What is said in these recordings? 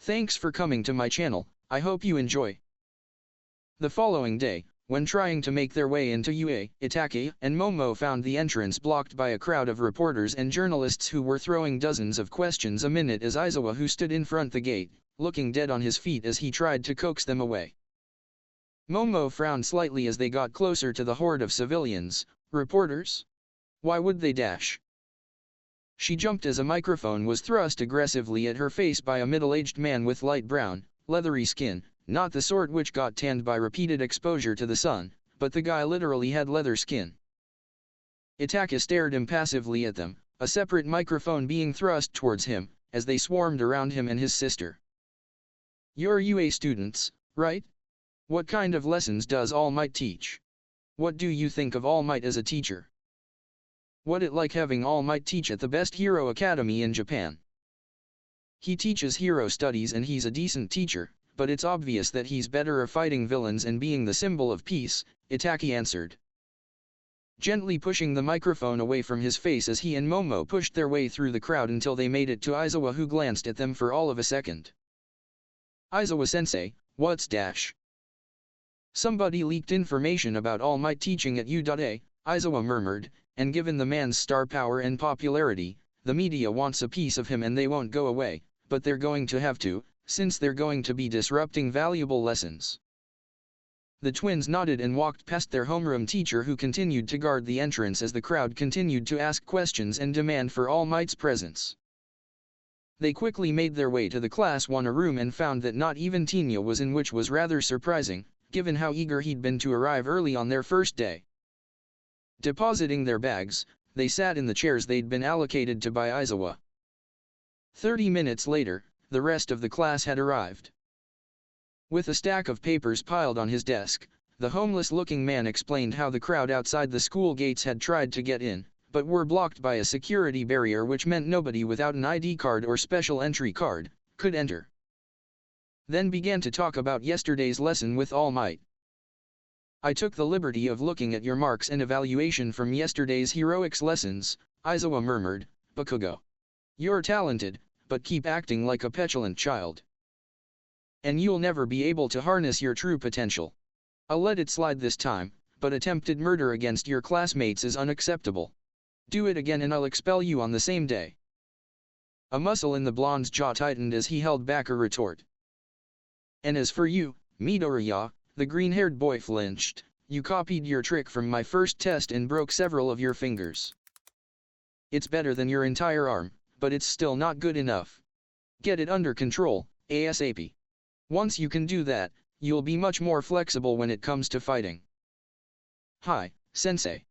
Thanks for coming to my channel, I hope you enjoy. The following day, when trying to make their way into UA, Itachi and Momo found the entrance blocked by a crowd of reporters and journalists who were throwing dozens of questions a minute as Aizawa, who stood in front the gate, looking dead on his feet as he tried to coax them away. Momo frowned slightly as they got closer to the horde of civilians. Reporters? Why would they dash? She jumped as a microphone was thrust aggressively at her face by a middle-aged man with light brown, leathery skin, not the sort which got tanned by repeated exposure to the sun, but the guy literally had leather skin. Itachi stared impassively at them, a separate microphone being thrust towards him, as they swarmed around him and his sister. "You're UA students, right? What kind of lessons does All Might teach? What do you think of All Might as a teacher? What it like having All Might teach at the best hero academy in Japan?" "He teaches hero studies and he's a decent teacher, but it's obvious that he's better at fighting villains and being the symbol of peace," Itachi answered, gently pushing the microphone away from his face as he and Momo pushed their way through the crowd until they made it to Aizawa, who glanced at them for all of a second. "Aizawa-sensei, what's dash?" "Somebody leaked information about All Might teaching at U.A, Aizawa murmured, and given the man's star power and popularity, the media wants a piece of him and they won't go away, but they're going to have to, since they're going to be disrupting valuable lessons." The twins nodded and walked past their homeroom teacher, who continued to guard the entrance as the crowd continued to ask questions and demand for All Might's presence. They quickly made their way to the Class 1 room and found that not even Tinya was in, which was rather surprising, given how eager he'd been to arrive early on their first day. Depositing their bags, they sat in the chairs they'd been allocated to by Aizawa. 30 minutes later, the rest of the class had arrived. With a stack of papers piled on his desk, the homeless-looking man explained how the crowd outside the school gates had tried to get in, but were blocked by a security barrier, which meant nobody without an ID card or special entry card could enter. Then began to talk about yesterday's lesson with All Might. "I took the liberty of looking at your marks and evaluation from yesterday's heroics lessons," Aizawa murmured. "Bakugo. You're talented, but keep acting like a petulant child. And you'll never be able to harness your true potential. I'll let it slide this time, but attempted murder against your classmates is unacceptable. Do it again and I'll expel you on the same day." A muscle in the blonde's jaw tightened as he held back a retort. "And as for you, Midoriya," the green-haired boy flinched, "you copied your trick from my first test and broke several of your fingers. It's better than your entire arm, but it's still not good enough. Get it under control, ASAP. Once you can do that, you'll be much more flexible when it comes to fighting." "Hi, sensei."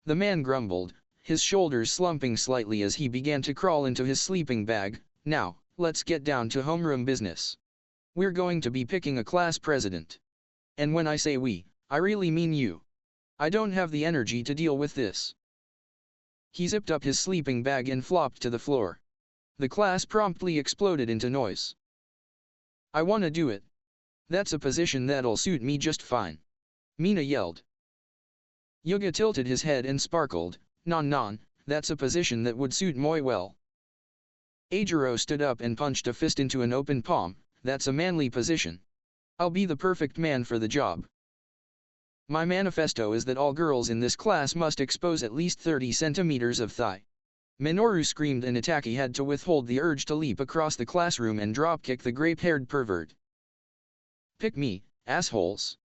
The man grumbled, his shoulders slumping slightly as he began to crawl into his sleeping bag. "Now, let's get down to homeroom business. We're going to be picking a class president. And when I say we, I really mean you. I don't have the energy to deal with this." He zipped up his sleeping bag and flopped to the floor. The class promptly exploded into noise. "I wanna do it. That's a position that'll suit me just fine," Mina yelled. Yuga tilted his head and sparkled. Non, that's a position that would suit moi well." Ajiro stood up and punched a fist into an open palm. "That's a manly position. I'll be the perfect man for the job. My manifesto is that all girls in this class must expose at least 30 centimeters of thigh." Minoru screamed, and Itachi had to withhold the urge to leap across the classroom and dropkick the grape-haired pervert. "Pick me, assholes!"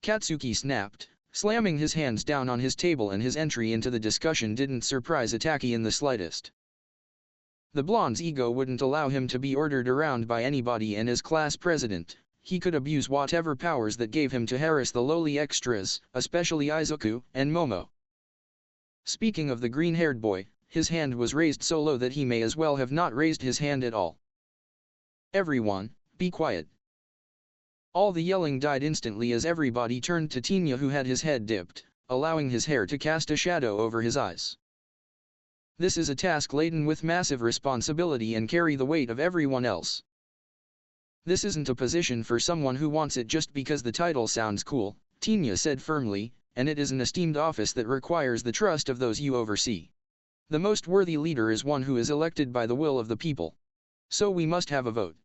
Katsuki snapped, slamming his hands down on his table, and his entry into the discussion didn't surprise Itachi in the slightest. The blonde's ego wouldn't allow him to be ordered around by anybody, and as class president, he could abuse whatever powers that gave him to harass the lowly extras, especially Izuku and Momo. Speaking of the green-haired boy, his hand was raised so low that he may as well have not raised his hand at all. "Everyone, be quiet." All the yelling died instantly as everybody turned to Tinya, who had his head dipped, allowing his hair to cast a shadow over his eyes. This is a task laden with massive responsibility and carry the weight of everyone else. This isn't a position for someone who wants it just because the title sounds cool, Tinya said firmly, and it is an esteemed office that requires the trust of those you oversee. The most worthy leader is one who is elected by the will of the people. So we must have a vote.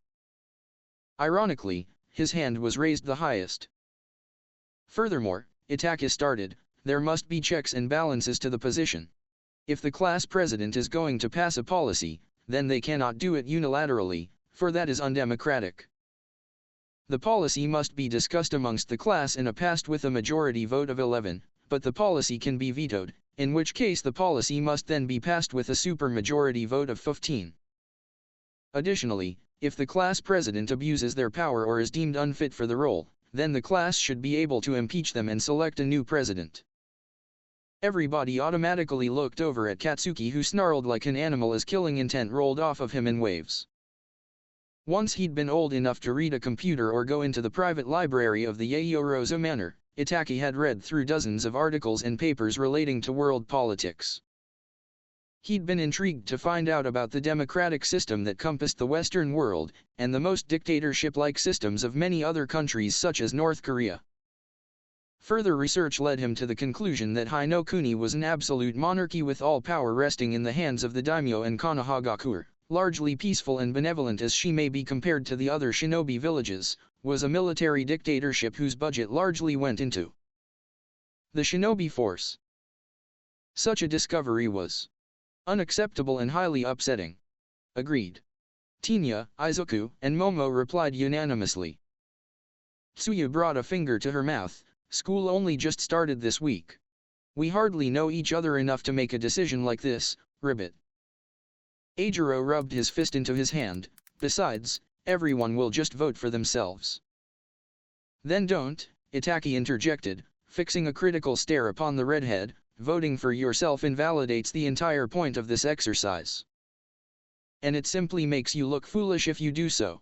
Ironically, his hand was raised the highest. Furthermore, Itachi started, there must be checks and balances to the position. If the class president is going to pass a policy, then they cannot do it unilaterally, for that is undemocratic. The policy must be discussed amongst the class and passed with a majority vote of 11, but the policy can be vetoed, in which case the policy must then be passed with a supermajority vote of 15. Additionally, if the class president abuses their power or is deemed unfit for the role, then the class should be able to impeach them and select a new president. Everybody automatically looked over at Katsuki, who snarled like an animal as killing intent rolled off of him in waves. Once he'd been old enough to read a computer or go into the private library of the Yaoyorozu Manor, Itachi had read through dozens of articles and papers relating to world politics. He'd been intrigued to find out about the democratic system that compassed the Western world, and the most dictatorship-like systems of many other countries such as North Korea. Further research led him to the conclusion that Hinokuni was an absolute monarchy with all power resting in the hands of the daimyo, and Konohagakure, largely peaceful and benevolent as she may be compared to the other shinobi villages, was a military dictatorship whose budget largely went into the shinobi force. Such a discovery was unacceptable and highly upsetting. Agreed. Tinya, Izuku, and Momo replied unanimously. Tsuyu brought a finger to her mouth. School only just started this week. We hardly know each other enough to make a decision like this, ribbit. Eijiro rubbed his fist into his hand. Besides, everyone will just vote for themselves. Then don't, Itachi interjected, fixing a critical stare upon the redhead. Voting for yourself invalidates the entire point of this exercise. And it simply makes you look foolish if you do so.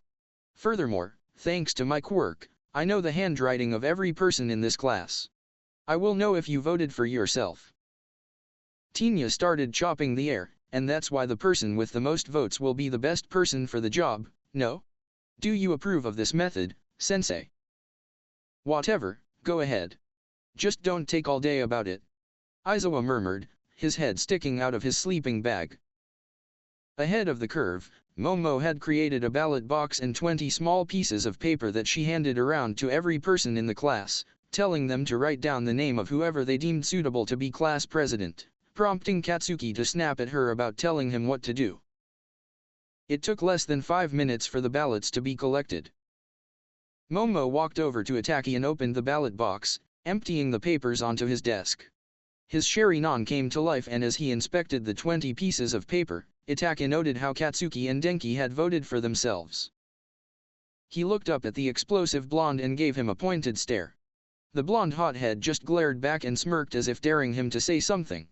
Furthermore, thanks to my quirk, I know the handwriting of every person in this class. I will know if you voted for yourself. Tinya started chopping the air, and that's why the person with the most votes will be the best person for the job, no? Do you approve of this method, sensei? Whatever, go ahead. Just don't take all day about it. Aizawa murmured, his head sticking out of his sleeping bag. Ahead of the curve, Momo had created a ballot box and 20 small pieces of paper that she handed around to every person in the class, telling them to write down the name of whoever they deemed suitable to be class president, prompting Katsuki to snap at her about telling him what to do. It took less than 5 minutes for the ballots to be collected. Momo walked over to Itachi and opened the ballot box, emptying the papers onto his desk. His Sharingan came to life, and as he inspected the 20 pieces of paper, Itachi noted how Katsuki and Denki had voted for themselves. He looked up at the explosive blonde and gave him a pointed stare. The blonde hothead just glared back and smirked as if daring him to say something.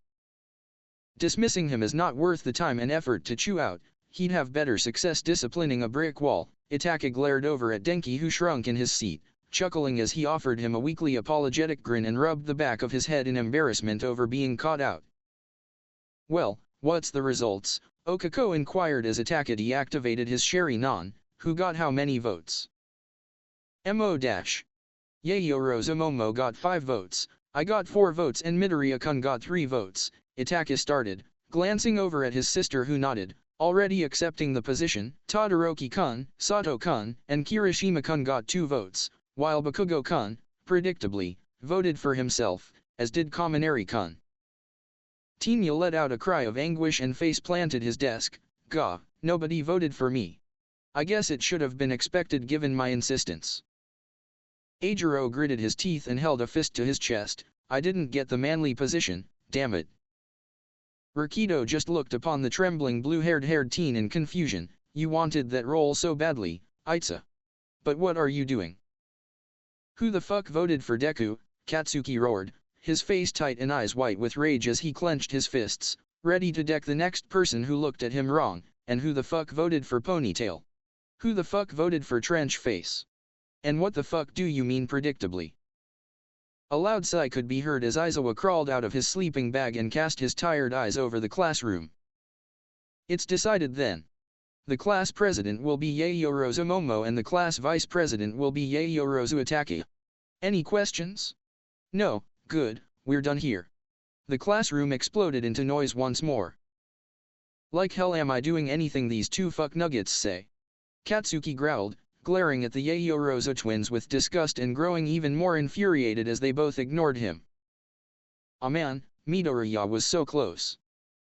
Dismissing him as not worth the time and effort to chew out, he'd have better success disciplining a brick wall. Itachi glared over at Denki, who shrunk in his seat, chuckling as he offered him a weakly apologetic grin and rubbed the back of his head in embarrassment over being caught out. Well, what's the results? Okako inquired as Itachi deactivated his Sharingan. Who got how many votes? Yaoyorozu Momo got 5 votes, I got 4 votes and Midoriya-kun got 3 votes, Itachi started, glancing over at his sister, who nodded, already accepting the position. Todoroki-kun, Sato-kun, and Kirishima-kun got 2 votes, while Bakugo-kun, predictably, voted for himself, as did Kaminari-kun. Tinya let out a cry of anguish and face-planted his desk. Gah, nobody voted for me. I guess it should have been expected given my insistence. Eijiro gritted his teeth and held a fist to his chest. I didn't get the manly position, damn it. Rakido just looked upon the trembling blue-haired teen in confusion. You wanted that role so badly, Itza. But what are you doing? Who the fuck voted for Deku? Katsuki roared, his face tight and eyes white with rage as he clenched his fists, ready to deck the next person who looked at him wrong. And who the fuck voted for Ponytail? Who the fuck voted for Trench Face? And what the fuck do you mean predictably? A loud sigh could be heard as Aizawa crawled out of his sleeping bag and cast his tired eyes over the classroom. It's decided then. The class president will be Yaoyorozu Momo and the class vice president will be Yaoyorozu Itachi. Any questions? No, good, we're done here. The classroom exploded into noise once more. Like hell am I doing anything these two fuck nuggets say? Katsuki growled, glaring at the Yaoyorozu twins with disgust and growing even more infuriated as they both ignored him. "Ah man, Midoriya was so close.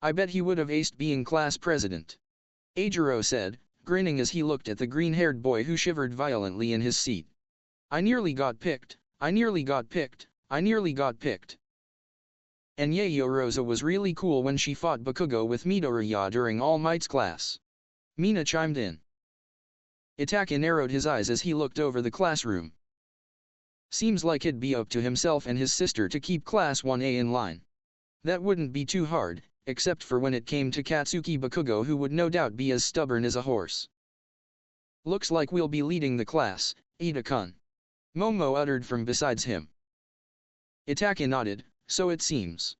I bet he would have aced being class president," Eijiro said, grinning as he looked at the green-haired boy who shivered violently in his seat. "I nearly got picked, I nearly got picked, I nearly got picked." And Yaoyorozu was really cool when she fought Bakugo with Midoriya during All Might's class. Mina chimed in. Itachi narrowed his eyes as he looked over the classroom. Seems like it'd be up to himself and his sister to keep Class 1A in line. That wouldn't be too hard, except for when it came to Katsuki Bakugo, who would no doubt be as stubborn as a horse. "Looks like we'll be leading the class, Ida-kun," Momo uttered from besides him. Itachi nodded, "So it seems.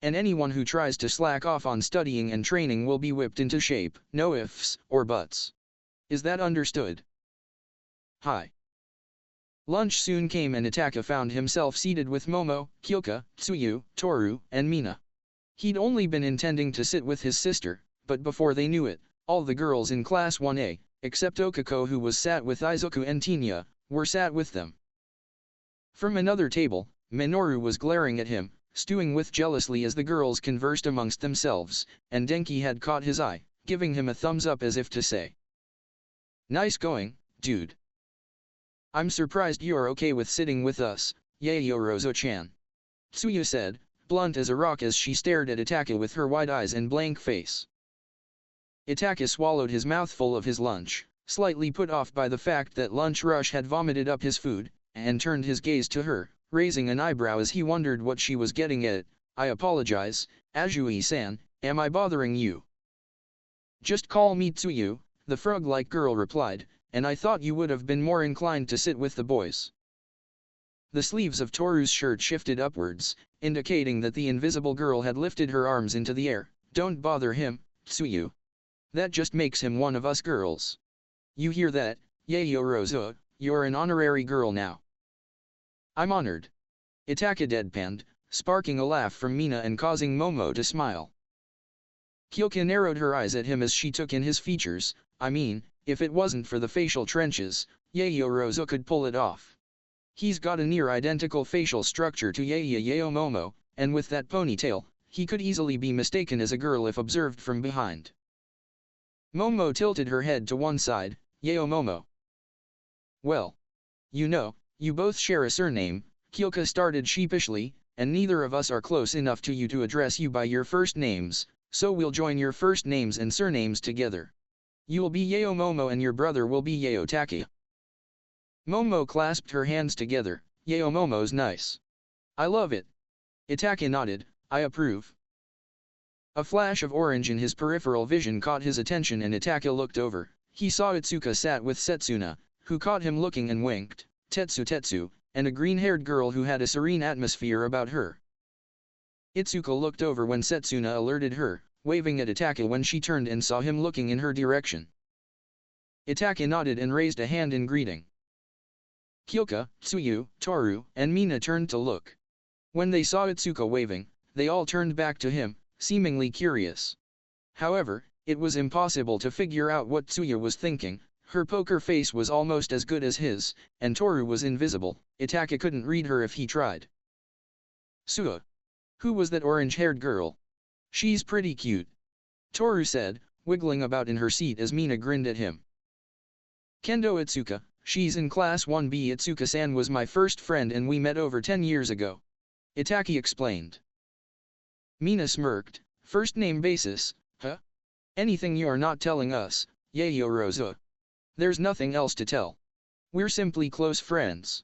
And anyone who tries to slack off on studying and training will be whipped into shape, no ifs or buts. Is that understood?" "Hi." Lunch soon came and Itachi found himself seated with Momo, Kyoka, Tsuyu, Toru, and Mina. He'd only been intending to sit with his sister, but before they knew it, all the girls in Class 1A, except Okako who was sat with Izuku and Tinya, were sat with them. From another table, Minoru was glaring at him, stewing with jealously as the girls conversed amongst themselves, and Denki had caught his eye, giving him a thumbs up as if to say, "Nice going, dude. I'm surprised you're okay with sitting with us, Yaoyorozu-chan," Tsuyu said, blunt as a rock as she stared at Itachi with her wide eyes and blank face. Itachi swallowed his mouthful of his lunch, slightly put off by the fact that Lunch Rush had vomited up his food, and turned his gaze to her, raising an eyebrow as he wondered what she was getting at. "I apologize, Azui-san, am I bothering you?" "Just call me Tsuyu," the frog-like girl replied, "and I thought you would have been more inclined to sit with the boys." The sleeves of Toru's shirt shifted upwards, indicating that the invisible girl had lifted her arms into the air. "Don't bother him, Tsuyu. That just makes him one of us girls. You hear that, Yaoyorozu, you're an honorary girl now." "I'm honored." Itachi deadpanned, sparking a laugh from Mina and causing Momo to smile. Kyoka narrowed her eyes at him as she took in his features. "I mean, if it wasn't for the facial trenches, Yaoyorozu could pull it off. He's got a near-identical facial structure to Yaomomo, and with that ponytail, he could easily be mistaken as a girl if observed from behind." Momo tilted her head to one side. "Yaomomo. Well, you both share a surname," Kyoka started sheepishly, "and neither of us are close enough to you to address you by your first names, so we'll join your first names and surnames together. You'll be Yaomomo and your brother will be Yaotake." Momo clasped her hands together. "Yaomomo's nice. I love it." Itachi nodded, "I approve." A flash of orange in his peripheral vision caught his attention and Itachi looked over. He saw Itsuka sat with Setsuna, who caught him looking and winked, Tetsu, and a green-haired girl who had a serene atmosphere about her. Itsuka looked over when Setsuna alerted her, waving at Itachi when she turned and saw him looking in her direction. Itachi nodded and raised a hand in greeting. Kyoka, Tsuyu, Toru, and Mina turned to look. When they saw Itsuka waving, they all turned back to him, seemingly curious. However, it was impossible to figure out what Tsuyu was thinking. Her poker face was almost as good as his, and Toru was invisible. Itachi couldn't read her if he tried. "Suo. Who was that orange-haired girl? She's pretty cute," Toru said, wiggling about in her seat as Mina grinned at him. "Kendo Itsuka, she's in Class 1B. Itsuka-san was my first friend and we met over 10 years ago," Itachi explained. Mina smirked. "First name basis, huh? Anything you're not telling us, Yaoyorozu? There's nothing else to tell. We're simply close friends,"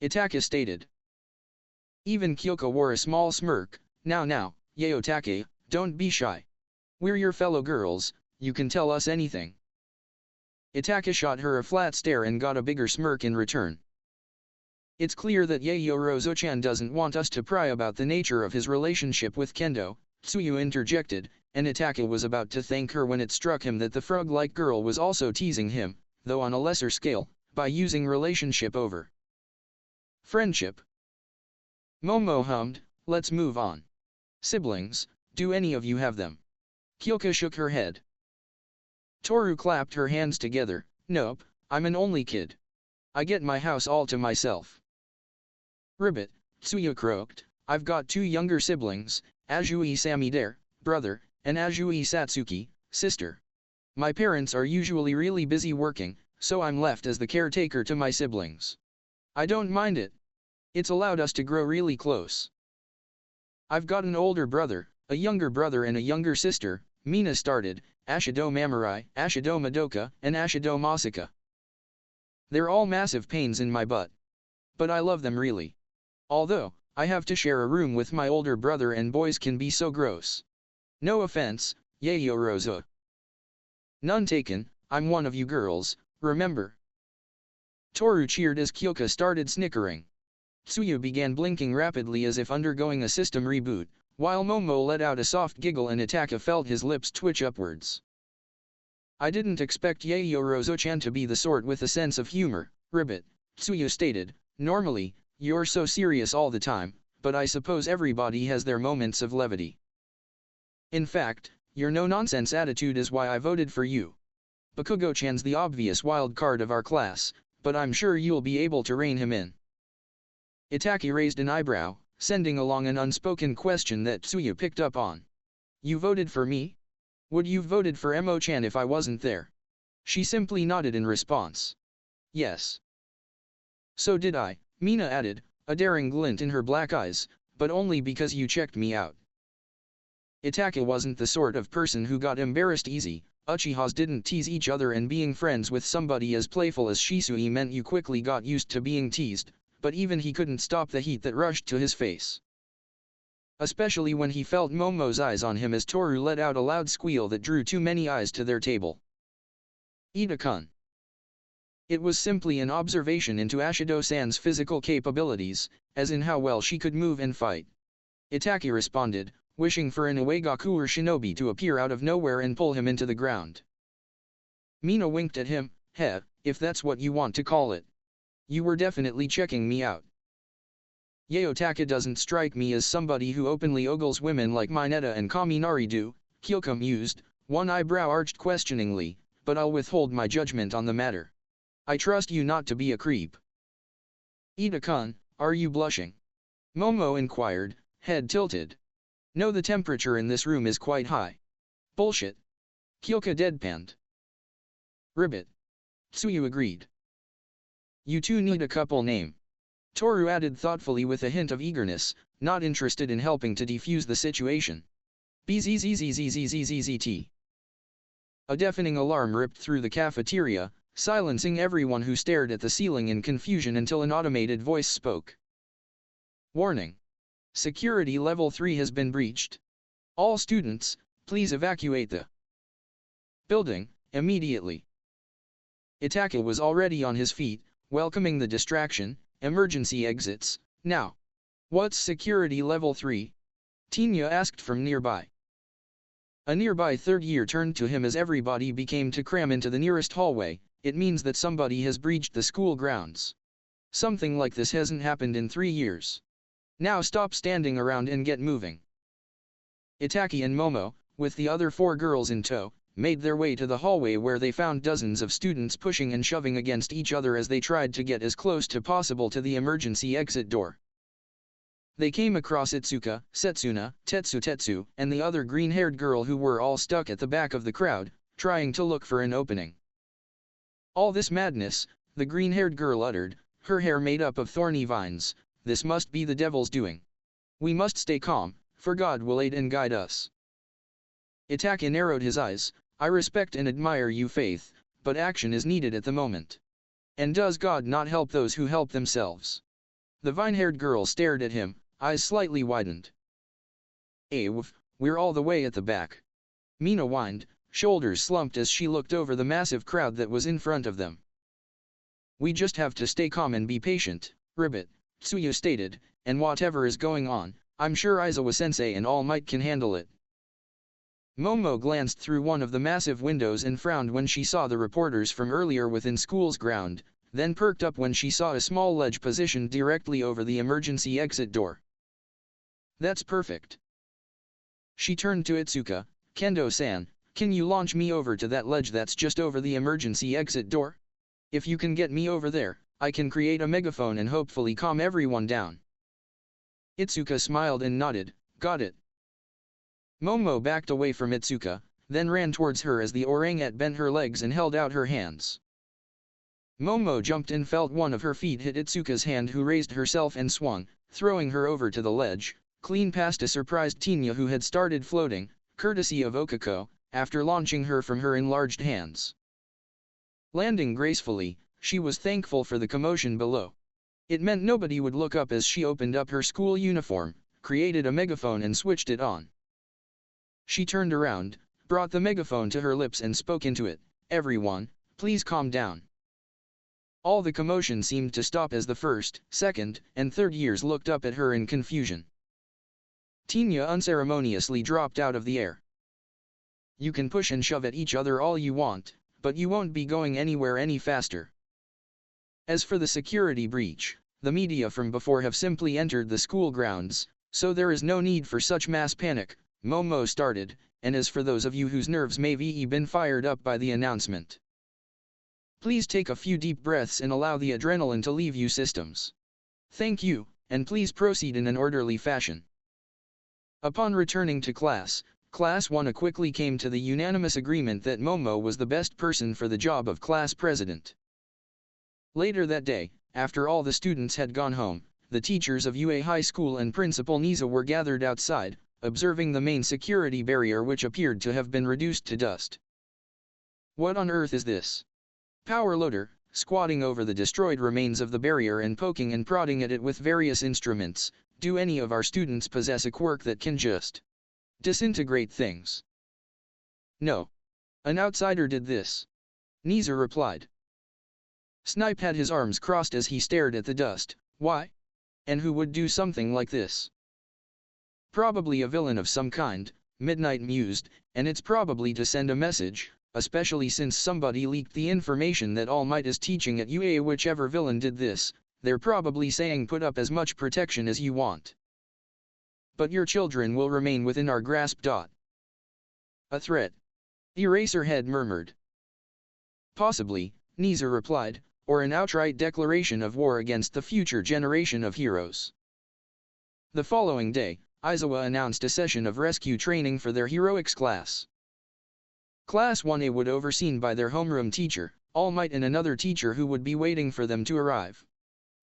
Itachi stated. Even Kyoka wore a small smirk. Now, Yaotake, don't be shy. We're your fellow girls, you can tell us anything." Itachi shot her a flat stare and got a bigger smirk in return. "It's clear that Yaoyorozu-chan doesn't want us to pry about the nature of his relationship with Kendo," Tsuyu interjected, and Itachi was about to thank her when it struck him that the frog-like girl was also teasing him, though on a lesser scale, by using relationship over friendship. Momo hummed, "Let's move on. Siblings, do any of you have them?" Kyoka shook her head. Toru clapped her hands together. "Nope, I'm an only kid. I get my house all to myself. Ribbit, Tsuyu croaked, I've got 2 younger siblings, Azui Samidare, brother, and Azui Satsuki, sister. My parents are usually really busy working, so I'm left as the caretaker to my siblings. I don't mind it. It's allowed us to grow really close. I've got an older brother, a younger brother and a younger sister, Mina started, Ashido Mamurai, Ashido Madoka, and Ashido Masaka. They're all massive pains in my butt. But I love them really. Although, I have to share a room with my older brother and boys can be so gross. No offense, Yayo Rosa. None taken, I'm one of you girls, remember? Toru cheered as Kyoka started snickering. Tsuyu began blinking rapidly as if undergoing a system reboot, while Momo let out a soft giggle and Itaka felt his lips twitch upwards. I didn't expect Yayo Rozo-chan to be the sort with a sense of humor, Ribbit, Tsuyu stated. Normally, you're so serious all the time, but I suppose everybody has their moments of levity. In fact, your no-nonsense attitude is why I voted for you. Bakugo-chan's the obvious wild card of our class, but I'm sure you'll be able to rein him in. Itachi raised an eyebrow, sending along an unspoken question that Tsuyu picked up on. You voted for me? Would you voted for Emo-chan if I wasn't there? She simply nodded in response. Yes. So did I, Mina added, a daring glint in her black eyes, but only because you checked me out. Itachi wasn't the sort of person who got embarrassed easy. Uchihas didn't tease each other, and being friends with somebody as playful as Shisui meant you quickly got used to being teased, but even he couldn't stop the heat that rushed to his face. Especially when he felt Momo's eyes on him as Toru let out a loud squeal that drew too many eyes to their table. Ida-kun. It was simply an observation into Ashido-san's physical capabilities, as in how well she could move and fight. Itachi responded, wishing for an Uegaku or shinobi to appear out of nowhere and pull him into the ground. Mina winked at him, heh, if that's what you want to call it. You were definitely checking me out. Yayotaka doesn't strike me as somebody who openly ogles women like Mineta and Kaminari do, Kyoka mused, one eyebrow arched questioningly, but I'll withhold my judgment on the matter. I trust you not to be a creep. Ida-kun, are you blushing? Momo inquired, head tilted. No, the temperature in this room is quite high. Bullshit. Kyoka deadpanned. Ribbit. Tsuyu agreed. You two need a couple name. Toru added thoughtfully with a hint of eagerness, not interested in helping to defuse the situation. BZZZZZZZZT. A deafening alarm ripped through the cafeteria, silencing everyone who stared at the ceiling in confusion until an automated voice spoke. Warning. Security level 3 has been breached. All students, please evacuate the building, immediately. Itachi was already on his feet, welcoming the distraction. Emergency exits, now. What's security level 3? Tinya asked from nearby. A nearby third year turned to him as everybody began to cram into the nearest hallway. It means that somebody has breached the school grounds. Something like this hasn't happened in 3 years. Now stop standing around and get moving. Itachi and Momo, with the other 4 girls in tow, made their way to the hallway where they found dozens of students pushing and shoving against each other as they tried to get as close to possible to the emergency exit door. They came across Itsuka, Setsuna, Tetsu, and the other green-haired girl who were all stuck at the back of the crowd, trying to look for an opening. All this madness, the green-haired girl uttered, her hair made up of thorny vines, this must be the devil's doing. We must stay calm, for God will aid and guide us. Itachi narrowed his eyes, I respect and admire you, Faith, but action is needed at the moment. And does God not help those who help themselves? The vine-haired girl stared at him, eyes slightly widened. We're all the way at the back. Mina whined, shoulders slumped as she looked over the massive crowd that was in front of them. We just have to stay calm and be patient, Ribbit, Tsuyu stated, and whatever is going on, I'm sure Aizawa-sensei and All Might can handle it. Momo glanced through one of the massive windows and frowned when she saw the reporters from earlier within school's ground, then perked up when she saw a small ledge positioned directly over the emergency exit door. That's perfect. She turned to Itsuka, Kendo-san, can you launch me over to that ledge that's just over the emergency exit door? If you can get me over there, I can create a megaphone and hopefully calm everyone down. Itsuka smiled and nodded, got it. Momo backed away from Itsuka, then ran towards her as the orangutan bent her legs and held out her hands. Momo jumped and felt one of her feet hit Itsuka's hand, who raised herself and swung, throwing her over to the ledge, clean past a surprised Tinya who had started floating, courtesy of Okako, after launching her from her enlarged hands. Landing gracefully, she was thankful for the commotion below. It meant nobody would look up as she opened up her school uniform, created a megaphone and switched it on. She turned around, brought the megaphone to her lips and spoke into it, "Everyone, please calm down." All the commotion seemed to stop as the first, second, and third years looked up at her in confusion. Tinya unceremoniously dropped out of the air. "You can push and shove at each other all you want, but you won't be going anywhere any faster. As for the security breach, the media from before have simply entered the school grounds, so there is no need for such mass panic," Momo started, "and as for those of you whose nerves may be been fired up by the announcement, please take a few deep breaths and allow the adrenaline to leave you systems. Thank you, and please proceed in an orderly fashion." Upon returning to class, Class 1 quickly came to the unanimous agreement that Momo was the best person for the job of class president. Later that day, after all the students had gone home, the teachers of UA High School and Principal Nisa were gathered outside, observing the main security barrier, which appeared to have been reduced to dust. "What on earth is this?" Power Loader, squatting over the destroyed remains of the barrier and poking and prodding at it with various instruments. "Do any of our students possess a quirk that can just disintegrate things?" "No. An outsider did this," Nisa replied. Snipe had his arms crossed as he stared at the dust. "Why? And who would do something like this?" "Probably a villain of some kind," Midnight mused, "and it's probably to send a message, especially since somebody leaked the information that All Might is teaching at UA. Whichever villain did this, they're probably saying put up as much protection as you want. But your children will remain within our grasp. A threat?" Eraserhead murmured. "Possibly," Nisa replied, "or an outright declaration of war against the future generation of heroes." The following day, Aizawa announced a session of rescue training for their heroics class. Class 1A would be overseen by their homeroom teacher, All Might, and another teacher who would be waiting for them to arrive.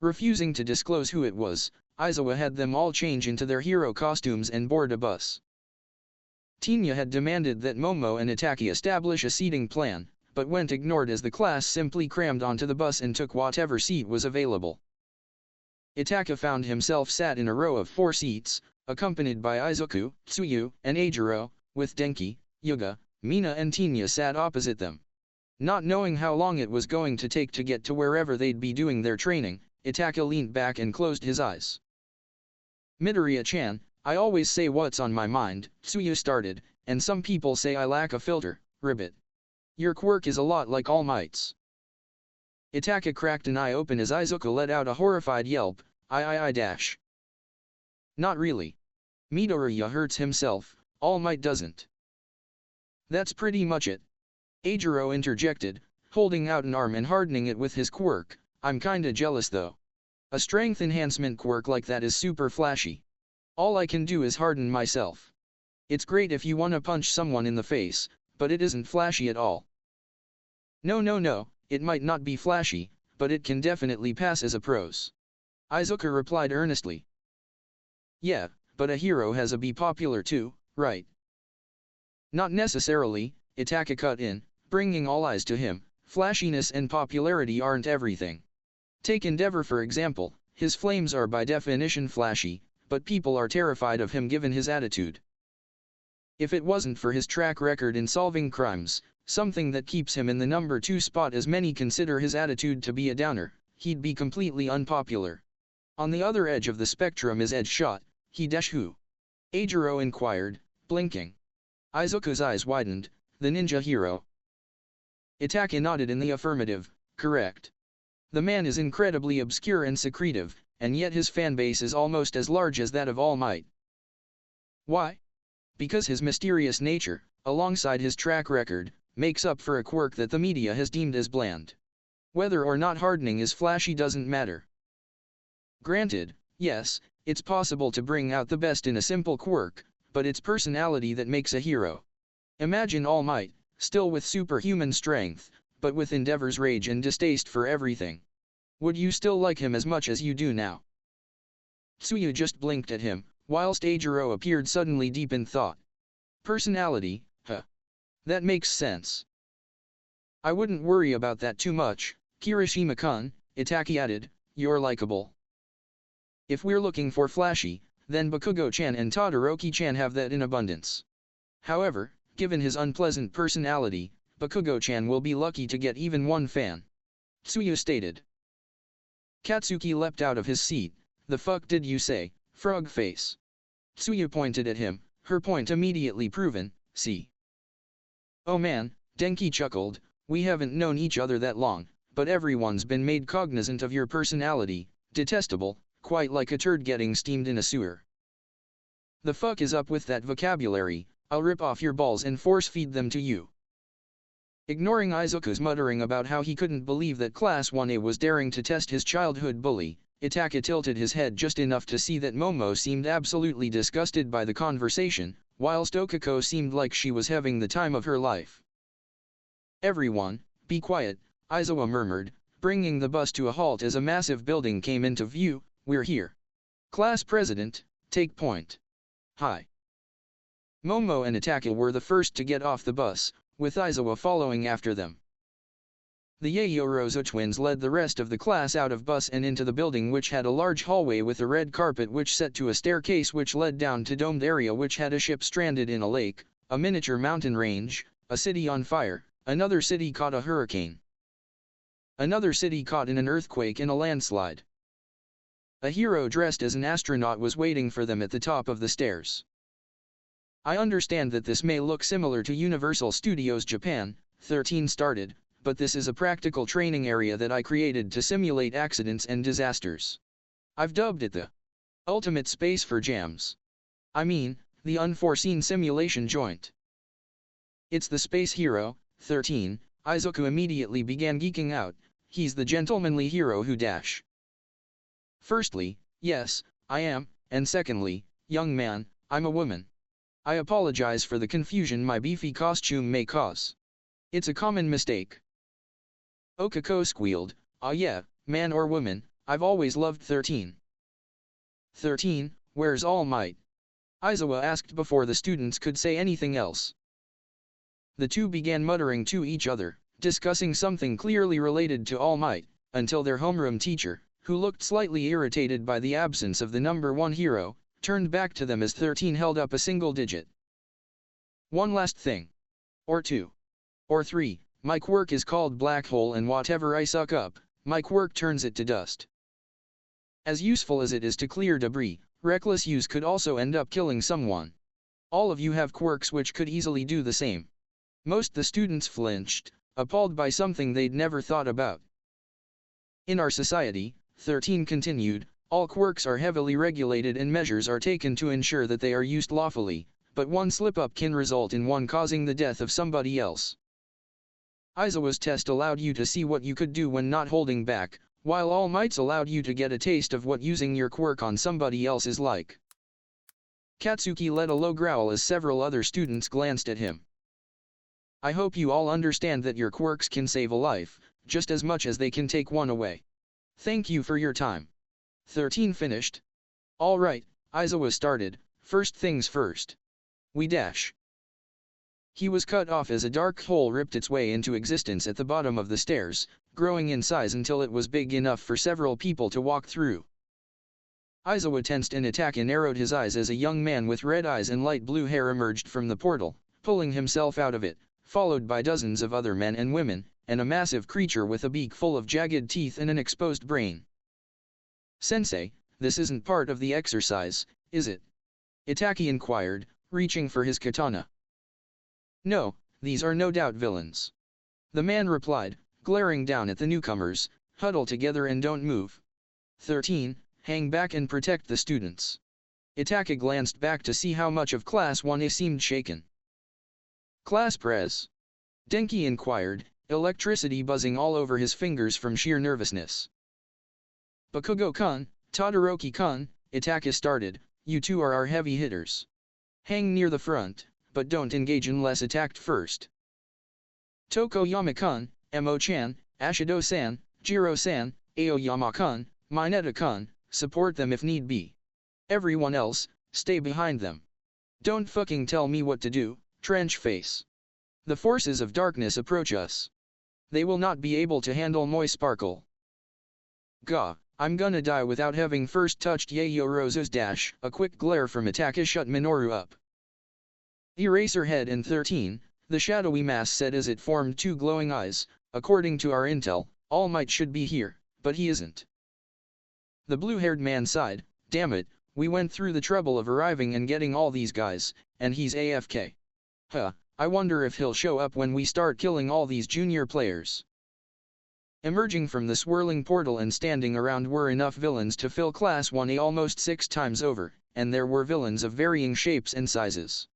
Refusing to disclose who it was, Aizawa had them all change into their hero costumes and board a bus. Tinya had demanded that Momo and Itachi establish a seating plan, but went ignored as the class simply crammed onto the bus and took whatever seat was available. Itachi found himself sat in a row of 4 seats, accompanied by Izuku, Tsuyu, and Eijiro, with Denki, Yuga, Mina and Tinya sat opposite them. Not knowing how long it was going to take to get to wherever they'd be doing their training, Itachi leaned back and closed his eyes. "Midoriya-chan, I always say what's on my mind," Tsuyu started, "and some people say I lack a filter, ribbit. Your quirk is a lot like All Might's." Itachi cracked an eye open as Izuku let out a horrified yelp, I. "Not really. Midoriya hurts himself, All Might doesn't." "That's pretty much it," Eijiro interjected, holding out an arm and hardening it with his quirk. "I'm kinda jealous though. A strength enhancement quirk like that is super flashy. All I can do is harden myself. It's great if you wanna punch someone in the face, but it isn't flashy at all." No, it might not be flashy, but it can definitely pass as a pros," Izuku replied earnestly. "Yeah, but a hero has to be popular too, right?" "Not necessarily," Itachi cut in, bringing all eyes to him. "Flashiness and popularity aren't everything. Take Endeavor for example, his flames are by definition flashy, but people are terrified of him given his attitude. If it wasn't for his track record in solving crimes, something that keeps him in the number 2 spot as many consider his attitude to be a downer, he'd be completely unpopular. On the other edge of the spectrum is Edge Shot, who?" Eijiro inquired, blinking. Izuku's eyes widened, "The ninja hero." Itachi nodded in the affirmative, "Correct. The man is incredibly obscure and secretive, and yet his fanbase is almost as large as that of All Might. Why? Because his mysterious nature, alongside his track record, makes up for a quirk that the media has deemed as bland. Whether or not hardening is flashy doesn't matter. Granted, yes, it's possible to bring out the best in a simple quirk, but it's personality that makes a hero. Imagine All Might, still with superhuman strength, but with Endeavor's rage and distaste for everything. Would you still like him as much as you do now? Tsuyu just blinked at him, whilst Eijiro appeared suddenly deep in thought. Personality, huh? That makes sense. I wouldn't worry about that too much, Kirishima-kun, Itachi added, you're likable. If we're looking for flashy, then Bakugo-chan and Todoroki-chan have that in abundance. However, given his unpleasant personality, Bakugo-chan will be lucky to get even one fan. Tsuyu stated. Katsuki leapt out of his seat. The fuck did you say, frog face? Tsuyu pointed at him, her point immediately proven, see. Oh man, Denki chuckled, we haven't known each other that long, but everyone's been made cognizant of your personality, detestable, quite like a turd getting steamed in a sewer. The fuck is up with that vocabulary, I'll rip off your balls and force feed them to you. Ignoring Izuku's muttering about how he couldn't believe that Class 1A was daring to test his childhood bully, Itachi tilted his head just enough to see that Momo seemed absolutely disgusted by the conversation, whilst Okako seemed like she was having the time of her life. Everyone, be quiet, Izuku murmured, bringing the bus to a halt as a massive building came into view, we're here. Class President, take point. Hi. Momo and Itachi were the first to get off the bus, with Izuku following after them. The Yayorozu twins led the rest of the class out of bus and into the building, which had a large hallway with a red carpet which set to a staircase which led down to domed area which had a ship stranded in a lake, a miniature mountain range, a city on fire, another city caught a hurricane. Another city caught in an earthquake and a landslide. A hero dressed as an astronaut was waiting for them at the top of the stairs. I understand that this may look similar to Universal Studios Japan, 13 started, but this is a practical training area that I created to simulate accidents and disasters. I've dubbed it the ultimate space for jams. I mean, the unforeseen simulation joint. It's the space hero, 13, Izuku immediately began geeking out, he's the gentlemanly hero who dash. Firstly, yes, I am, and secondly, young man, I'm a woman. I apologize for the confusion my beefy costume may cause. It's a common mistake. Okako squealed, ah yeah, man or woman, I've always loved 13. 13, where's All Might? Izuku asked before the students could say anything else. The two began muttering to each other, discussing something clearly related to All Might, until their homeroom teacher, who looked slightly irritated by the absence of the number 1 hero, turned back to them as 13 held up a single digit. One last thing. Or 2. Or 3. My quirk is called Black Hole, and whatever I suck up, my quirk turns it to dust. As useful as it is to clear debris, reckless use could also end up killing someone. All of you have quirks which could easily do the same. Most the students flinched, appalled by something they'd never thought about. In our society, 13 continued, all quirks are heavily regulated and measures are taken to ensure that they are used lawfully, but one slip-up can result in one causing the death of somebody else. Izuku's test allowed you to see what you could do when not holding back, while All Might's allowed you to get a taste of what using your quirk on somebody else is like. Katsuki let a low growl as several other students glanced at him. I hope you all understand that your quirks can save a life, just as much as they can take one away. Thank you for your time. 13 finished. Alright, Izuku started, first things first. We dash. He was cut off as a dark hole ripped its way into existence at the bottom of the stairs, growing in size until it was big enough for several people to walk through. Izuku tensed and Itachi narrowed his eyes as a young man with red eyes and light blue hair emerged from the portal, pulling himself out of it, followed by dozens of other men and women, and a massive creature with a beak full of jagged teeth and an exposed brain. Sensei, this isn't part of the exercise, is it? Itachi inquired, reaching for his katana. No, these are no doubt villains. The man replied, glaring down at the newcomers, huddle together and don't move. 13, hang back and protect the students. Itachi glanced back to see how much of Class 1A seemed shaken. Class Pres. Denki inquired, electricity buzzing all over his fingers from sheer nervousness. "Bakugo-kun, Todoroki-kun," Itachi started, "you two are our heavy hitters. Hang near the front, but don't engage unless attacked first. Tokoyama-kun, Emo-chan, Ashido-san, Jiro-san, Aoyama-kun, Mineta-kun, support them if need be. Everyone else, stay behind them. Don't fucking tell me what to do, trench face. The forces of darkness approach us. They will not be able to handle Moi Sparkle. Gah, I'm gonna die without having first touched Yaoyorozu's dash." A quick glare from Itachi shut Minoru up. "Eraserhead and 13, the shadowy mass said as it formed two glowing eyes, according to our intel, All Might should be here, but he isn't." The blue-haired man sighed, "Damn it, we went through the trouble of arriving and getting all these guys, and he's AFK. Huh, I wonder if he'll show up when we start killing all these junior players." Emerging from the swirling portal and standing around were enough villains to fill Class 1A almost 6 times over, and there were villains of varying shapes and sizes.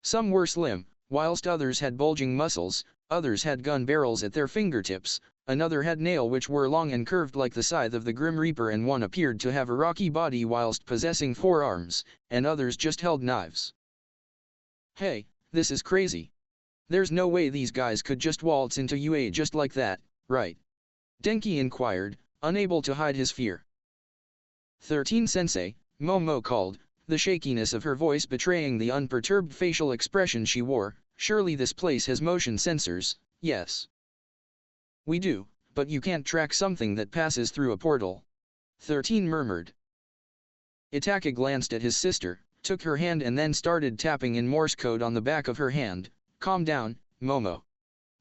Some were slim, whilst others had bulging muscles, others had gun barrels at their fingertips, another had nails which were long and curved like the scythe of the Grim Reaper, and one appeared to have a rocky body whilst possessing 4 arms, and others just held knives. "Hey, this is crazy. There's no way these guys could just waltz into UA just like that, right?" Denki inquired, unable to hide his fear. "13-sensei," Momo called, the shakiness of her voice betraying the unperturbed facial expression she wore, "surely this place has motion sensors, yes?" "We do, but you can't track something that passes through a portal," 13 murmured. Itachi glanced at his sister, took her hand and then started tapping in Morse code on the back of her hand. "Calm down, Momo.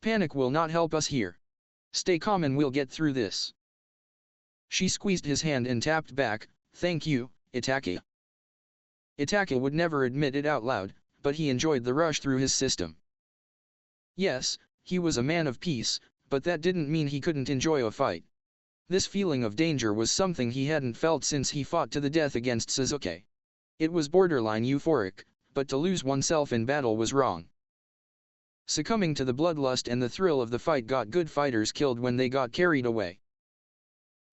Panic will not help us here. Stay calm and we'll get through this." She squeezed his hand and tapped back, "Thank you, Itachi." Itachi would never admit it out loud, but he enjoyed the rush through his system. Yes, he was a man of peace, but that didn't mean he couldn't enjoy a fight. This feeling of danger was something he hadn't felt since he fought to the death against Sasuke. It was borderline euphoric, but to lose oneself in battle was wrong. Succumbing to the bloodlust and the thrill of the fight got good fighters killed when they got carried away.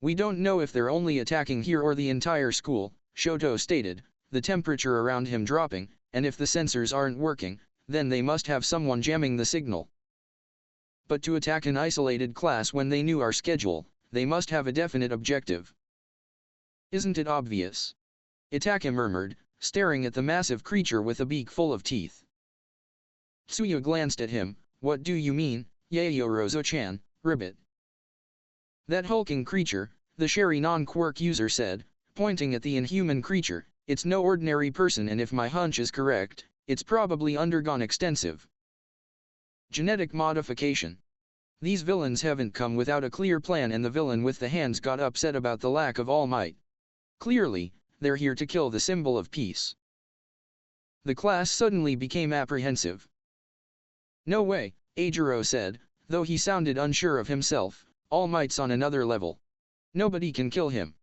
"We don't know if they're only attacking here or the entire school," Shoto stated, the temperature around him dropping, "and if the sensors aren't working, then they must have someone jamming the signal. But to attack an isolated class when they knew our schedule, they must have a definite objective. Isn't it obvious?" Itachi murmured, staring at the massive creature with a beak full of teeth. Tsuyu glanced at him, "What do you mean, Yaoyorozu-chan, ribbit?" "That hulking creature," the Sherry non-quirk user said, pointing at the inhuman creature, "it's no ordinary person, and if my hunch is correct, it's probably undergone extensive genetic modification. These villains haven't come without a clear plan, and the villain with the hands got upset about the lack of All Might. Clearly, they're here to kill the symbol of peace." The class suddenly became apprehensive. "No way," Ajiro said, though he sounded unsure of himself, "All Might's on another level. Nobody can kill him.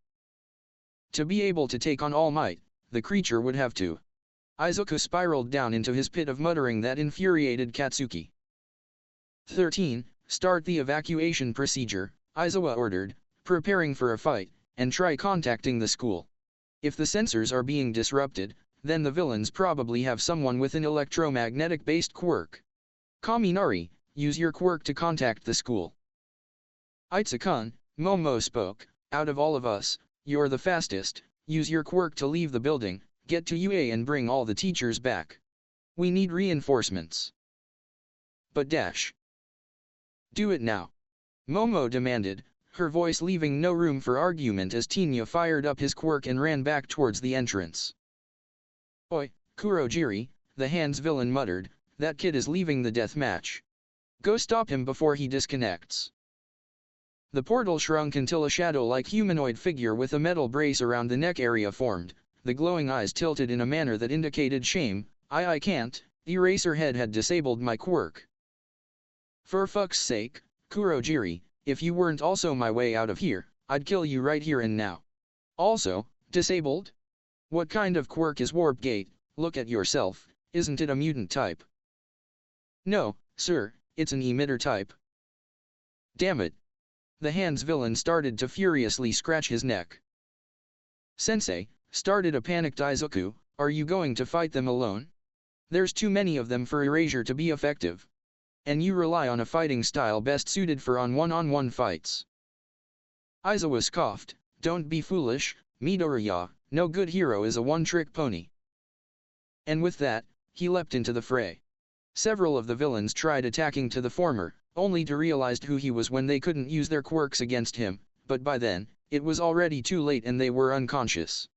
To be able to take on All Might, the creature would have to." Izuku spiraled down into his pit of muttering that infuriated Katsuki. 13. Start the evacuation procedure, Aizawa ordered, preparing for a fight, and try contacting the school. If the sensors are being disrupted, then the villains probably have someone with an electromagnetic-based quirk. Kaminari, use your quirk to contact the school. Itsuki-kun, Momo spoke, out of all of us, you're the fastest, use your quirk to leave the building, get to UA and bring all the teachers back. We need reinforcements. But dash. Do it now. Momo demanded, her voice leaving no room for argument as Tinya fired up his quirk and ran back towards the entrance. Oi, Kurogiri, the Hands villain muttered, that kid is leaving the death match. Go stop him before he disconnects. The portal shrunk until a shadow-like humanoid figure with a metal brace around the neck area formed, the glowing eyes tilted in a manner that indicated shame. I can't, Eraserhead had disabled my quirk. For fuck's sake, Kurogiri, if you weren't also my way out of here, I'd kill you right here and now. Also, disabled? What kind of quirk is Warp Gate? Look at yourself, isn't it a mutant type? No, sir, It's an emitter type. Damn it. The Hands villain started to furiously scratch his neck. Sensei, started a panicked Izuku, are you going to fight them alone? There's too many of them for erasure to be effective. And you rely on a fighting style best suited for one-on-one fights. Aizawa scoffed, don't be foolish, Midoriya, no good hero is a one-trick pony. And with that, he leapt into the fray. Several of the villains tried attacking to the former, only to realize who he was when they couldn't use their quirks against him, but by then, it was already too late and they were unconscious.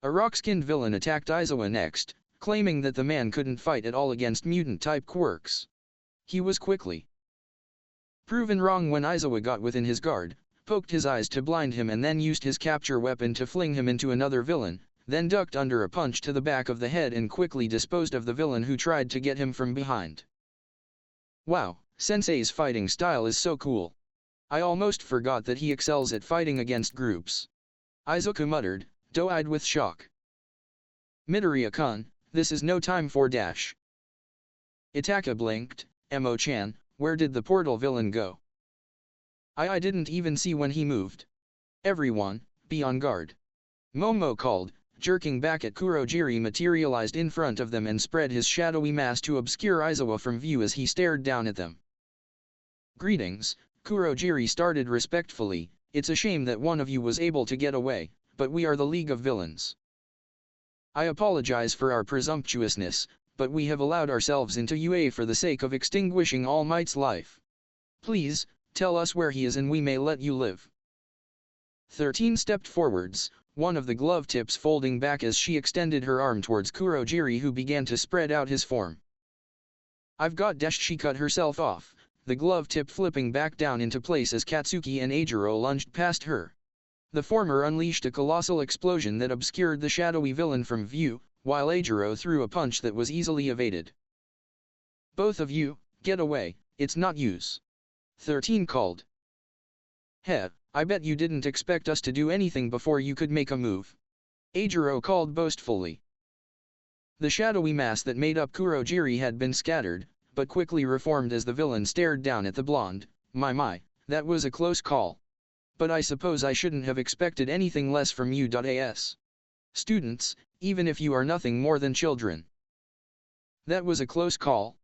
A rock-skinned villain attacked Aizawa next, claiming that the man couldn't fight at all against mutant-type quirks. He was quickly proven wrong when Aizawa got within his guard, poked his eyes to blind him and then used his capture weapon to fling him into another villain, then ducked under a punch to the back of the head and quickly disposed of the villain who tried to get him from behind. Wow, Sensei's fighting style is so cool. I almost forgot that he excels at fighting against groups. Izuku muttered, doe-eyed with shock. Midoriya-kun, this is no time for dash. Itachi blinked, Emo-chan, where did the portal villain go? I didn't even see when he moved. Everyone, be on guard. Momo called, jerking back at Kurogiri materialized in front of them and spread his shadowy mass to obscure Aizawa from view as he stared down at them. Greetings, Kurogiri started respectfully, it's a shame that one of you was able to get away, but we are the League of Villains. I apologize for our presumptuousness, but we have allowed ourselves into UA for the sake of extinguishing All Might's life. Please, tell us where he is and we may let you live. 13 stepped forwards, one of the glove tips folding back as she extended her arm towards Kurogiri who began to spread out his form. I've got dash. She cut herself off, the glove tip flipping back down into place as Katsuki and Eijiro lunged past her. The former unleashed a colossal explosion that obscured the shadowy villain from view, while Eijiro threw a punch that was easily evaded. Both of you, get away, it's not use. 13 called. Heh, I bet you didn't expect us to do anything before you could make a move. Eijiro called boastfully. The shadowy mass that made up Kurogiri had been scattered, but quickly reformed as the villain stared down at the blonde. My, that was a close call. But I suppose I shouldn't have expected anything less from you. As students, even if you are nothing more than children. That was a close call.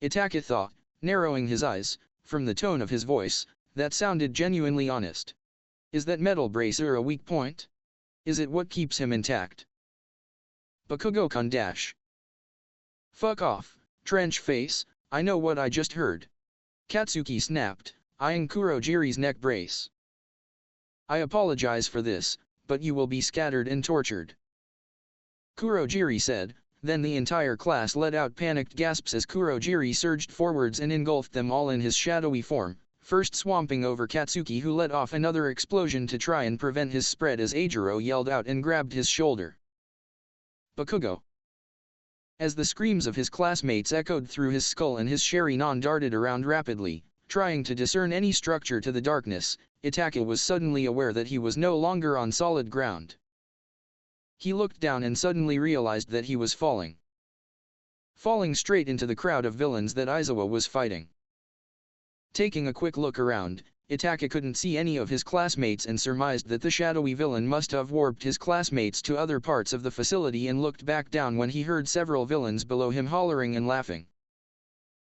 Itachi thought, narrowing his eyes, from the tone of his voice, that sounded genuinely honest. Is that metal bracer a weak point? Is it what keeps him intact? Bakugo-kun dash. Fuck off, trench face, I know what I just heard. Katsuki snapped, eyeing Kurogiri's neck brace. I apologize for this, but you will be scattered and tortured. Kurogiri said, then the entire class let out panicked gasps as Kurogiri surged forwards and engulfed them all in his shadowy form, first swamping over Katsuki who let off another explosion to try and prevent his spread as Eijiro yelled out and grabbed his shoulder. Bakugo. As the screams of his classmates echoed through his skull and his Sharingan darted around rapidly, trying to discern any structure to the darkness, Itachi was suddenly aware that he was no longer on solid ground. He looked down and suddenly realized that he was falling. Falling straight into the crowd of villains that Aizawa was fighting. Taking a quick look around, Itachi couldn't see any of his classmates and surmised that the shadowy villain must have warped his classmates to other parts of the facility and looked back down when he heard several villains below him hollering and laughing.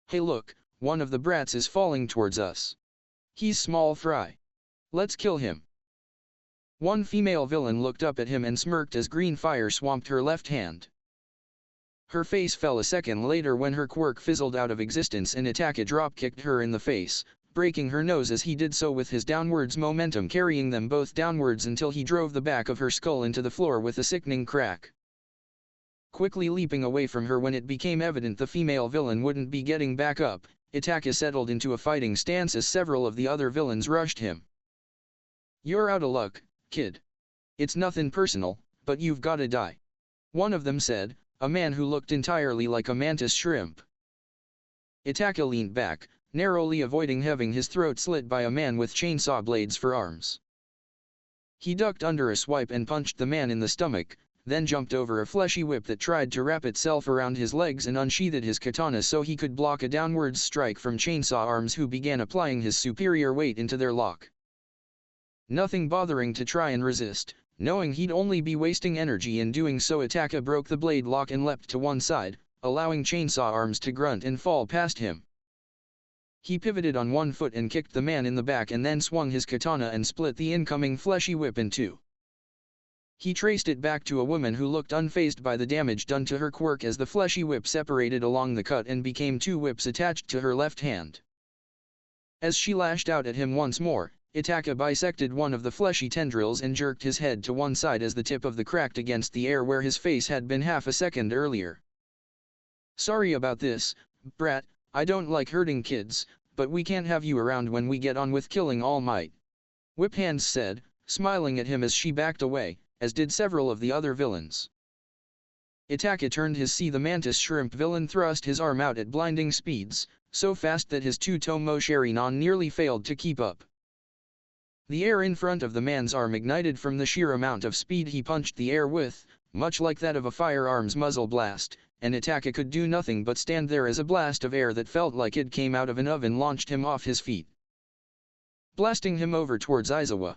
Hey look, one of the brats is falling towards us. He's small fry. Let's kill him. One female villain looked up at him and smirked as green fire swamped her left hand. Her face fell a second later when her quirk fizzled out of existence and Itachi drop-kicked her in the face, breaking her nose as he did so with his downwards momentum carrying them both downwards until he drove the back of her skull into the floor with a sickening crack. Quickly leaping away from her when it became evident the female villain wouldn't be getting back up, Itachi settled into a fighting stance as several of the other villains rushed him. You're out of luck, kid. It's nothing personal, but you've gotta die. One of them said, a man who looked entirely like a mantis shrimp. Itachi leaned back, narrowly avoiding having his throat slit by a man with chainsaw blades for arms. He ducked under a swipe and punched the man in the stomach, then jumped over a fleshy whip that tried to wrap itself around his legs and unsheathed his katana so he could block a downwards strike from Chainsaw Arms, who began applying his superior weight into their lock. Nothing bothering to try and resist, knowing he'd only be wasting energy in doing so, Itachi broke the blade lock and leapt to one side, allowing Chainsaw Arms to grunt and fall past him. He pivoted on one foot and kicked the man in the back and then swung his katana and split the incoming fleshy whip in two. He traced it back to a woman who looked unfazed by the damage done to her quirk as the fleshy whip separated along the cut and became two whips attached to her left hand. As she lashed out at him once more, Itachi bisected one of the fleshy tendrils and jerked his head to one side as the tip of the cracked against the air where his face had been half a second earlier. "Sorry about this, brat, I don't like hurting kids, but we can't have you around when we get on with killing All Might," Whip Hands said, smiling at him as she backed away, as did several of the other villains. Itachi turned his See the Mantis Shrimp villain thrust his arm out at blinding speeds, so fast that his two-tomo Sharingan nearly failed to keep up. The air in front of the man's arm ignited from the sheer amount of speed he punched the air with, much like that of a firearm's muzzle blast, and Itachi could do nothing but stand there as a blast of air that felt like it came out of an oven launched him off his feet, blasting him over towards Aizawa.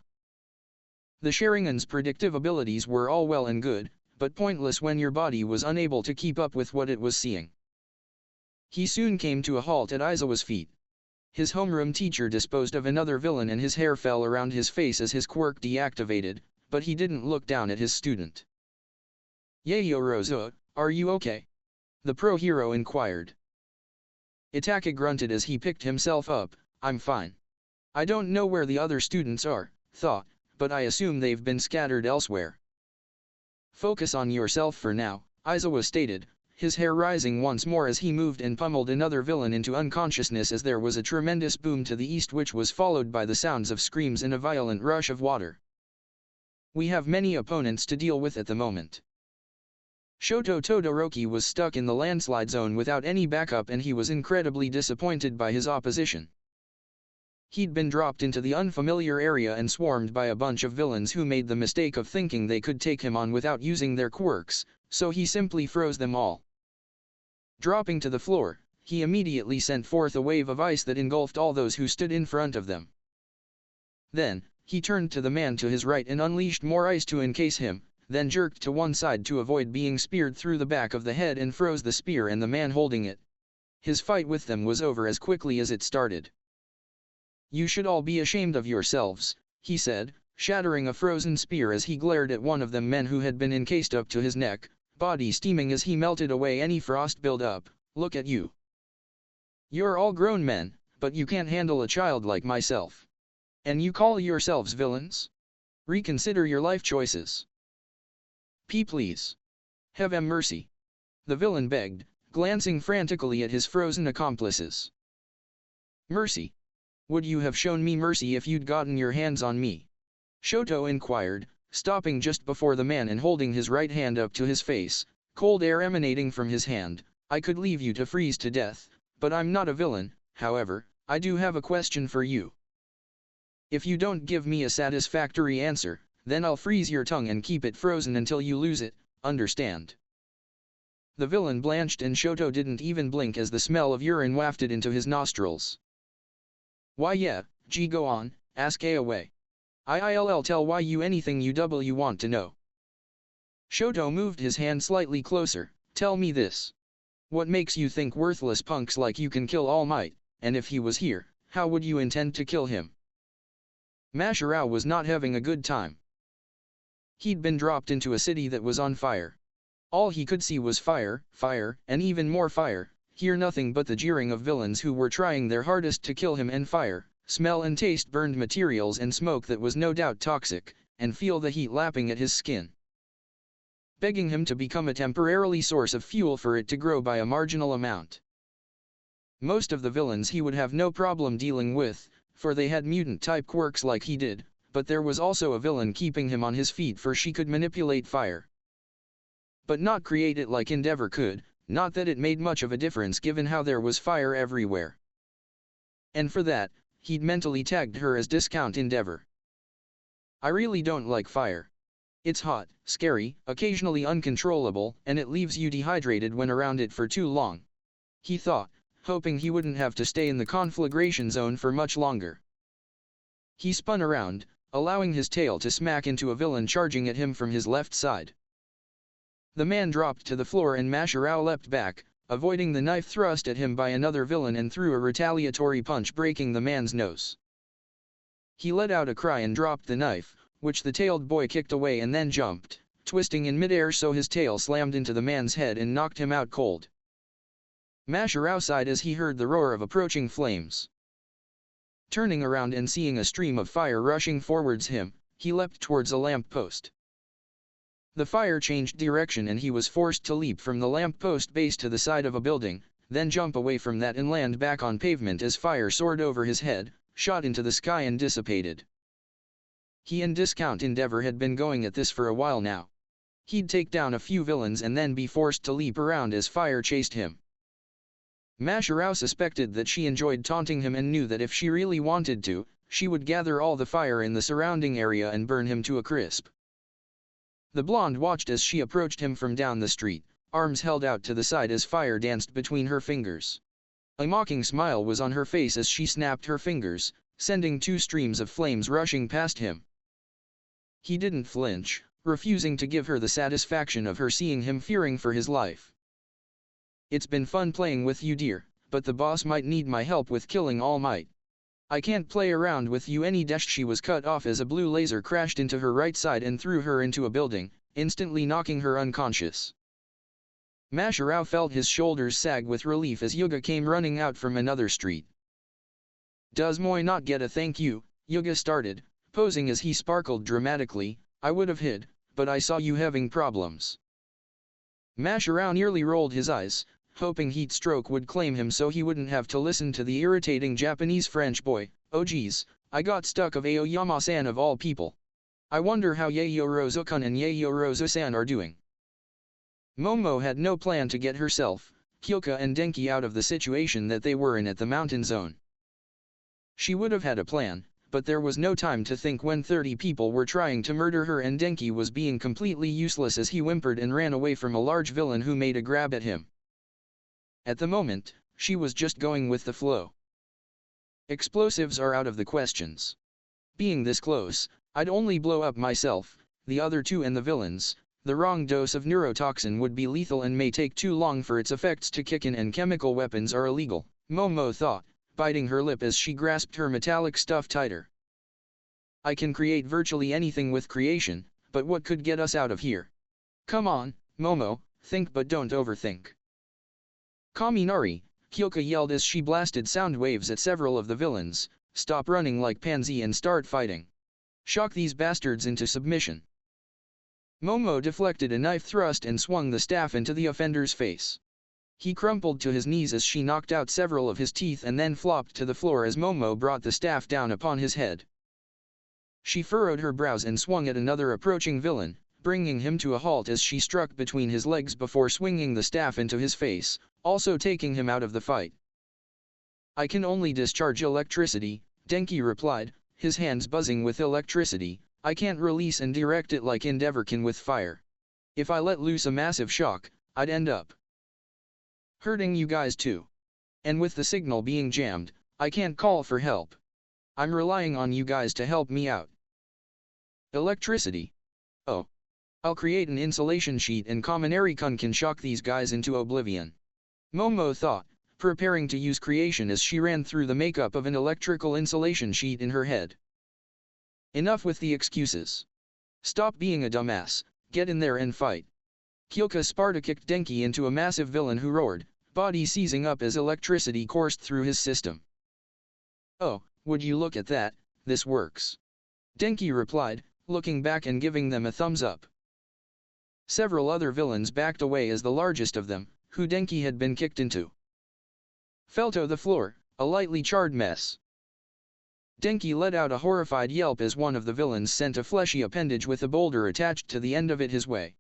The Sharingan's predictive abilities were all well and good, but pointless when your body was unable to keep up with what it was seeing. He soon came to a halt at Aizawa's feet. His homeroom teacher disposed of another villain and his hair fell around his face as his quirk deactivated, but he didn't look down at his student. "Yayorozu, are you okay?" the pro hero inquired. Itachi grunted as he picked himself up. "I'm fine. I don't know where the other students are, but I assume they've been scattered elsewhere." "Focus on yourself for now," Aizawa stated, his hair rising once more as he moved and pummeled another villain into unconsciousness as there was a tremendous boom to the east which was followed by the sounds of screams and a violent rush of water. "We have many opponents to deal with at the moment." Shoto Todoroki was stuck in the landslide zone without any backup and he was incredibly disappointed by his opposition. He'd been dropped into the unfamiliar area and swarmed by a bunch of villains who made the mistake of thinking they could take him on without using their quirks, so he simply froze them all. Dropping to the floor, he immediately sent forth a wave of ice that engulfed all those who stood in front of them. Then, he turned to the man to his right and unleashed more ice to encase him, then jerked to one side to avoid being speared through the back of the head and froze the spear and the man holding it. His fight with them was over as quickly as it started. "You should all be ashamed of yourselves," he said, shattering a frozen spear as he glared at one of them men who had been encased up to his neck, body steaming as he melted away any frost build-up. "Look at you. You're all grown men, but you can't handle a child like myself. And you call yourselves villains? Reconsider your life choices. Please. Have mercy," the villain begged, glancing frantically at his frozen accomplices. "Mercy? Would you have shown me mercy if you'd gotten your hands on me?" Shoto inquired, stopping just before the man and holding his right hand up to his face, cold air emanating from his hand. "I could leave you to freeze to death, but I'm not a villain. However, I do have a question for you. If you don't give me a satisfactory answer, then I'll freeze your tongue and keep it frozen until you lose it, understand?" The villain blanched and Shoto didn't even blink as the smell of urine wafted into his nostrils. "Why yeah, go on, ask away. I'll tell you anything you want to know." Shoto moved his hand slightly closer. "Tell me this. What makes you think worthless punks like you can kill All Might, and if he was here, how would you intend to kill him?" Masharao was not having a good time. He'd been dropped into a city that was on fire. All he could see was fire, and even more fire, hear nothing but the jeering of villains who were trying their hardest to kill him, and fire, smell and taste burned materials and smoke that was no doubt toxic, and feel the heat lapping at his skin, begging him to become a temporarily source of fuel for it to grow by a marginal amount. Most of the villains he would have no problem dealing with, for they had mutant-type quirks like he did, but there was also a villain keeping him on his feet, for she could manipulate fire, but not create it like Endeavor could, not that it made much of a difference given how there was fire everywhere. And for that, he'd mentally tagged her as Discount Endeavor. "I really don't like fire. It's hot, scary, occasionally uncontrollable, and it leaves you dehydrated when around it for too long. He thought, hoping he wouldn't have to stay in the conflagration zone for much longer. He spun around, allowing his tail to smack into a villain charging at him from his left side. The man dropped to the floor and MHA leapt back, avoiding the knife thrust at him by another villain, and threw a retaliatory punch, breaking the man's nose. He let out a cry and dropped the knife, which the tailed boy kicked away and then jumped, twisting in midair so his tail slammed into the man's head and knocked him out cold. MHA sighed as he heard the roar of approaching flames. Turning around and seeing a stream of fire rushing towards him, he leapt towards a lamp post. The fire changed direction and he was forced to leap from the lamp post base to the side of a building, then jump away from that and land back on pavement as fire soared over his head, shot into the sky and dissipated. He and Discount Endeavor had been going at this for a while now. He'd take down a few villains and then be forced to leap around as fire chased him. MHA suspected that she enjoyed taunting him and knew that if she really wanted to, she would gather all the fire in the surrounding area and burn him to a crisp. The blonde watched as she approached him from down the street, arms held out to the side as fire danced between her fingers. A mocking smile was on her face as she snapped her fingers, sending two streams of flames rushing past him. He didn't flinch, refusing to give her the satisfaction of her seeing him fearing for his life. "It's been fun playing with you, dear, but the boss might need my help with killing All Might. I can't play around with you any." She was cut off as a blue laser crashed into her right side and threw her into a building, instantly knocking her unconscious. MHA felt his shoulders sag with relief as Yuga came running out from another street. "Does Moy not get a thank you?" Yuga started, posing as he sparkled dramatically. "I would have hid, but I saw you having problems." MHA nearly rolled his eyes, hoping heat stroke would claim him so he wouldn't have to listen to the irritating Japanese French boy. "Oh geez, I got stuck of Aoyama-san of all people. I wonder how Yaoyorozu-kun and Yaoyorozu-san are doing." Momo had no plan to get herself, Kyoka and Denki out of the situation that they were in at the mountain zone. She would have had a plan, but there was no time to think when 30 people were trying to murder her and Denki was being completely useless as he whimpered and ran away from a large villain who made a grab at him. At the moment, she was just going with the flow. Explosives are out of the questions. Being this close, I'd only blow up myself, the other two and the villains. The wrong dose of neurotoxin would be lethal and may take too long for its effects to kick in, and chemical weapons are illegal, Momo thought, biting her lip as she grasped her metallic stuff tighter. "I can create virtually anything with creation, but what could get us out of here? Come on, Momo, think but don't overthink." "Kaminari," Kyoka yelled as she blasted sound waves at several of the villains. "Stop running like pansy and start fighting. Shock these bastards into submission." Momo deflected a knife thrust and swung the staff into the offender's face. He crumpled to his knees as she knocked out several of his teeth and then flopped to the floor as Momo brought the staff down upon his head. She furrowed her brows and swung at another approaching villain, bringing him to a halt as she struck between his legs before swinging the staff into his face, also taking him out of the fight. "I can only discharge electricity," Denki replied, his hands buzzing with electricity. "I can't release and direct it like Endeavor can with fire. If I let loose a massive shock, I'd end up hurting you guys too. And with the signal being jammed, I can't call for help. I'm relying on you guys to help me out." "Electricity? Oh. I'll create an insulation sheet and Kaminari-kun can shock these guys into oblivion," Momo thought, preparing to use creation as she ran through the makeup of an electrical insulation sheet in her head. "Enough with the excuses. Stop being a dumbass, get in there and fight." Kyoka Sparta-kicked Denki into a massive villain who roared, body seizing up as electricity coursed through his system. "Oh, would you look at that, this works," Denki replied, looking back and giving them a thumbs up. Several other villains backed away as the largest of them, who Denki had been kicked into, fell to the floor, a lightly charred mess. Denki let out a horrified yelp as one of the villains sent a fleshy appendage with a boulder attached to the end of it his way.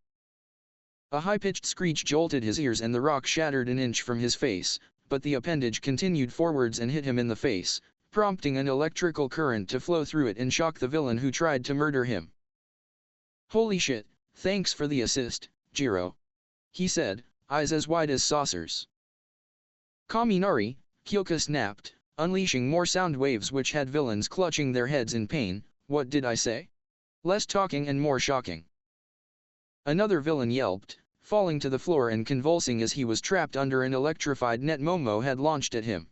A high-pitched screech jolted his ears and the rock shattered an inch from his face, but the appendage continued forwards and hit him in the face, prompting an electrical current to flow through it and shock the villain who tried to murder him. Holy shit, thanks for the assist, Jiro. He said, eyes as wide as saucers. Kaminari, Kyoka snapped, unleashing more sound waves which had villains clutching their heads in pain. What did I say? Less talking and more shocking. Another villain yelped, falling to the floor and convulsing as he was trapped under an electrified net Momo had launched at him.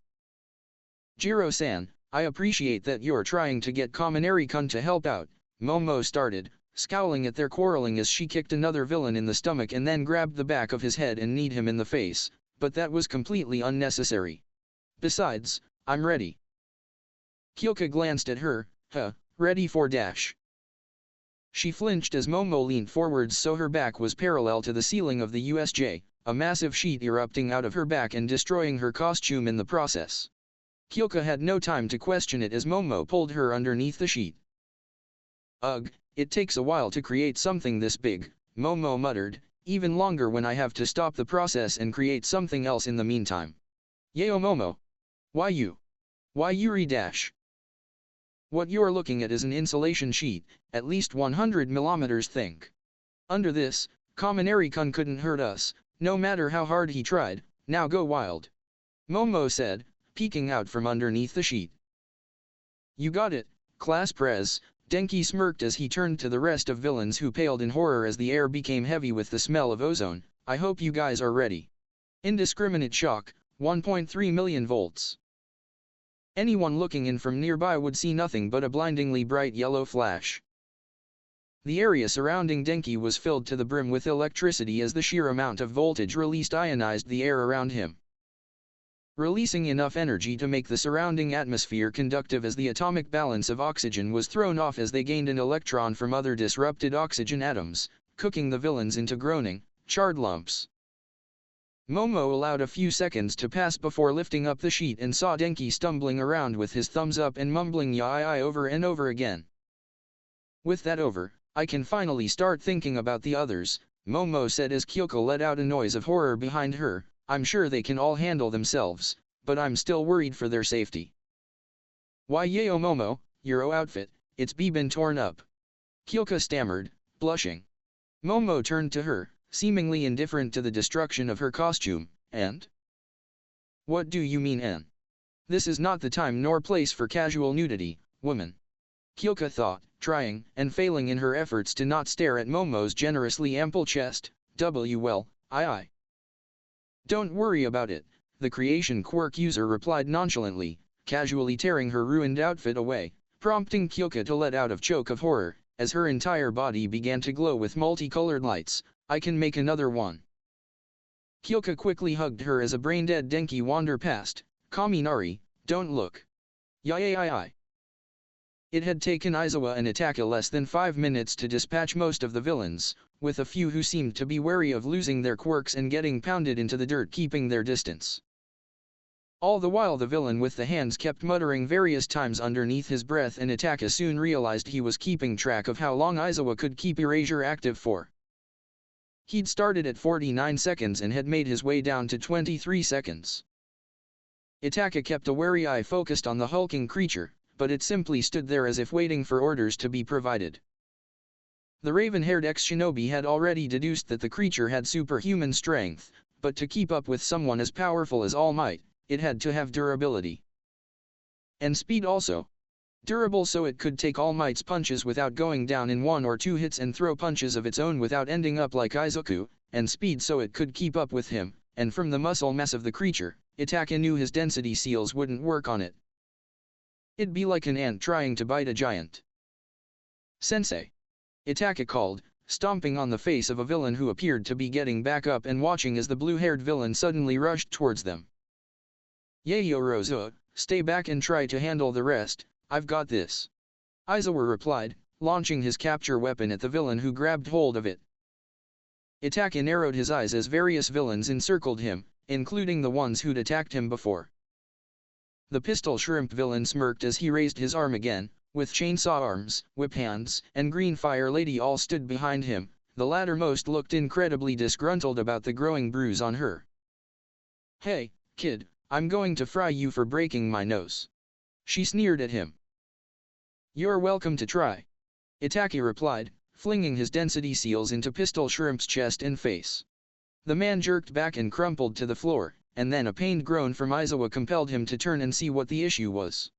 Jiro-san, I appreciate that you're trying to get Kaminari-kun to help out, Momo started, scowling at their quarreling as she kicked another villain in the stomach and then grabbed the back of his head and kneed him in the face, but that was completely unnecessary. Besides, I'm ready. Kyoka glanced at her, ready for dash. She flinched as Momo leaned forwards so her back was parallel to the ceiling of the USJ, a massive sheet erupting out of her back and destroying her costume in the process. Kyoka had no time to question it as Momo pulled her underneath the sheet. Ugh, it takes a while to create something this big, Momo muttered, even longer when I have to stop the process and create something else in the meantime. Yeo Momo. Why you? Why Yuri dash? What you're looking at is an insulation sheet, at least 100 millimeters thick. Under this, Kaminari-kun couldn't hurt us, no matter how hard he tried, now go wild. Momo said, peeking out from underneath the sheet. You got it, Class Prez. Denki smirked as he turned to the rest of villains who paled in horror as the air became heavy with the smell of ozone. I hope you guys are ready. Indiscriminate shock, 1.3 million volts. Anyone looking in from nearby would see nothing but a blindingly bright yellow flash. The area surrounding Denki was filled to the brim with electricity as the sheer amount of voltage released ionized the air around him, releasing enough energy to make the surrounding atmosphere conductive as the atomic balance of oxygen was thrown off as they gained an electron from other disrupted oxygen atoms, cooking the villains into groaning, charred lumps. Momo allowed a few seconds to pass before lifting up the sheet and saw Denki stumbling around with his thumbs up and mumbling "Yai" over and over again. With that over, I can finally start thinking about the others, Momo said as Kyoko let out a noise of horror behind her. I'm sure they can all handle themselves, but I'm still worried for their safety. Why Yeo Momo, your outfit, it's been torn up. Kyoka stammered, blushing. Momo turned to her, seemingly indifferent to the destruction of her costume, and? What do you mean N? This is not the time nor place for casual nudity, woman. Kyoka thought, trying and failing in her efforts to not stare at Momo's generously ample chest. Well, I. Don't worry about it, the creation quirk user replied nonchalantly, casually tearing her ruined outfit away, prompting Kyoka to let out a choke of horror, as her entire body began to glow with multicolored lights. I can make another one. Kyoka quickly hugged her as a brain-dead Denki wandered past. Kaminari, don't look. Yai. It had taken Aizawa and Itachi less than 5 minutes to dispatch most of the villains, with a few who seemed to be wary of losing their quirks and getting pounded into the dirt keeping their distance. All the while the villain with the hands kept muttering various times underneath his breath and Itachi soon realized he was keeping track of how long Aizawa could keep erasure active for. He'd started at 49 seconds and had made his way down to 23 seconds. Itachi kept a wary eye focused on the hulking creature, but it simply stood there as if waiting for orders to be provided. The raven-haired ex-shinobi had already deduced that the creature had superhuman strength, but to keep up with someone as powerful as All Might, it had to have durability. And speed also. Durable so it could take All Might's punches without going down in 1 or 2 hits and throw punches of its own without ending up like Izuku, and speed so it could keep up with him, and from the muscle mass of the creature, Itachi knew his density seals wouldn't work on it. It'd be like an ant trying to bite a giant. Sensei. Itachi called, stomping on the face of a villain who appeared to be getting back up and watching as the blue-haired villain suddenly rushed towards them. Yayo Rosa, stay back and try to handle the rest, I've got this. Aizawa replied, launching his capture weapon at the villain who grabbed hold of it. Itachi narrowed his eyes as various villains encircled him, including the ones who'd attacked him before. The pistol shrimp villain smirked as he raised his arm again, with chainsaw arms, whip hands, and green fire lady all stood behind him. The lattermost looked incredibly disgruntled about the growing bruise on her. Hey, kid, I'm going to fry you for breaking my nose. She sneered at him. You're welcome to try. Itachi replied, flinging his density seals into Pistol Shrimp's chest and face. The man jerked back and crumpled to the floor, and then a pained groan from Aizawa compelled him to turn and see what the issue was.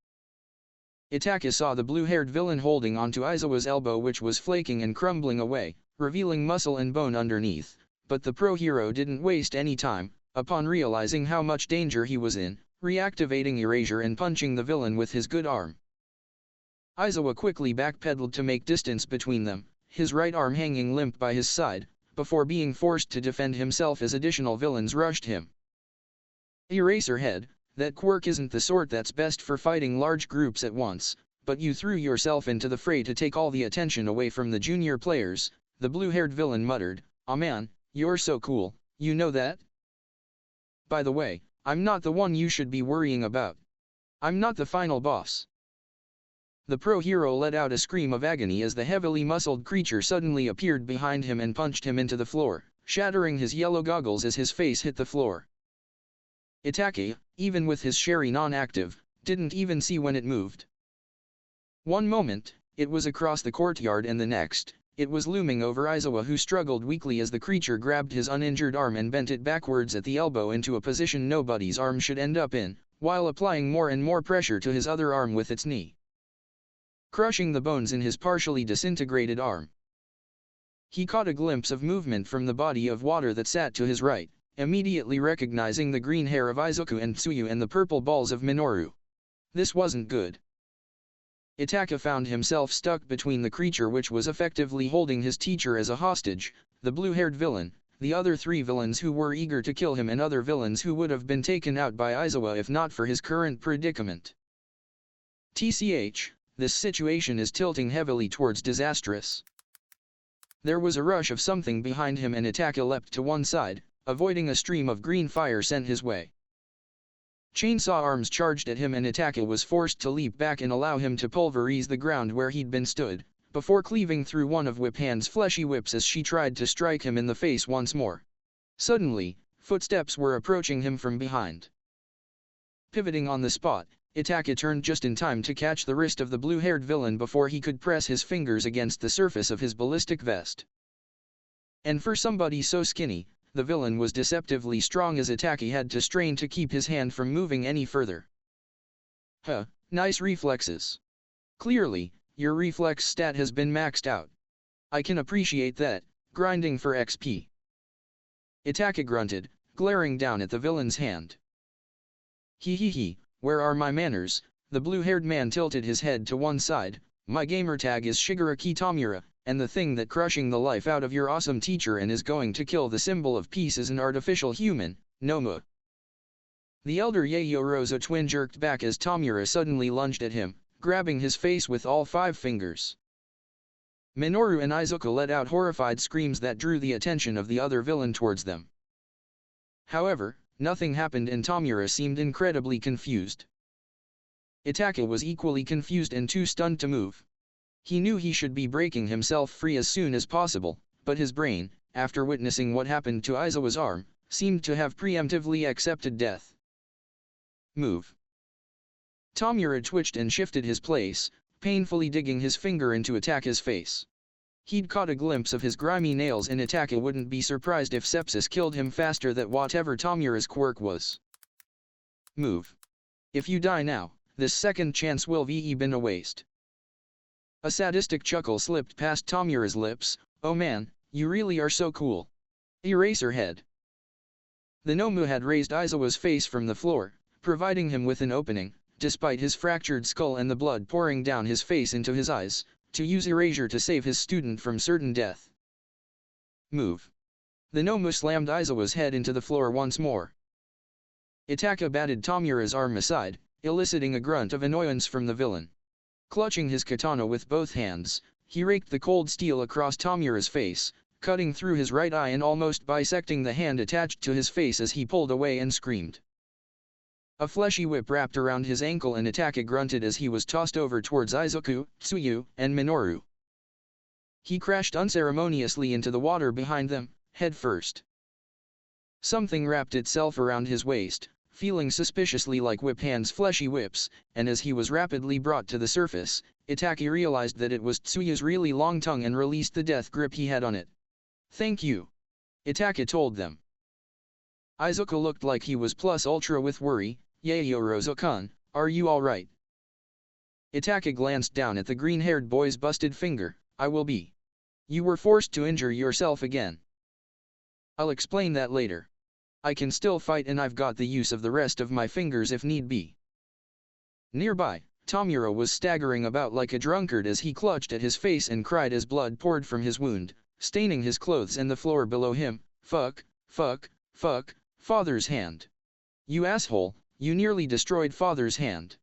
Itachi saw the blue-haired villain holding onto Aizawa's elbow, which was flaking and crumbling away, revealing muscle and bone underneath, but the pro-hero didn't waste any time. Upon realizing how much danger he was in, reactivating Erasure and punching the villain with his good arm. Aizawa quickly backpedaled to make distance between them, his right arm hanging limp by his side, before being forced to defend himself as additional villains rushed him. Eraserhead, that quirk isn't the sort that's best for fighting large groups at once, but you threw yourself into the fray to take all the attention away from the junior players, the blue-haired villain muttered. "Aw man, you're so cool, you know that? By the way, I'm not the one you should be worrying about. I'm not the final boss." The pro-hero let out a scream of agony as the heavily muscled creature suddenly appeared behind him and punched him into the floor, shattering his yellow goggles as his face hit the floor. Itachi, even with his Sherry non-active, didn't even see when it moved. One moment, it was across the courtyard, and the next, it was looming over Aizawa, who struggled weakly as the creature grabbed his uninjured arm and bent it backwards at the elbow into a position nobody's arm should end up in, while applying more and more pressure to his other arm with its knee, crushing the bones in his partially disintegrated arm. He caught a glimpse of movement from the body of water that sat to his right, immediately recognizing the green hair of Izuku and Tsuyu and the purple balls of Minoru. This wasn't good. Itachi found himself stuck between the creature which was effectively holding his teacher as a hostage, the blue-haired villain, the other three villains who were eager to kill him, and other villains who would have been taken out by Aizawa if not for his current predicament. TCH, this situation is tilting heavily towards disastrous. There was a rush of something behind him and Itachi leapt to one side, avoiding a stream of green fire sent his way. Chainsaw arms charged at him and Itachi was forced to leap back and allow him to pulverize the ground where he'd been stood, before cleaving through one of Whip Hand's fleshy whips as she tried to strike him in the face once more. Suddenly, footsteps were approaching him from behind. Pivoting on the spot, Itachi turned just in time to catch the wrist of the blue-haired villain before he could press his fingers against the surface of his ballistic vest. And for somebody so skinny, the villain was deceptively strong as Itachi had to strain to keep his hand from moving any further. Huh, nice reflexes. Clearly, your reflex stat has been maxed out. I can appreciate that, grinding for XP. Itachi grunted, glaring down at the villain's hand. He, where are my manners? The blue-haired man tilted his head to one side. My gamertag is Shigaraki Tamura, and the thing that crushing the life out of your awesome teacher and is going to kill the symbol of peace is an artificial human, Nomu. The elder Yayorozu twin jerked back as Tamura suddenly lunged at him, grabbing his face with all 5 fingers. Minoru and Izuku let out horrified screams that drew the attention of the other villain towards them. However, nothing happened and Tamura seemed incredibly confused. Itachi was equally confused and too stunned to move. He knew he should be breaking himself free as soon as possible, but his brain, after witnessing what happened to Aizawa's arm, seemed to have preemptively accepted death. Move. Tamura twitched and shifted his place, painfully digging his finger into Itachi's face. He'd caught a glimpse of his grimy nails and Itachi wouldn't be surprised if sepsis killed him faster than whatever Tamura's quirk was. Move. If you die now, this second chance will be been a waste. A sadistic chuckle slipped past Tamura's lips. Oh man, you really are so cool. Eraserhead. The Nomu had raised Aizawa's face from the floor, providing him with an opening, despite his fractured skull and the blood pouring down his face into his eyes, to use erasure to save his student from certain death. Move. The Nomu slammed Aizawa's head into the floor once more. Itachi batted Tamura's arm aside, eliciting a grunt of annoyance from the villain. Clutching his katana with both hands, he raked the cold steel across Tamura's face, cutting through his right eye and almost bisecting the hand attached to his face as he pulled away and screamed. A fleshy whip wrapped around his ankle and Itachi grunted as he was tossed over towards Izuku, Tsuyu, and Minoru. He crashed unceremoniously into the water behind them, head first. Something wrapped itself around his waist, feeling suspiciously like Whip Hand's fleshy whips, and as he was rapidly brought to the surface, Itachi realized that it was Tsuya's really long tongue and released the death grip he had on it. "Thank you," Itachi told them. Izuku looked like he was plus ultra with worry. "Yaoyorozu-kun, are you alright?" Itachi glanced down at the green-haired boy's busted finger. "I will be. You were forced to injure yourself again. I'll explain that later. I can still fight and I've got the use of the rest of my fingers if need be." Nearby, Tomura was staggering about like a drunkard as he clutched at his face and cried as blood poured from his wound, staining his clothes and the floor below him. Fuck, fuck, fuck, father's hand. You asshole, you nearly destroyed father's hand.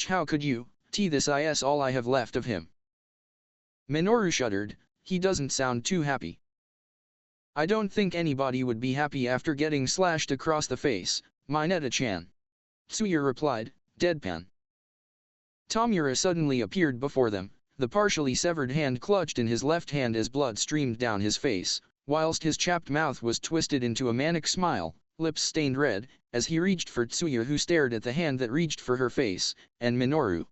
How could you? This is all I have left of him." Minoru shuddered. He doesn't sound too happy. "I don't think anybody would be happy after getting slashed across the face, Mineta-chan," Tsuya replied, deadpan. Tomura suddenly appeared before them, the partially severed hand clutched in his left hand as blood streamed down his face, whilst his chapped mouth was twisted into a manic smile, lips stained red, as he reached for Tsuya, who stared at the hand that reached for her face, and Minoru,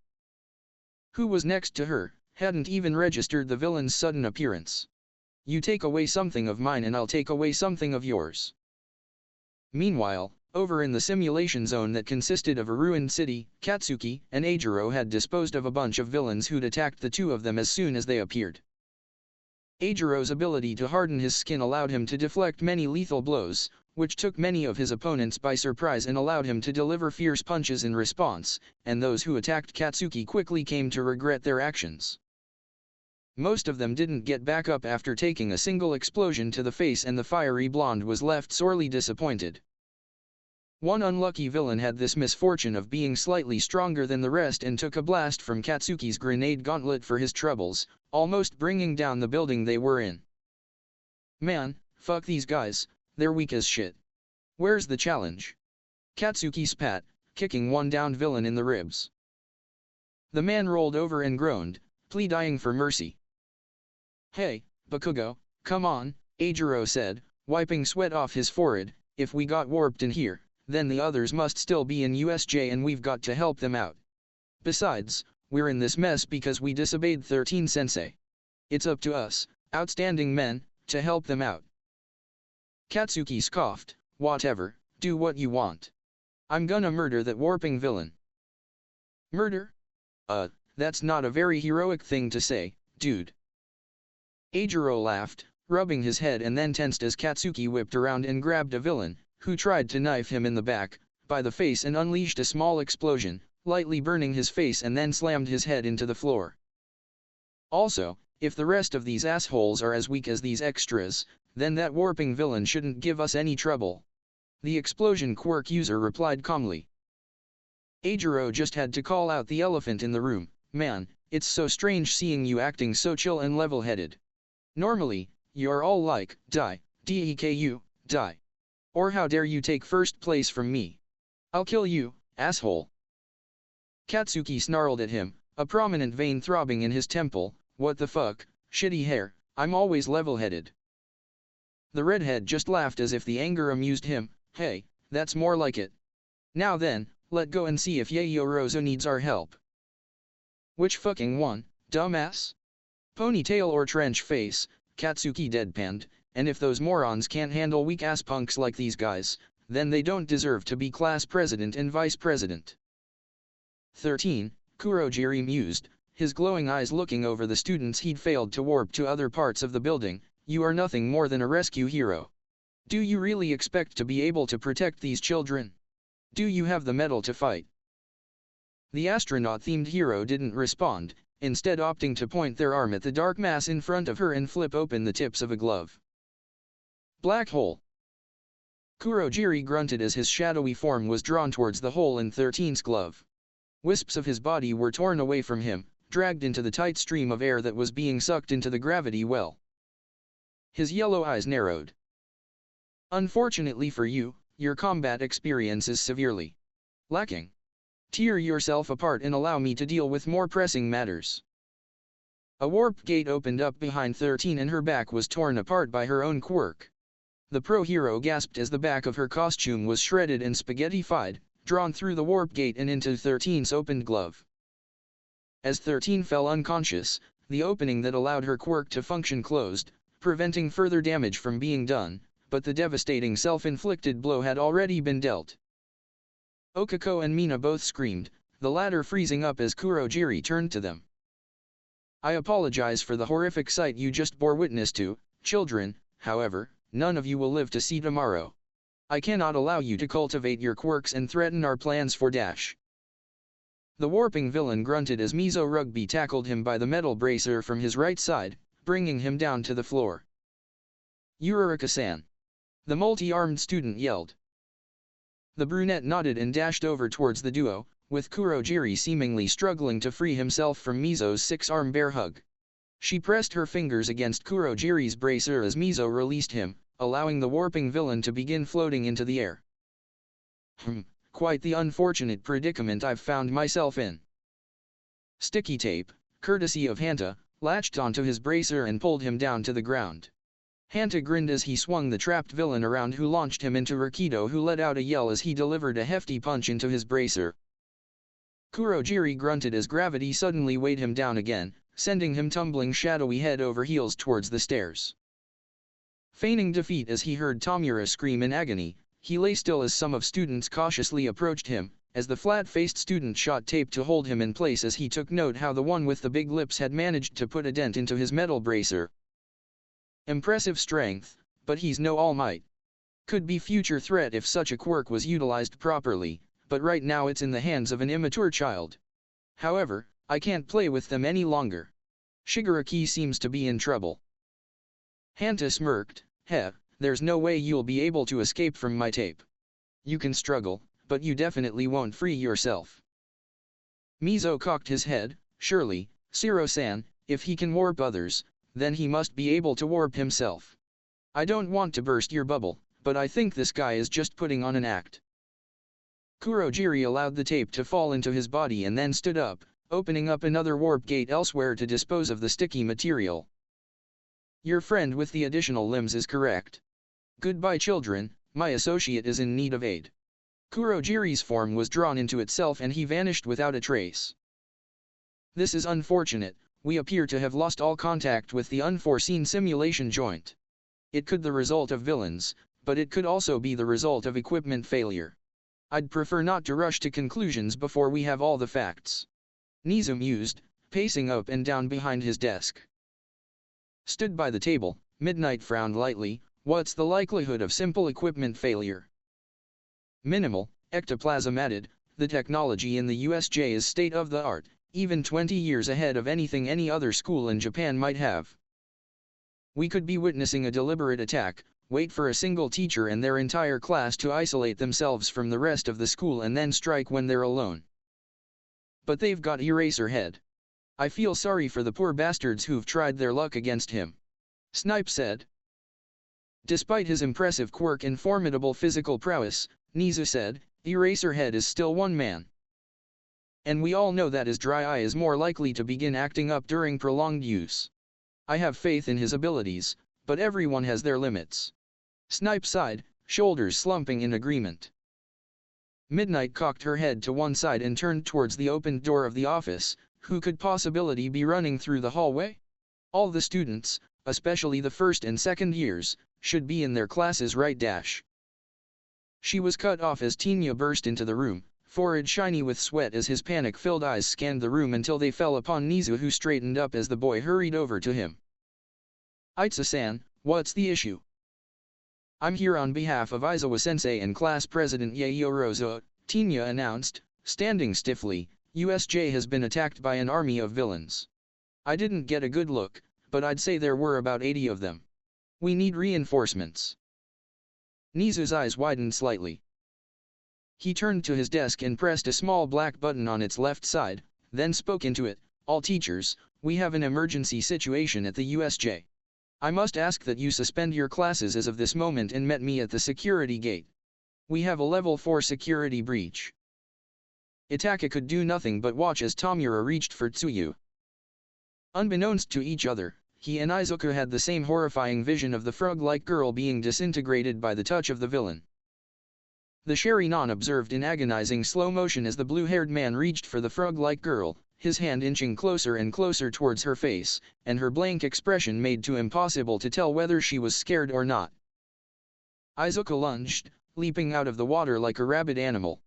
who was next to her, hadn't even registered the villain's sudden appearance. "You take away something of mine and I'll take away something of yours." Meanwhile, over in the simulation zone that consisted of a ruined city, Katsuki and Eijiro had disposed of a bunch of villains who'd attacked the two of them as soon as they appeared. Eijiro's ability to harden his skin allowed him to deflect many lethal blows, which took many of his opponents by surprise and allowed him to deliver fierce punches in response, and those who attacked Katsuki quickly came to regret their actions. Most of them didn't get back up after taking a single explosion to the face, and the fiery blonde was left sorely disappointed. One unlucky villain had this misfortune of being slightly stronger than the rest and took a blast from Katsuki's grenade gauntlet for his troubles, almost bringing down the building they were in. "Man, fuck these guys, they're weak as shit. Where's the challenge?" Katsuki spat, kicking one downed villain in the ribs. The man rolled over and groaned, pleading for mercy. "Hey, Bakugo, come on," Eijiro said, wiping sweat off his forehead. "If we got warped in here, then the others must still be in USJ and we've got to help them out. Besides, we're in this mess because we disobeyed 13 Sensei. It's up to us, outstanding men, to help them out." Katsuki scoffed, "Whatever, do what you want. I'm gonna murder that warping villain." "Murder? That's not a very heroic thing to say, dude." Eijiro laughed, rubbing his head, and then tensed as Katsuki whipped around and grabbed a villain, who tried to knife him in the back, by the face, and unleashed a small explosion, lightly burning his face, and then slammed his head into the floor. Also, if the rest of these assholes are as weak as these extras, then that warping villain shouldn't give us any trouble. The explosion quirk user replied calmly. Eijiro just had to call out the elephant in the room. "Man, it's so strange seeing you acting so chill and level-headed. Normally, you're all like, die, deku, die. Or how dare you take first place from me? I'll kill you, asshole." Katsuki snarled at him, a prominent vein throbbing in his temple. "What the fuck, shitty hair, I'm always level-headed." The redhead just laughed as if the anger amused him. "Hey, that's more like it. Now then, let go and see if Yaoyorozu needs our help." "Which fucking one, dumbass? Ponytail or trench face?" Katsuki deadpanned. "And if those morons can't handle weak-ass punks like these guys, then they don't deserve to be class president and vice president." 13, Kurogiri mused, his glowing eyes looking over the students he'd failed to warp to other parts of the building. "You are nothing more than a rescue hero. Do you really expect to be able to protect these children? Do you have the mettle to fight?" The astronaut-themed hero didn't respond, instead opting to point their arm at the dark mass in front of her and flip open the tips of a glove. "Black hole." Kurogiri grunted as his shadowy form was drawn towards the hole in 13's glove. Wisps of his body were torn away from him, dragged into the tight stream of air that was being sucked into the gravity well. His yellow eyes narrowed. "Unfortunately for you, your combat experience is severely lacking. Tear yourself apart and allow me to deal with more pressing matters." A warp gate opened up behind 13 and her back was torn apart by her own quirk. The pro-hero gasped as the back of her costume was shredded and spaghettified, drawn through the warp gate and into 13's opened glove. As 13 fell unconscious, the opening that allowed her quirk to function closed, preventing further damage from being done, but the devastating self-inflicted blow had already been dealt. Okako and Mina both screamed, the latter freezing up as Kurogiri turned to them. "I apologize for the horrific sight you just bore witness to, children, however, none of you will live to see tomorrow. I cannot allow you to cultivate your quirks and threaten our plans for Dash." The warping villain grunted as Mizo Rugby tackled him by the metal bracer from his right side, bringing him down to the floor. "Uraraka-san!" the multi-armed student yelled. The brunette nodded and dashed over towards the duo, with Kurogiri seemingly struggling to free himself from Mizo's six-arm bear hug. She pressed her fingers against Kurogiri's bracer as Mizo released him, allowing the warping villain to begin floating into the air. Quite the unfortunate predicament I've found myself in. Sticky tape, courtesy of Hanta, latched onto his bracer and pulled him down to the ground. Hanta grinned as he swung the trapped villain around, who launched him into Rakido, who let out a yell as he delivered a hefty punch into his bracer. Kurogiri grunted as gravity suddenly weighed him down again, sending him tumbling shadowy head over heels towards the stairs. Feigning defeat as he heard Tamura scream in agony, he lay still as some of students cautiously approached him, as the flat-faced student shot tape to hold him in place as he took note how the one with the big lips had managed to put a dent into his metal bracer. Impressive strength, but he's no All Might. Could be future threat if such a quirk was utilized properly, but right now it's in the hands of an immature child. However, I can't play with them any longer. Shigaraki seems to be in trouble. Hanta smirked, there's no way you'll be able to escape from my tape. You can struggle, but you definitely won't free yourself. Mizo cocked his head, surely, Shiro-san, if he can warp others, then he must be able to warp himself. I don't want to burst your bubble, but I think this guy is just putting on an act. Kurogiri allowed the tape to fall into his body and then stood up, opening up another warp gate elsewhere to dispose of the sticky material. Your friend with the additional limbs is correct. Goodbye, children, my associate is in need of aid. Kurogiri's form was drawn into itself and he vanished without a trace. This is unfortunate, we appear to have lost all contact with the unforeseen simulation joint. It could be the result of villains, but it could also be the result of equipment failure. I'd prefer not to rush to conclusions before we have all the facts. Nizu mused, pacing up and down behind his desk. Stood by the table, Midnight frowned lightly. What's the likelihood of simple equipment failure? Minimal, Ectoplasm added. The technology in the USJ is state-of-the-art, even 20 years ahead of anything any other school in Japan might have. We could be witnessing a deliberate attack, wait for a single teacher and their entire class to isolate themselves from the rest of the school and then strike when they're alone. But they've got Eraserhead. I feel sorry for the poor bastards who've tried their luck against him. Snipe said. Despite his impressive quirk and formidable physical prowess, Nizu said, Eraserhead is still one man. And we all know that his dry eye is more likely to begin acting up during prolonged use. I have faith in his abilities, but everyone has their limits. Snipe sighed, shoulders slumping in agreement. Midnight cocked her head to one side and turned towards the opened door of the office. Who could possibly be running through the hallway? All the students, especially the first and second years, should be in their classes, right? She was cut off as Tinya burst into the room, forehead shiny with sweat as his panic-filled eyes scanned the room until they fell upon Nizu, who straightened up as the boy hurried over to him. Itza-san, what's the issue? I'm here on behalf of Izawa-sensei and class president Yayo Rosa, Tinya announced, standing stiffly. USJ has been attacked by an army of villains. I didn't get a good look, but I'd say there were about 80 of them. We need reinforcements. Nizu's eyes widened slightly. He turned to his desk and pressed a small black button on its left side, then spoke into it. All teachers, we have an emergency situation at the USJ. I must ask that you suspend your classes as of this moment and meet me at the security gate. We have a level 4 security breach. Itachi could do nothing but watch as Tamura reached for Tsuyu. Unbeknownst to each other, he and Izuku had the same horrifying vision of the frog-like girl being disintegrated by the touch of the villain. The Sharingan observed in agonizing slow motion as the blue-haired man reached for the frog-like girl, his hand inching closer and closer towards her face, and her blank expression made it impossible to tell whether she was scared or not. Izuku lunged, leaping out of the water like a rabid animal.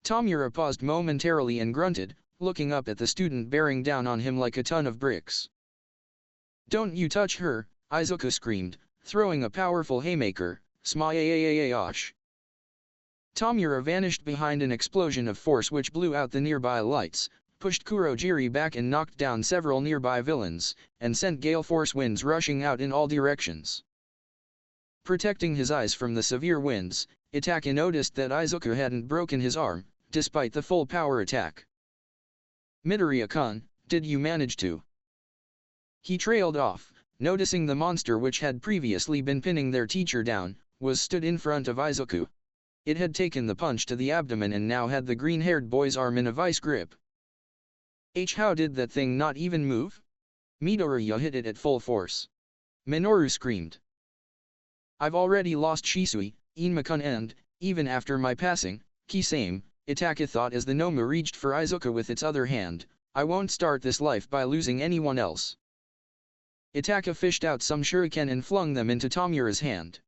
Tomura paused momentarily and grunted, looking up at the student bearing down on him like a ton of bricks. "Don't you touch her," Izuku screamed, throwing a powerful haymaker, "Smayayayayash." Tomura vanished behind an explosion of force which blew out the nearby lights, pushed Kurogiri back and knocked down several nearby villains, and sent gale force winds rushing out in all directions. Protecting his eyes from the severe winds, Itachi noticed that Izuku hadn't broken his arm, despite the full power attack. "Midoriya-kun, did you manage to?" He trailed off, noticing the monster which had previously been pinning their teacher down, was stood in front of Izuku. It had taken the punch to the abdomen and now had the green-haired boy's arm in a vice grip. How did that thing not even move? Midoriya hit it at full force. Minoru screamed. "I've already lost Shisui, Inma-kun and, even after my passing, Kisame," Itachi thought as the Nomu reached for Izuku with its other hand, "I won't start this life by losing anyone else." Itachi fished out some shuriken and flung them into Tomura's hand.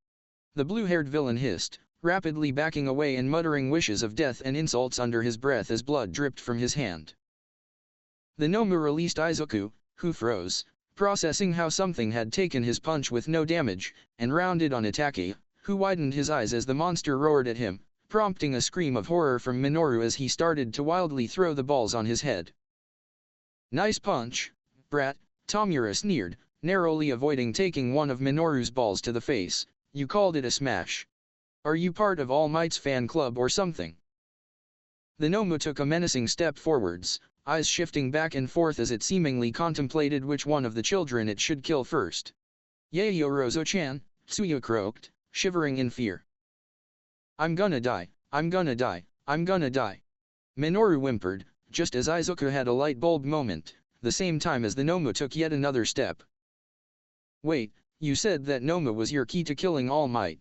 The blue-haired villain hissed, rapidly backing away and muttering wishes of death and insults under his breath as blood dripped from his hand. The Nomu released Izuku, who froze, processing how something had taken his punch with no damage, and rounded on Itachi, who widened his eyes as the monster roared at him, prompting a scream of horror from Minoru as he started to wildly throw the balls on his head. "Nice punch, brat," Tomura sneered, narrowly avoiding taking one of Minoru's balls to the face. "You called it a smash. Are you part of All Might's fan club or something?" The Nomu took a menacing step forwards, eyes shifting back and forth as it seemingly contemplated which one of the children it should kill first. "Yayo Rozo-chan," Tsuyu croaked, shivering in fear. "I'm gonna die, I'm gonna die, I'm gonna die," Minoru whimpered, just as Izuku had a light bulb moment, the same time as the Nomu took yet another step. "Wait, you said that Nomu was your key to killing All Might,"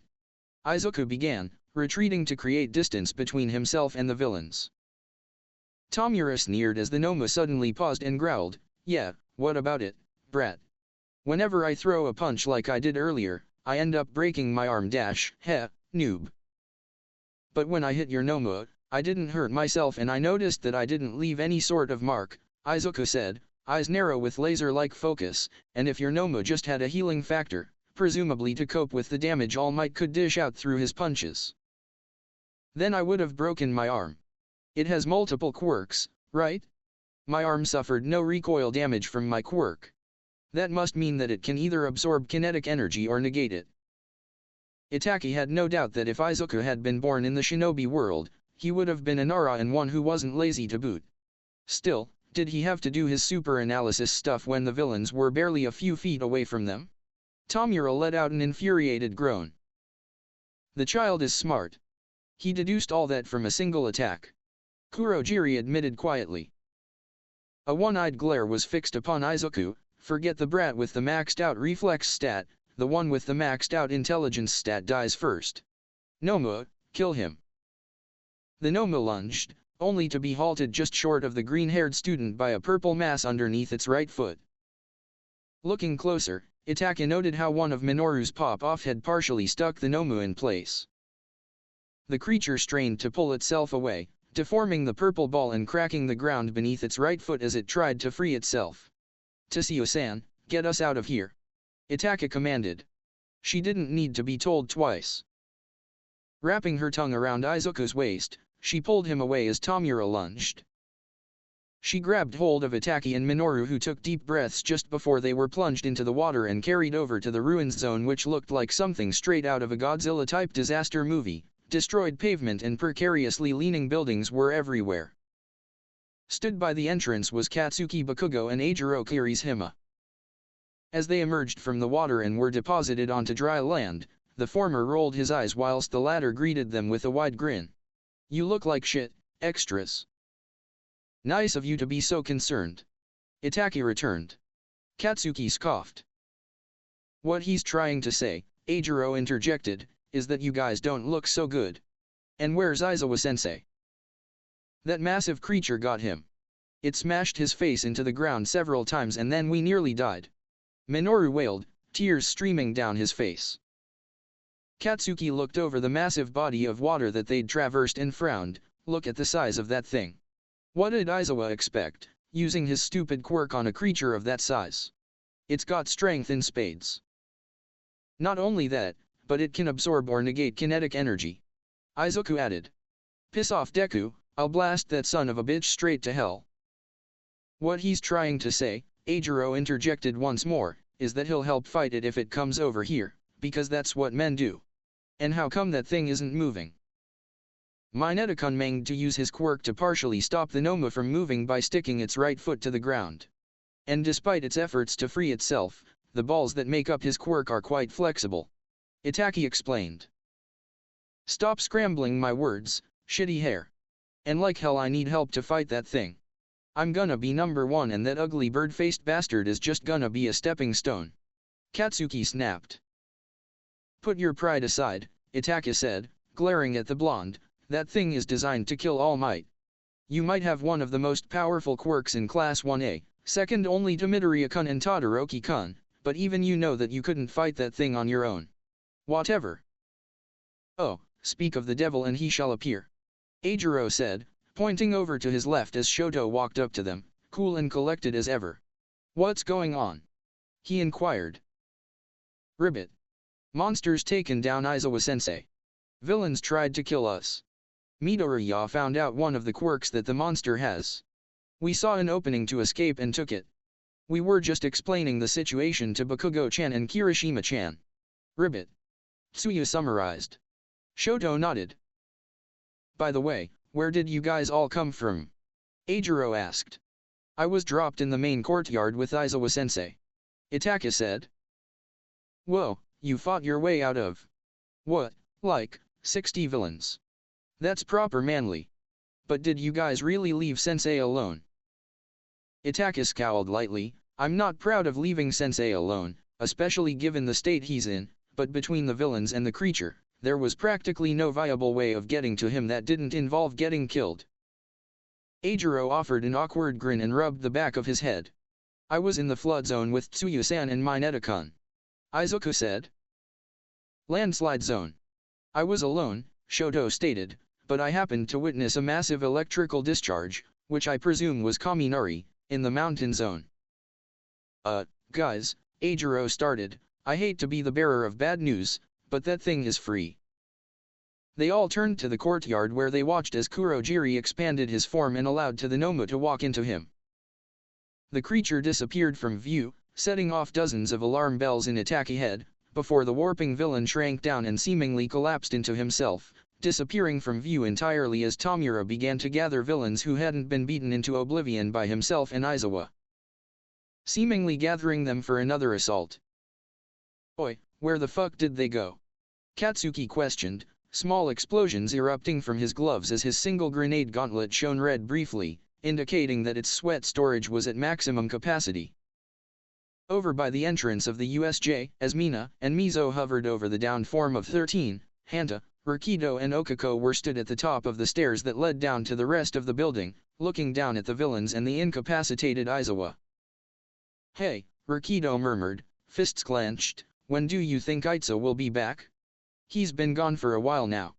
Izuku began, retreating to create distance between himself and the villains. Tomura sneered as the Nomu suddenly paused and growled, "Yeah, what about it, brat? Whenever I throw a punch like I did earlier, I end up breaking my arm heh, noob. But when I hit your Nomu, I didn't hurt myself and I noticed that I didn't leave any sort of mark," Izuku said, eyes narrow with laser-like focus, "and if your Nomu just had a healing factor, presumably to cope with the damage All Might could dish out through his punches, then I would have broken my arm. It has multiple quirks, right? My arm suffered no recoil damage from my quirk. That must mean that it can either absorb kinetic energy or negate it." Itachi had no doubt that if Izuku had been born in the shinobi world, he would have been a Nara and one who wasn't lazy to boot. Still, did he have to do his super analysis stuff when the villains were barely a few feet away from them? Tomura let out an infuriated groan. The child is smart. He deduced all that from a single attack. Kurogiri admitted quietly. A one-eyed glare was fixed upon Izuku. Forget the brat with the maxed out reflex stat, the one with the maxed out intelligence stat dies first. Nomu, kill him. The Nomu lunged, only to be halted just short of the green-haired student by a purple mass underneath its right foot. Looking closer, Itachi noted how one of Minoru's pop-off had partially stuck the Nomu in place. The creature strained to pull itself away, deforming the purple ball and cracking the ground beneath its right foot as it tried to free itself. "Tsuyu-san, get us out of here," Itachi commanded. She didn't need to be told twice. Wrapping her tongue around Izuku's waist, she pulled him away as Tomura lunged. She grabbed hold of Itachi and Minoru, who took deep breaths just before they were plunged into the water and carried over to the ruins zone, which looked like something straight out of a Godzilla-type disaster movie. Destroyed pavement and precariously leaning buildings were everywhere. Stood by the entrance was Katsuki Bakugo and Eijiro Kirishima. As they emerged from the water and were deposited onto dry land, the former rolled his eyes whilst the latter greeted them with a wide grin. "You look like shit, extras." "Nice of you to be so concerned," Itachi returned. Katsuki scoffed. What he's trying to say, Eijiro interjected, is that you guys don't look so good. And where's Aizawa-sensei? That massive creature got him. It smashed his face into the ground several times and then we nearly died. Minoru wailed, tears streaming down his face. Katsuki looked over the massive body of water that they'd traversed and frowned. Look at the size of that thing. What did Aizawa expect, using his stupid quirk on a creature of that size? It's got strength in spades. Not only that, but it can absorb or negate kinetic energy. Izuku added. Piss off Deku, I'll blast that son of a bitch straight to hell. What he's trying to say, Eijiro interjected once more, is that he'll help fight it if it comes over here, because that's what men do. And how come that thing isn't moving? Mineta-kun managed to use his quirk to partially stop the Noma from moving by sticking its right foot to the ground. And despite its efforts to free itself, the balls that make up his quirk are quite flexible. Itachi explained. Stop scrambling my words, shitty hair. And like hell I need help to fight that thing. I'm gonna be number one and that ugly bird-faced bastard is just gonna be a stepping stone. Katsuki snapped. Put your pride aside, Itachi said, glaring at the blonde, that thing is designed to kill All Might. You might have one of the most powerful quirks in Class 1A, second only to Midoriya-kun and Todoroki-kun, but even you know that you couldn't fight that thing on your own. Whatever. Oh, speak of the devil and he shall appear. Eijiro said, pointing over to his left as Shoto walked up to them, cool and collected as ever. What's going on? He inquired. Ribbit. Monsters taken down Aizawa-sensei. Villains tried to kill us. Midoriya found out one of the quirks that the monster has. We saw an opening to escape and took it. We were just explaining the situation to Bakugo-chan and Kirishima-chan. Ribbit. Tsuyu summarized. Shoto nodded. By the way, where did you guys all come from? Eijiro asked. I was dropped in the main courtyard with Aizawa-sensei. Itachi said. Whoa, you fought your way out of... what, like, 60 villains? That's proper manly. But did you guys really leave Sensei alone? Itachi scowled lightly, I'm not proud of leaving Sensei alone, especially given the state he's in, but between the villains and the creature, there was practically no viable way of getting to him that didn't involve getting killed. Eijiro offered an awkward grin and rubbed the back of his head. I was in the flood zone with Tsuyu-san and Mineta-kun. Izuku said. Landslide zone. I was alone, Shoto stated, but I happened to witness a massive electrical discharge, which I presume was Kaminari, in the mountain zone. Guys, Eijiro started, I hate to be the bearer of bad news, but that thing is free. They all turned to the courtyard where they watched as Kurogiri expanded his form and allowed to the Noma to walk into him. The creature disappeared from view, setting off dozens of alarm bells in Itachi head, before the warping villain shrank down and seemingly collapsed into himself, disappearing from view entirely as Tamura began to gather villains who hadn't been beaten into oblivion by himself and Aizawa. Seemingly gathering them for another assault. Oi, where the fuck did they go? Katsuki questioned, small explosions erupting from his gloves as his single grenade gauntlet shone red briefly, indicating that its sweat storage was at maximum capacity. Over by the entrance of the USJ, as Mina and Mizo hovered over the downed form of 13, Hanta, Rakido and Okako were stood at the top of the stairs that led down to the rest of the building, looking down at the villains and the incapacitated Aizawa. Hey, Rakido murmured, fists clenched, when do you think Aizawa will be back? He's been gone for a while now.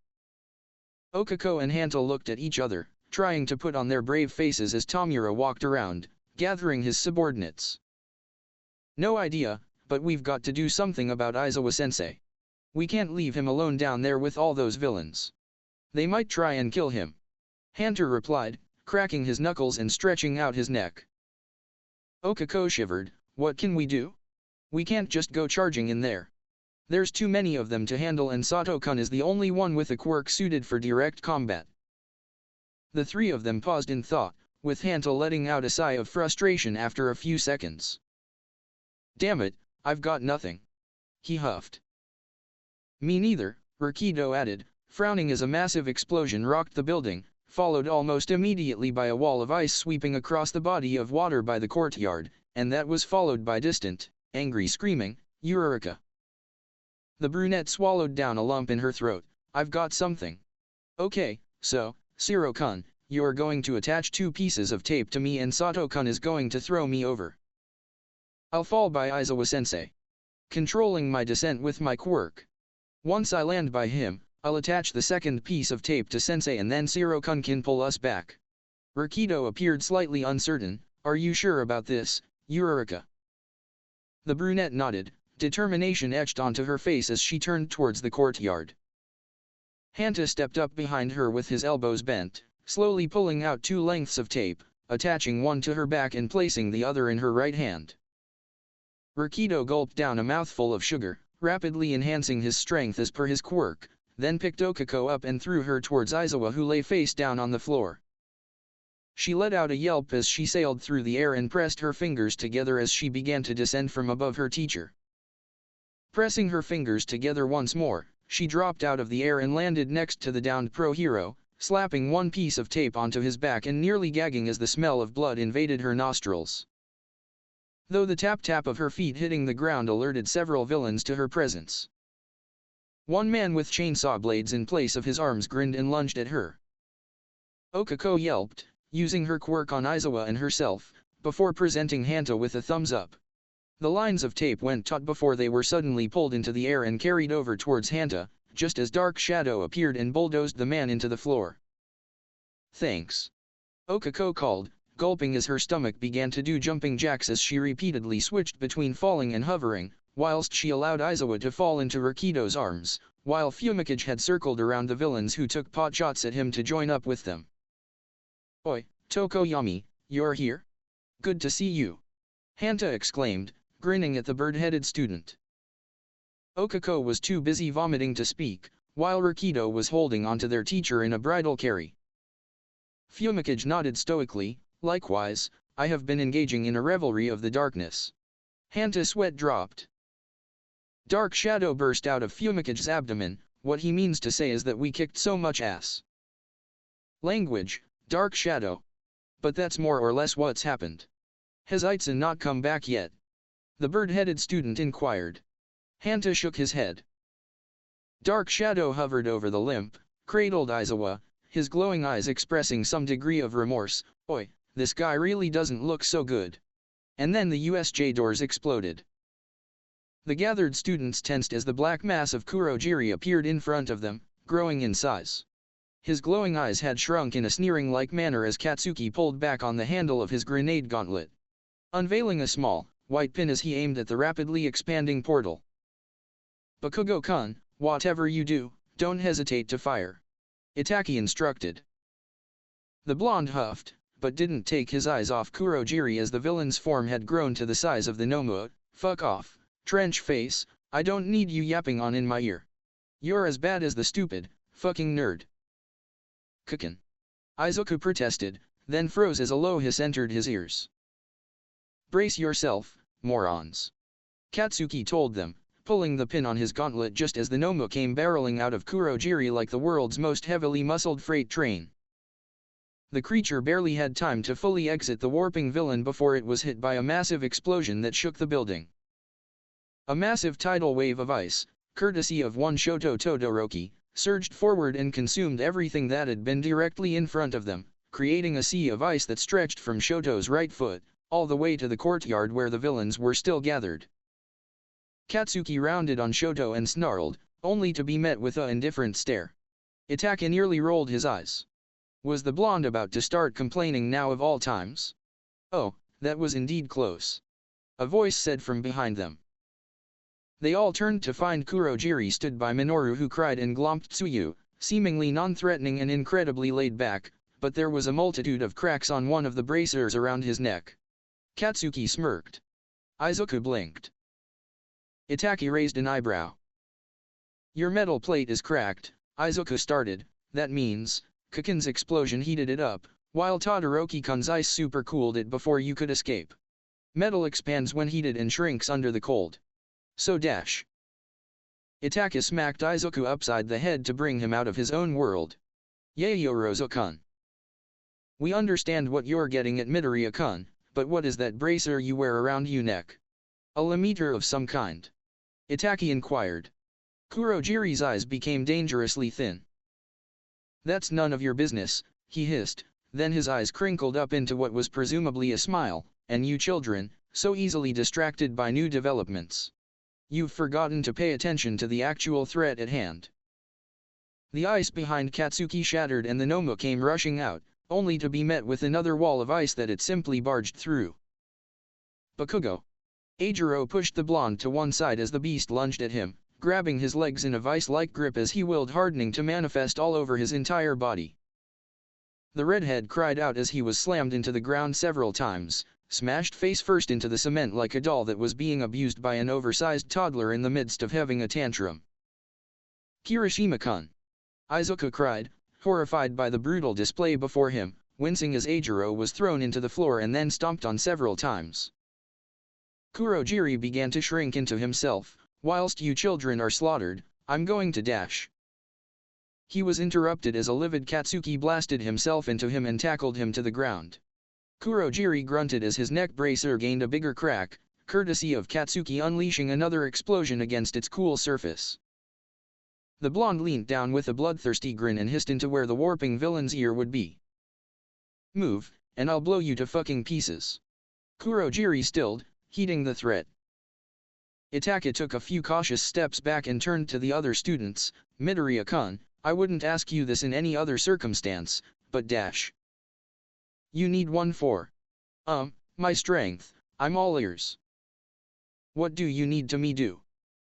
Okako and Hanta looked at each other, trying to put on their brave faces as Tamura walked around, gathering his subordinates. No idea, but we've got to do something about Aizawa-sensei. We can't leave him alone down there with all those villains. They might try and kill him. Hanta replied, cracking his knuckles and stretching out his neck. Okako shivered, what can we do? We can't just go charging in there. There's too many of them to handle and Sato-kun is the only one with a quirk suited for direct combat. The three of them paused in thought, with Hanta letting out a sigh of frustration after a few seconds. Damn it, I've got nothing. He huffed. Me neither, Rakido added, frowning as a massive explosion rocked the building, followed almost immediately by a wall of ice sweeping across the body of water by the courtyard, and that was followed by distant, angry screaming, "Eureka!" The brunette swallowed down a lump in her throat. "I've got something. Okay, so, Shiro-kun, you're going to attach 2 pieces of tape to me and Sato-kun is going to throw me over. I'll fall by Aizawa-sensei. Controlling my descent with my quirk. Once I land by him, I'll attach the second piece of tape to sensei and then Shiro-kun can pull us back." Rakido appeared slightly uncertain. "Are you sure about this, Eureka?" The brunette nodded, determination etched onto her face as she turned towards the courtyard. Hanta stepped up behind her with his elbows bent, slowly pulling out 2 lengths of tape, attaching one to her back and placing the other in her right hand. Rakido gulped down a mouthful of sugar, rapidly enhancing his strength as per his quirk, then picked Okako up and threw her towards Aizawa who lay face down on the floor. She let out a yelp as she sailed through the air and pressed her fingers together as she began to descend from above her teacher. Pressing her fingers together once more, she dropped out of the air and landed next to the downed pro hero, slapping 1 piece of tape onto his back and nearly gagging as the smell of blood invaded her nostrils. Though the tap-tap of her feet hitting the ground alerted several villains to her presence. One man with chainsaw blades in place of his arms grinned and lunged at her. Okako yelped, using her quirk on Aizawa and herself, before presenting Hanta with a thumbs up. The lines of tape went taut before they were suddenly pulled into the air and carried over towards Hanta, just as Dark Shadow appeared and bulldozed the man into the floor. "Thanks," Okako called, gulping as her stomach began to do jumping jacks as she repeatedly switched between falling and hovering, whilst she allowed Aizawa to fall into Rakido's arms, while Fumikage had circled around the villains who took pot shots at him to join up with them. "Oi, Tokoyami, you're here? Good to see you," Hanta exclaimed, grinning at the bird-headed student. Okako was too busy vomiting to speak, while Rakido was holding onto their teacher in a bridal carry. Fumikage nodded stoically. "Likewise, I have been engaging in a revelry of the darkness." Hanta's sweat dropped. Dark Shadow burst out of Fumikage's abdomen. "What he means to say is that we kicked so much ass." "Language, Dark Shadow. But that's more or less what's happened. Has Aizen not come back yet?" the bird-headed student inquired. Hanta shook his head. Dark Shadow hovered over the limp, cradled Aizawa, his glowing eyes expressing some degree of remorse. "Oi, this guy really doesn't look so good." And then the USJ doors exploded. The gathered students tensed as the black mass of Kurojiri appeared in front of them, growing in size. His glowing eyes had shrunk in a sneering-like manner as Katsuki pulled back on the handle of his grenade gauntlet, unveiling a small, white pin as he aimed at the rapidly expanding portal. "Bakugo-kun, whatever you do, don't hesitate to fire," Itachi instructed. The blonde huffed, but didn't take his eyes off Kurojiri as the villain's form had grown to the size of the Nomu. "Fuck off, trench face, I don't need you yapping on in my ear. You're as bad as the stupid, fucking nerd." "Kukin," Izuku protested, then froze as a low hiss entered his ears. "Brace yourself, morons," Katsuki told them, pulling the pin on his gauntlet just as the Nomu came barreling out of Kurojiri like the world's most heavily muscled freight train. The creature barely had time to fully exit the warping villain before it was hit by a massive explosion that shook the building. A massive tidal wave of ice, courtesy of one Shoto Todoroki, surged forward and consumed everything that had been directly in front of them, creating a sea of ice that stretched from Shoto's right foot, all the way to the courtyard where the villains were still gathered. Katsuki rounded on Shoto and snarled, only to be met with an indifferent stare. Itachi nearly rolled his eyes. Was the blonde about to start complaining now of all times? "Oh, that was indeed close," a voice said from behind them. They all turned to find Kurojiri stood by Minoru who cried and glomped Tsuyu, seemingly non-threatening and incredibly laid back, but there was a multitude of cracks on one of the bracers around his neck. Katsuki smirked. Izuku blinked. Itachi raised an eyebrow. "Your metal plate is cracked," Izuku started. "That means, Kukin's explosion heated it up, while Todoroki-kun's ice super cooled it before you could escape. Metal expands when heated and shrinks under the cold. So dash." Itachi smacked Izuku upside the head to bring him out of his own world. "Yaeyorozu-kun. We understand what you're getting at, Midoriya-kun, but what is that bracer you wear around your neck? A limiter of some kind? Itachi inquired. Kurogiri's eyes became dangerously thin. That's none of your business, he hissed, then his eyes crinkled up into what was presumably a smile, and you children, so easily distracted by new developments. You've forgotten to pay attention to the actual threat at hand. The ice behind Katsuki shattered and the Noma came rushing out, only to be met with another wall of ice that it simply barged through. Bakugo. Eijiro pushed the blonde to one side as the beast lunged at him, grabbing his legs in a vice-like grip as he willed hardening to manifest all over his entire body. The redhead cried out as he was slammed into the ground several times, smashed face first into the cement like a doll that was being abused by an oversized toddler in the midst of having a tantrum. Kirishima-kun! Izuku cried, horrified by the brutal display before him, wincing as Eijiro was thrown into the floor and then stomped on several times. Kurogiri began to shrink into himself. Whilst you children are slaughtered, I'm going to dash. He was interrupted as a livid Katsuki blasted himself into him and tackled him to the ground. Kurogiri grunted as his neck bracer gained a bigger crack, courtesy of Katsuki unleashing another explosion against its cool surface. The blonde leaned down with a bloodthirsty grin and hissed into where the warping villain's ear would be. Move, and I'll blow you to fucking pieces. Kurogiri stilled, heeding the threat. Itachi took a few cautious steps back and turned to the other students. Midoriya-kun, I wouldn't ask you this in any other circumstance, but dash. You need one for. My strength, I'm all ears. What do you need to me do?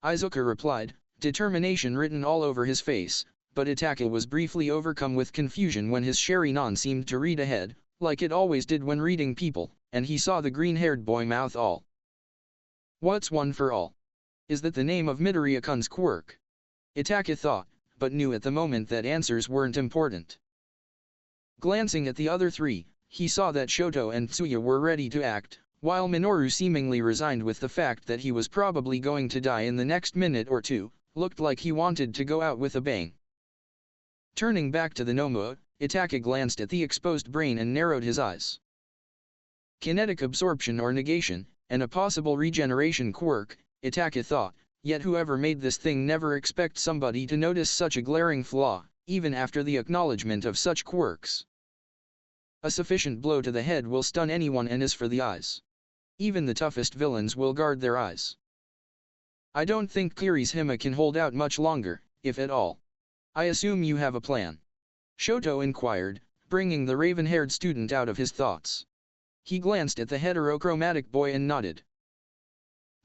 Izuku replied, determination written all over his face, but Itachi was briefly overcome with confusion when his Sharingan seemed to read ahead, like it always did when reading people, and he saw the green-haired boy mouth all. What's one for all? Is that the name of Midoriya-kun's quirk? Itachi thought, but knew at the moment that answers weren't important. Glancing at the other three, he saw that Shoto and Tsuya were ready to act, while Minoru seemingly resigned with the fact that he was probably going to die in the next minute or two, looked like he wanted to go out with a bang. Turning back to the Noma, Itachi glanced at the exposed brain and narrowed his eyes. Kinetic absorption or negation, and a possible regeneration quirk, Itachi thought, yet whoever made this thing never expect somebody to notice such a glaring flaw, even after the acknowledgement of such quirks. A sufficient blow to the head will stun anyone, and as for the eyes, even the toughest villains will guard their eyes. I don't think Kirishima can hold out much longer, if at all. I assume you have a plan? Shoto inquired, bringing the raven-haired student out of his thoughts. He glanced at the heterochromatic boy and nodded.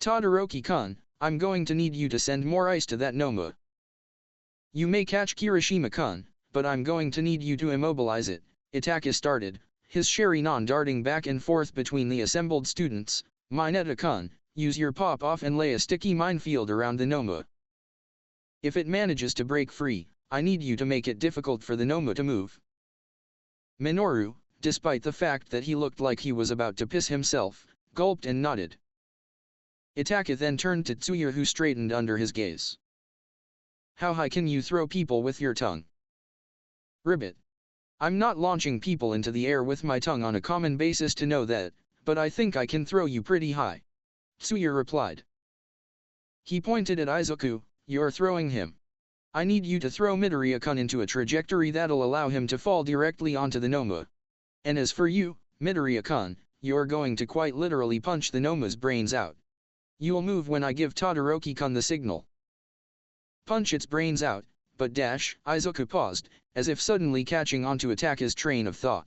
Todoroki-kun, I'm going to need you to send more ice to that Noma. You may catch Kirishima-kun, but I'm going to need you to immobilize it. Itachi started, his Sharingan darting back and forth between the assembled students. Mineta-kun, use your pop-off and lay a sticky minefield around the Noma. If it manages to break free, I need you to make it difficult for the Noma to move. Minoru, despite the fact that he looked like he was about to piss himself, gulped and nodded. Itachi then turned to Tsuya, who straightened under his gaze. How high can you throw people with your tongue? Ribbit. I'm not launching people into the air with my tongue on a common basis to know that, but I think I can throw you pretty high. Tsuya replied. He pointed at Izuku, you're throwing him. I need you to throw Midoriya-kun into a trajectory that'll allow him to fall directly onto the Noma. And as for you, Midoriya-kun, you're going to quite literally punch the Noma's brains out. You'll move when I give Todoroki-kun the signal. Punch its brains out, but dash. Izuku paused, as if suddenly catching onto Itachi's train of thought.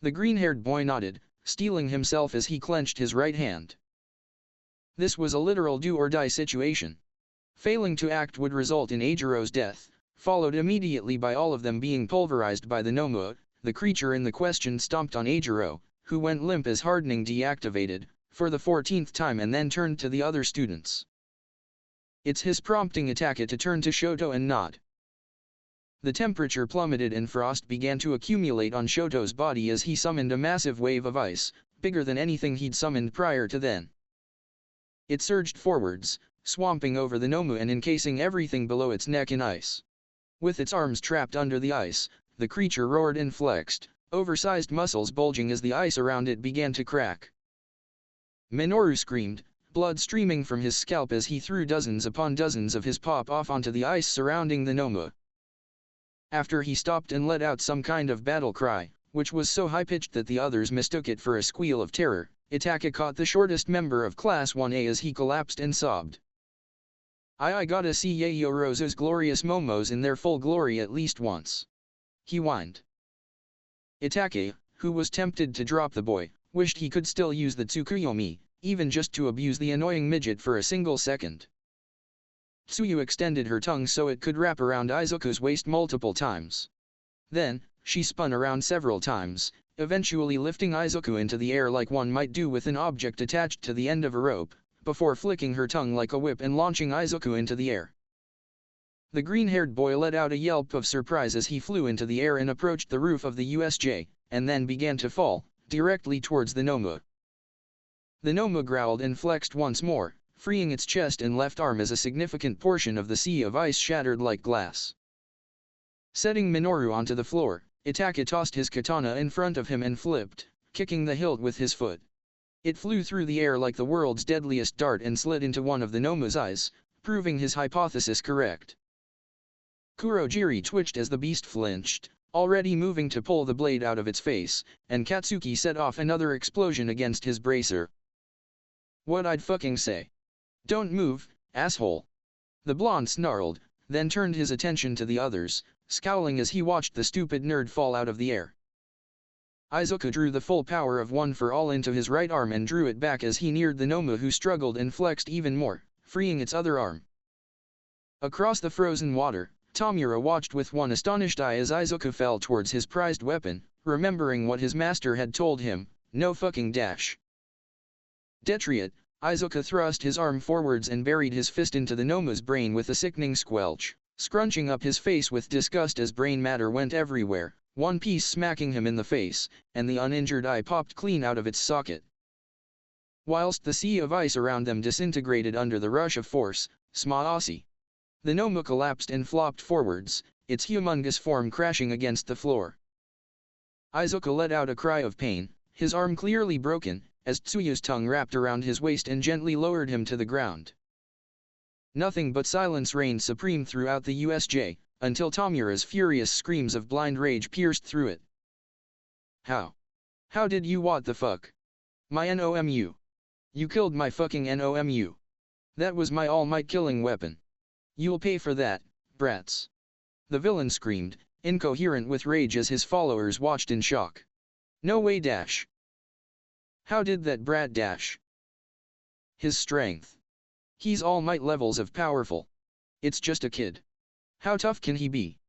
The green-haired boy nodded, steeling himself as he clenched his right hand. This was a literal do-or-die situation. Failing to act would result in Eijiro's death, followed immediately by all of them being pulverized by the Noma. The creature in the question stomped on Eijiro, who went limp as hardening deactivated, for the 14th time, and then turned to the other students. It's his prompting Itachi to turn to Shoto and nod. The temperature plummeted and frost began to accumulate on Shoto's body as he summoned a massive wave of ice, bigger than anything he'd summoned prior to then. It surged forwards, swamping over the Noma and encasing everything below its neck in ice. With its arms trapped under the ice, the creature roared and flexed, oversized muscles bulging as the ice around it began to crack. Minoru screamed, blood streaming from his scalp as he threw dozens upon dozens of his pop off onto the ice surrounding the Nomu. After he stopped and let out some kind of battle cry, which was so high-pitched that the others mistook it for a squeal of terror, Itachi caught the shortest member of Class 1A as he collapsed and sobbed. I gotta see Yaoyorozu's glorious momos in their full glory at least once. He whined. Itachi, who was tempted to drop the boy, wished he could still use the Tsukuyomi, even just to abuse the annoying midget for a single second. Tsuyu extended her tongue so it could wrap around Izuku's waist multiple times. Then, she spun around several times, eventually lifting Izuku into the air like one might do with an object attached to the end of a rope, before flicking her tongue like a whip and launching Izuku into the air. The green-haired boy let out a yelp of surprise as he flew into the air and approached the roof of the USJ, and then began to fall, directly towards the Nomu. The Nomu growled and flexed once more, freeing its chest and left arm as a significant portion of the sea of ice shattered like glass. Setting Minoru onto the floor, Itachi tossed his katana in front of him and flipped, kicking the hilt with his foot. It flew through the air like the world's deadliest dart and slid into one of the Nomu's eyes, proving his hypothesis correct. Kurogiri twitched as the beast flinched, already moving to pull the blade out of its face, and Katsuki set off another explosion against his bracer. "What I'd fucking say. Don't move, asshole." The blonde snarled, then turned his attention to the others, scowling as he watched the stupid nerd fall out of the air. Izuku drew the full power of One for All into his right arm and drew it back as he neared the Nomu, who struggled and flexed even more, freeing its other arm. Across the frozen water, Tomura watched with one astonished eye as Izuku fell towards his prized weapon, remembering what his master had told him, no fucking dash. Detriot, Izuku thrust his arm forwards and buried his fist into the Nomu's brain with a sickening squelch, scrunching up his face with disgust as brain matter went everywhere, one piece smacking him in the face, and the uninjured eye popped clean out of its socket. Whilst the sea of ice around them disintegrated under the rush of force, Smaasi. The Nomu collapsed and flopped forwards, its humongous form crashing against the floor. Izuku let out a cry of pain, his arm clearly broken, as Tsuyu's tongue wrapped around his waist and gently lowered him to the ground. Nothing but silence reigned supreme throughout the USJ, until Tomura's furious screams of blind rage pierced through it. How did you what the fuck? My NOMU. You killed my fucking NOMU. That was my all-might killing weapon. You'll pay for that, brats. The villain screamed, incoherent with rage as his followers watched in shock. No way dash. How did that brat dash? His strength. He's all might levels of powerful. It's just a kid. How tough can he be?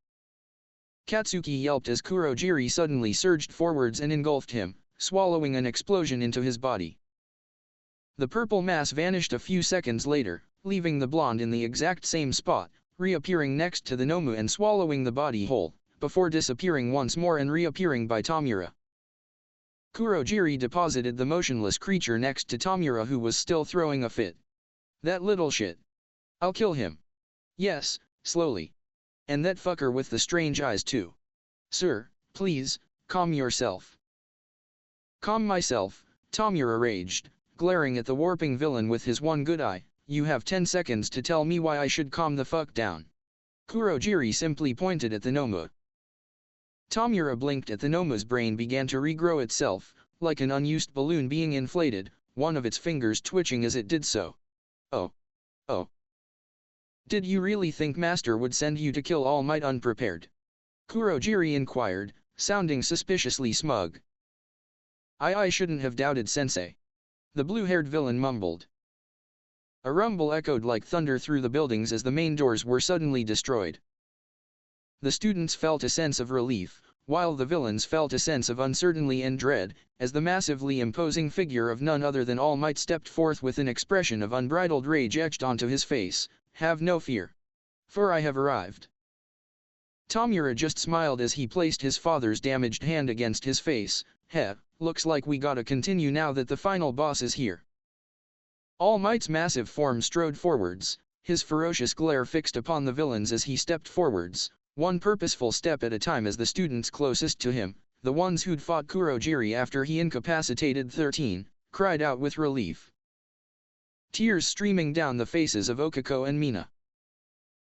Katsuki yelped as Kurogiri suddenly surged forwards and engulfed him, swallowing an explosion into his body. The purple mass vanished a few seconds later, leaving the blonde in the exact same spot, reappearing next to the Nomu and swallowing the body whole, before disappearing once more and reappearing by Tomura. Kurogiri deposited the motionless creature next to Tomura, who was still throwing a fit. That little shit. I'll kill him. Yes, slowly. And that fucker with the strange eyes too. Sir, please, calm yourself. Calm myself, Tomura raged, glaring at the warping villain with his one good eye. You have 10 seconds to tell me why I should calm the fuck down. Kurogiri simply pointed at the Nomu. Tomura blinked at the Nomu's brain began to regrow itself, like an unused balloon being inflated, one of its fingers twitching as it did so. Oh. Did you really think Master would send you to kill All Might unprepared? Kurogiri inquired, sounding suspiciously smug. I shouldn't have doubted Sensei. The blue-haired villain mumbled. A rumble echoed like thunder through the buildings as the main doors were suddenly destroyed. The students felt a sense of relief, while the villains felt a sense of uncertainty and dread, as the massively imposing figure of none other than All Might stepped forth with an expression of unbridled rage etched onto his face. Have no fear. For I have arrived. Tomura just smiled as he placed his father's damaged hand against his face. Looks like we gotta continue now that the final boss is here. All Might's massive form strode forwards, his ferocious glare fixed upon the villains as he stepped forwards, one purposeful step at a time as the students closest to him, the ones who'd fought Kurogiri after he incapacitated 13, cried out with relief. Tears streaming down the faces of Okiko and Mina.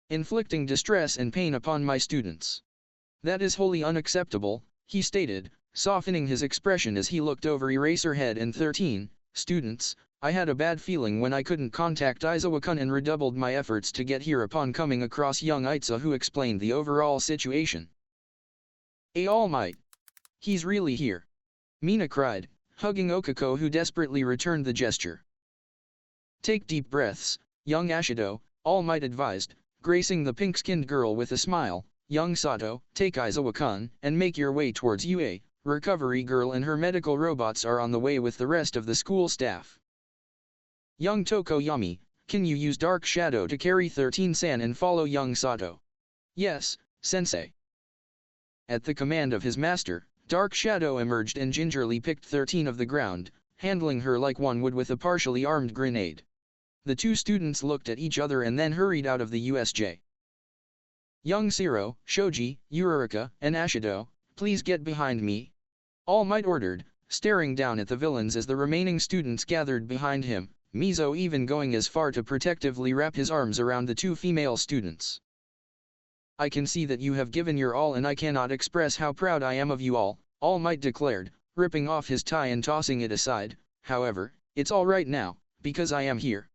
Inflicting distress and pain upon my students. That is wholly unacceptable, he stated, softening his expression as he looked over Eraserhead and 13, students. I had a bad feeling when I couldn't contact Aizawa-kun and redoubled my efforts to get here upon coming across young Aitsa, who explained the overall situation. All Might. He's really here. Mina cried, hugging Okiko, who desperately returned the gesture. Take deep breaths, young Ashido, All Might advised, gracing the pink-skinned girl with a smile. Young Sato, take Aizawa-kun and make your way towards UA. Recovery girl and her medical robots are on the way with the rest of the school staff. Young Tokoyami, can you use Dark Shadow to carry 13-san and follow young Sato? Yes, sensei. At the command of his master, Dark Shadow emerged and gingerly picked 13 of the ground, handling her like one would with a partially armed grenade. The two students looked at each other and then hurried out of the USJ. Young Shiro, Shoji, Uraraka, and Ashido, please get behind me. All Might ordered, staring down at the villains as the remaining students gathered behind him, Mizo even going as far to protectively wrap his arms around the two female students. I can see that you have given your all and I cannot express how proud I am of you All Might declared, ripping off his tie and tossing it aside. However, it's all right now, because I am here.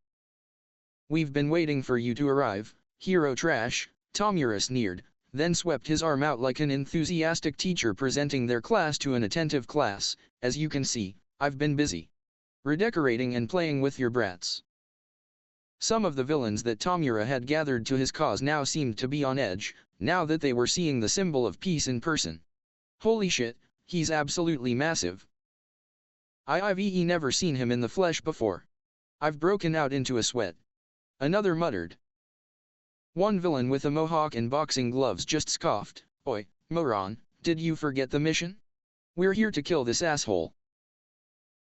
We've been waiting for you to arrive, Hero Trash, Tomura sneered, then swept his arm out like an enthusiastic teacher presenting their class to an attentive class. As you can see, I've been busy redecorating and playing with your brats. Some of the villains that Tomura had gathered to his cause now seemed to be on edge, now that they were seeing the symbol of peace in person. Holy shit, he's absolutely massive. I've never seen him in the flesh before. I've broken out into a sweat. Another muttered. One villain with a mohawk and boxing gloves just scoffed, Oi, moron, did you forget the mission? We're here to kill this asshole.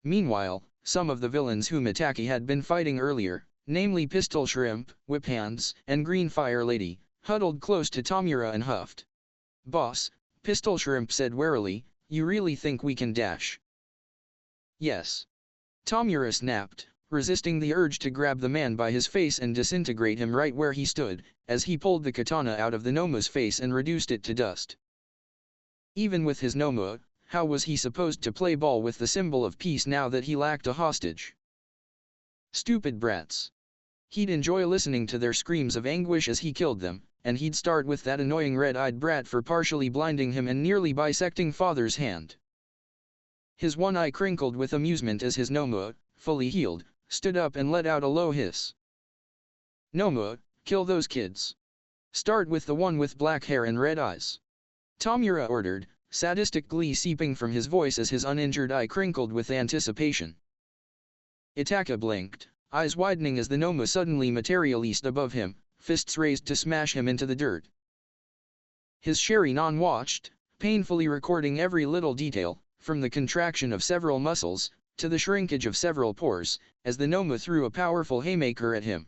Meanwhile, some of the villains whom Itachi had been fighting earlier, namely Pistol Shrimp, Whip Hands, and Green Fire Lady, huddled close to Tomura and huffed. Boss, Pistol Shrimp said warily, you really think we can dash? Yes. Tomura snapped, resisting the urge to grab the man by his face and disintegrate him right where he stood, as he pulled the katana out of the Nomu's face and reduced it to dust. Even with his Nomu, how was he supposed to play ball with the symbol of peace now that he lacked a hostage? Stupid brats. He'd enjoy listening to their screams of anguish as he killed them, and he'd start with that annoying red-eyed brat for partially blinding him and nearly bisecting father's hand. His one eye crinkled with amusement as his Nomu, fully healed, stood up and let out a low hiss. Nomu, kill those kids. Start with the one with black hair and red eyes. Tomura ordered, sadistic glee seeping from his voice as his uninjured eye crinkled with anticipation. Itachi blinked, eyes widening as the Nomu suddenly materialized above him, fists raised to smash him into the dirt. His Sharingan watched, painfully recording every little detail, from the contraction of several muscles, to the shrinkage of several pores, as the Nomu threw a powerful haymaker at him.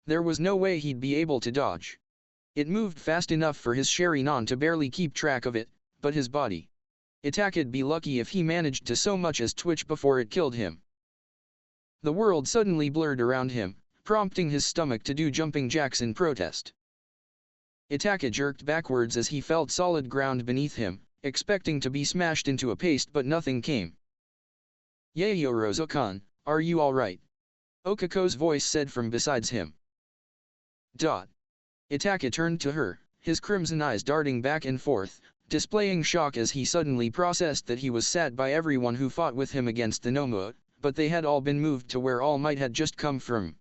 There was no way he'd be able to dodge. It moved fast enough for his Sharingan to barely keep track of it, but his body. Itachi'd be lucky if he managed to so much as twitch before it killed him. The world suddenly blurred around him, prompting his stomach to do jumping jacks in protest. Itachi jerked backwards as he felt solid ground beneath him, expecting to be smashed into a paste, but nothing came. Yayorozu-kun, are you alright? Okiko's voice said from besides him. Itachi turned to her, his crimson eyes darting back and forth, displaying shock as he suddenly processed that he was sat by everyone who fought with him against the Nomu, but they had all been moved to where All Might had just come from.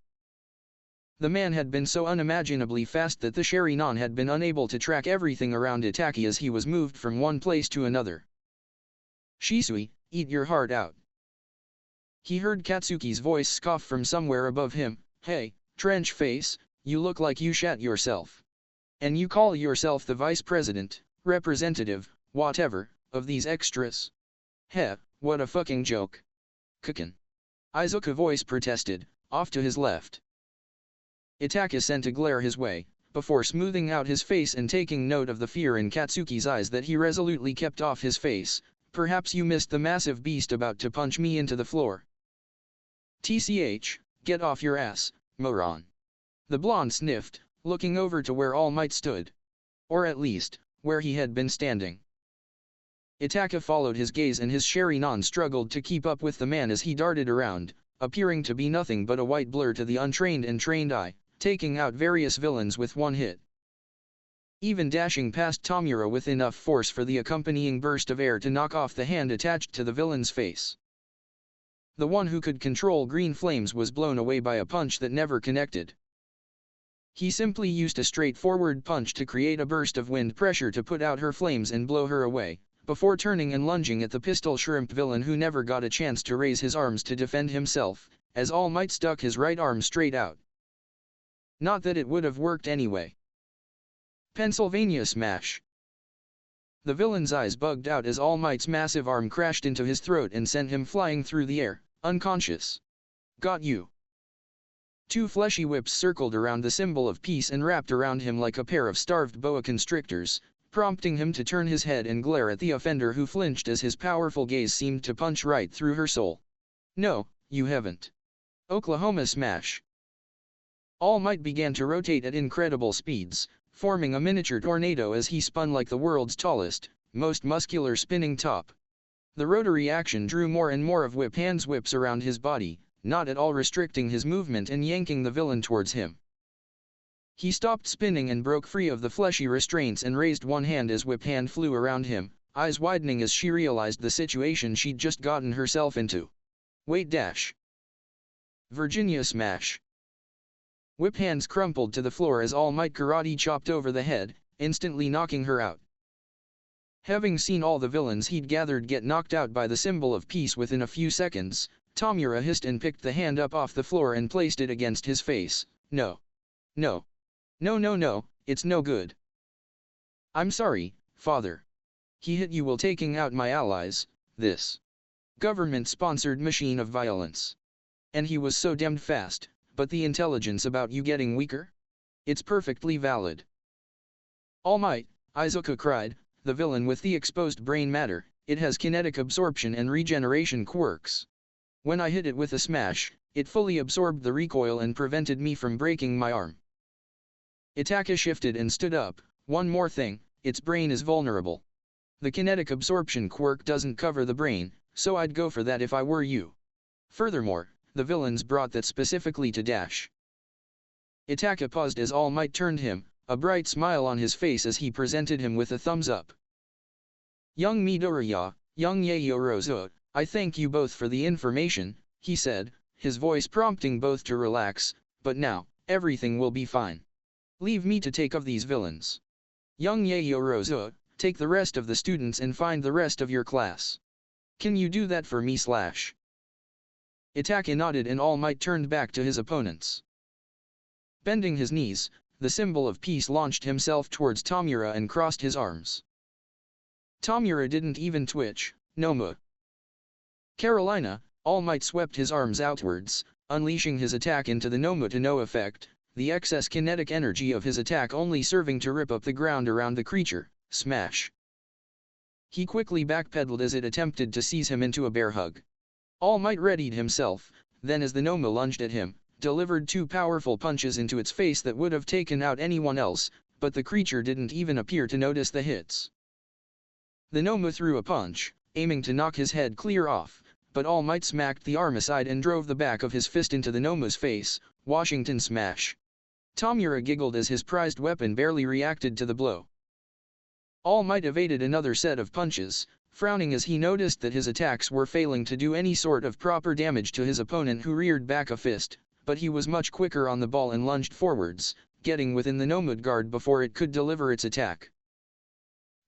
The man had been so unimaginably fast that the Sharingan had been unable to track everything around Itachi as he was moved from one place to another. Shisui, eat your heart out. He heard Katsuki's voice scoff from somewhere above him, hey, trench face, you look like you shat yourself. And you call yourself the vice president, representative, whatever, of these extras? Heh, what a fucking joke. Kukin. Izuka voice protested, off to his left. Itachi sent a glare his way, before smoothing out his face and taking note of the fear in Katsuki's eyes that he resolutely kept off his face. "Perhaps you missed the massive beast about to punch me into the floor. TCH, get off your ass, moron." The blonde sniffed, looking over to where All Might stood. Or at least, where he had been standing. Itachi followed his gaze and his Sharingan struggled to keep up with the man as he darted around, appearing to be nothing but a white blur to the untrained and trained eye, taking out various villains with one hit. Even dashing past Tomura with enough force for the accompanying burst of air to knock off the hand attached to the villain's face. The one who could control green flames was blown away by a punch that never connected. He simply used a straightforward punch to create a burst of wind pressure to put out her flames and blow her away, before turning and lunging at the pistol shrimp villain who never got a chance to raise his arms to defend himself, as All Might stuck his right arm straight out. Not that it would have worked anyway. Pennsylvania Smash. The villain's eyes bugged out as All Might's massive arm crashed into his throat and sent him flying through the air, unconscious. Got you. Two fleshy whips circled around the symbol of peace and wrapped around him like a pair of starved boa constrictors, prompting him to turn his head and glare at the offender who flinched as his powerful gaze seemed to punch right through her soul. "No, you haven't." Oklahoma Smash. All Might began to rotate at incredible speeds, forming a miniature tornado as he spun like the world's tallest, most muscular spinning top. The rotary action drew more and more of Whip Hand's whips around his body, not at all restricting his movement and yanking the villain towards him. He stopped spinning and broke free of the fleshy restraints and raised one hand as Whip Hand flew around him, eyes widening as she realized the situation she'd just gotten herself into. Wait dash. Virginia Smash. Whip Hands crumpled to the floor as All Might karate chopped over the head, instantly knocking her out. Having seen all the villains he'd gathered get knocked out by the symbol of peace within a few seconds, Tomura hissed and picked the hand up off the floor and placed it against his face. "No. No. No, it's no good. I'm sorry, father. He hit you while taking out my allies, this government-sponsored machine of violence. And he was so damned fast, but the intelligence about you getting weaker? It's perfectly valid." All Might, Izuka cried, the villain with the exposed brain matter, it has kinetic absorption and regeneration quirks. When I hit it with a smash, it fully absorbed the recoil and prevented me from breaking my arm. Itachi shifted and stood up. One more thing, its brain is vulnerable. The kinetic absorption quirk doesn't cover the brain, so I'd go for that if I were you. Furthermore, the villains brought that specifically to Dash. Itachi paused as All Might turned him, a bright smile on his face as he presented him with a thumbs up. "Young Midoriya, young Yaoyorozu, I thank you both for the information," he said, his voice prompting both to relax, "but now, everything will be fine. Leave me to take of these villains. Young Yaoyorozu, take the rest of the students and find the rest of your class. Can you do that for me?" Itachi nodded and All Might turned back to his opponents. Bending his knees, the symbol of peace launched himself towards Tomura and crossed his arms. Tomura didn't even twitch. "Noma. Carolina." All Might swept his arms outwards, unleashing his attack into the Noma to no effect, the excess kinetic energy of his attack only serving to rip up the ground around the creature. Smash. He quickly backpedaled as it attempted to seize him into a bear hug. All Might readied himself, then as the Noma lunged at him, delivered two powerful punches into its face that would have taken out anyone else, but the creature didn't even appear to notice the hits. The Noma threw a punch, aiming to knock his head clear off, but All Might smacked the arm aside and drove the back of his fist into the Noma's face. Washington Smash. Tomura giggled as his prized weapon barely reacted to the blow. All Might evaded another set of punches, frowning as he noticed that his attacks were failing to do any sort of proper damage to his opponent who reared back a fist, but he was much quicker on the ball and lunged forwards, getting within the Nomad guard before it could deliver its attack.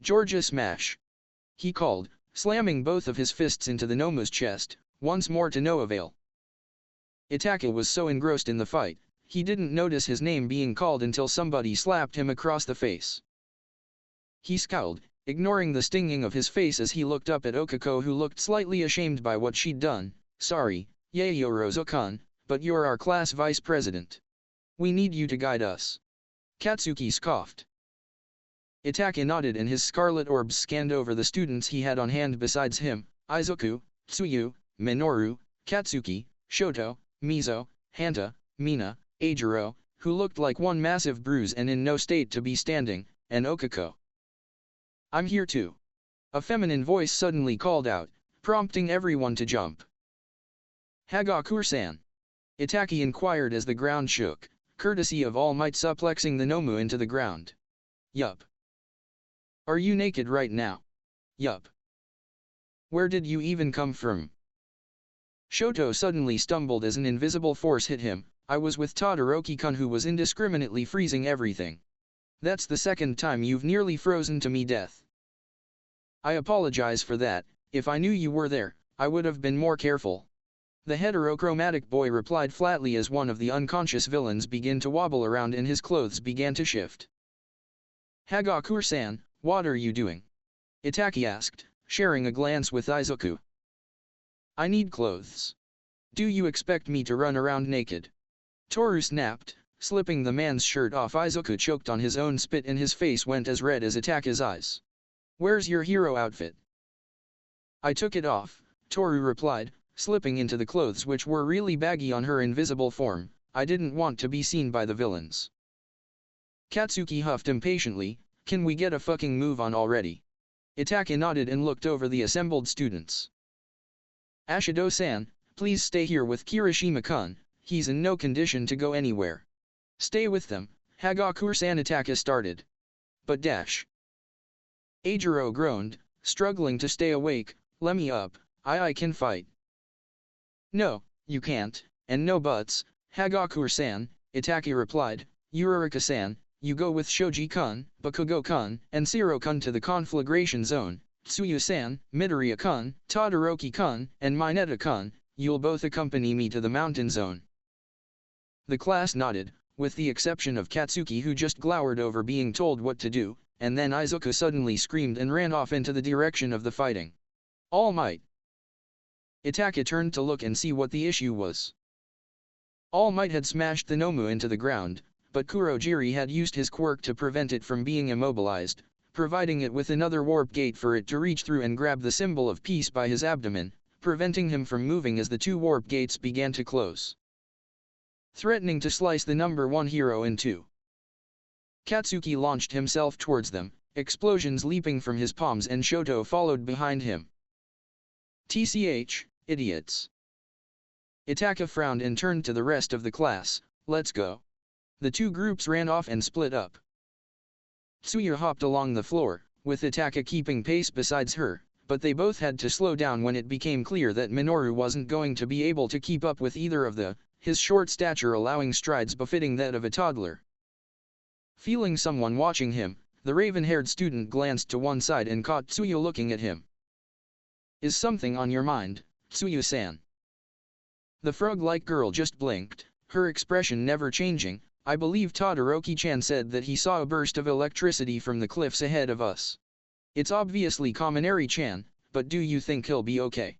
"Georgia Smash," he called, slamming both of his fists into the Noma's chest, once more to no avail. Itachi was so engrossed in the fight, he didn't notice his name being called until somebody slapped him across the face. He scowled, ignoring the stinging of his face as he looked up at Okako who looked slightly ashamed by what she'd done. "Sorry, Yaoyorozu-kun, but you're our class vice president. We need you to guide us." Katsuki scoffed. Itachi nodded and his scarlet orbs scanned over the students he had on hand besides him: Izuku, Tsuyu, Minoru, Katsuki, Shoto, Mizo, Hanta, Mina, Eijiro, who looked like one massive bruise and in no state to be standing, and Okako. "I'm here too." A feminine voice suddenly called out, prompting everyone to jump. "Hagaku-san?" Itachi inquired as the ground shook, courtesy of All Might suplexing the Nomu into the ground. "Yup." "Are you naked right now?" "Yup." "Where did you even come from?" Shoto suddenly stumbled as an invisible force hit him. "I was with Todoroki-kun, who was indiscriminately freezing everything. That's the second time you've nearly frozen to me death." "I apologize for that. If I knew you were there, I would have been more careful." The heterochromatic boy replied flatly as one of the unconscious villains began to wobble around and his clothes began to shift. "Hagaku-san, what are you doing?" Itachi asked, sharing a glance with Izuku. "I need clothes. Do you expect me to run around naked?" Toru snapped, slipping the man's shirt off. Izuku choked on his own spit and his face went as red as Itachi's eyes. "Where's your hero outfit?" "I took it off," Toru replied, slipping into the clothes which were really baggy on her invisible form. "I didn't want to be seen by the villains." Katsuki huffed impatiently, "Can we get a fucking move on already?" Itachi nodded and looked over the assembled students. "Ashido-san, please stay here with Kirishima-kun, he's in no condition to go anywhere." "Stay with them," Hagaku-san Itachi started. "But dash." Eijiro groaned, struggling to stay awake, "Let me up, I can fight." "No, you can't, and no buts, Hagaku-san," Itachi replied. "Uraraka-san, you go with Shoji-kun, Bakugo-kun, and Siro-kun to the conflagration zone. Tsuyu-san, Midoriya-kun, Todoroki-kun, and Mineta-kun, you'll both accompany me to the mountain zone." The class nodded, with the exception of Katsuki, who just glowered over being told what to do, and then Izuku suddenly screamed and ran off into the direction of the fighting. "All Might!" Itachi turned to look and see what the issue was. All Might had smashed the Nomu into the ground, but Kurogiri had used his quirk to prevent it from being immobilized, providing it with another warp gate for it to reach through and grab the symbol of peace by his abdomen, preventing him from moving as the two warp gates began to close, threatening to slice the number one hero in two. Katsuki launched himself towards them, explosions leaping from his palms, and Shoto followed behind him. "TCH, idiots." Itachi frowned and turned to the rest of the class, "Let's go." The two groups ran off and split up. Tsuyu hopped along the floor, with Itachi keeping pace besides her, but they both had to slow down when it became clear that Minoru wasn't going to be able to keep up with either of his short stature allowing strides befitting that of a toddler. Feeling someone watching him, the raven-haired student glanced to one side and caught Tsuyu looking at him. "Is something on your mind, Tsuyu-san?" The frog-like girl just blinked, her expression never changing. "I believe Todoroki-chan said that he saw a burst of electricity from the cliffs ahead of us. It's obviously Kaminari-chan, but do you think he'll be okay?"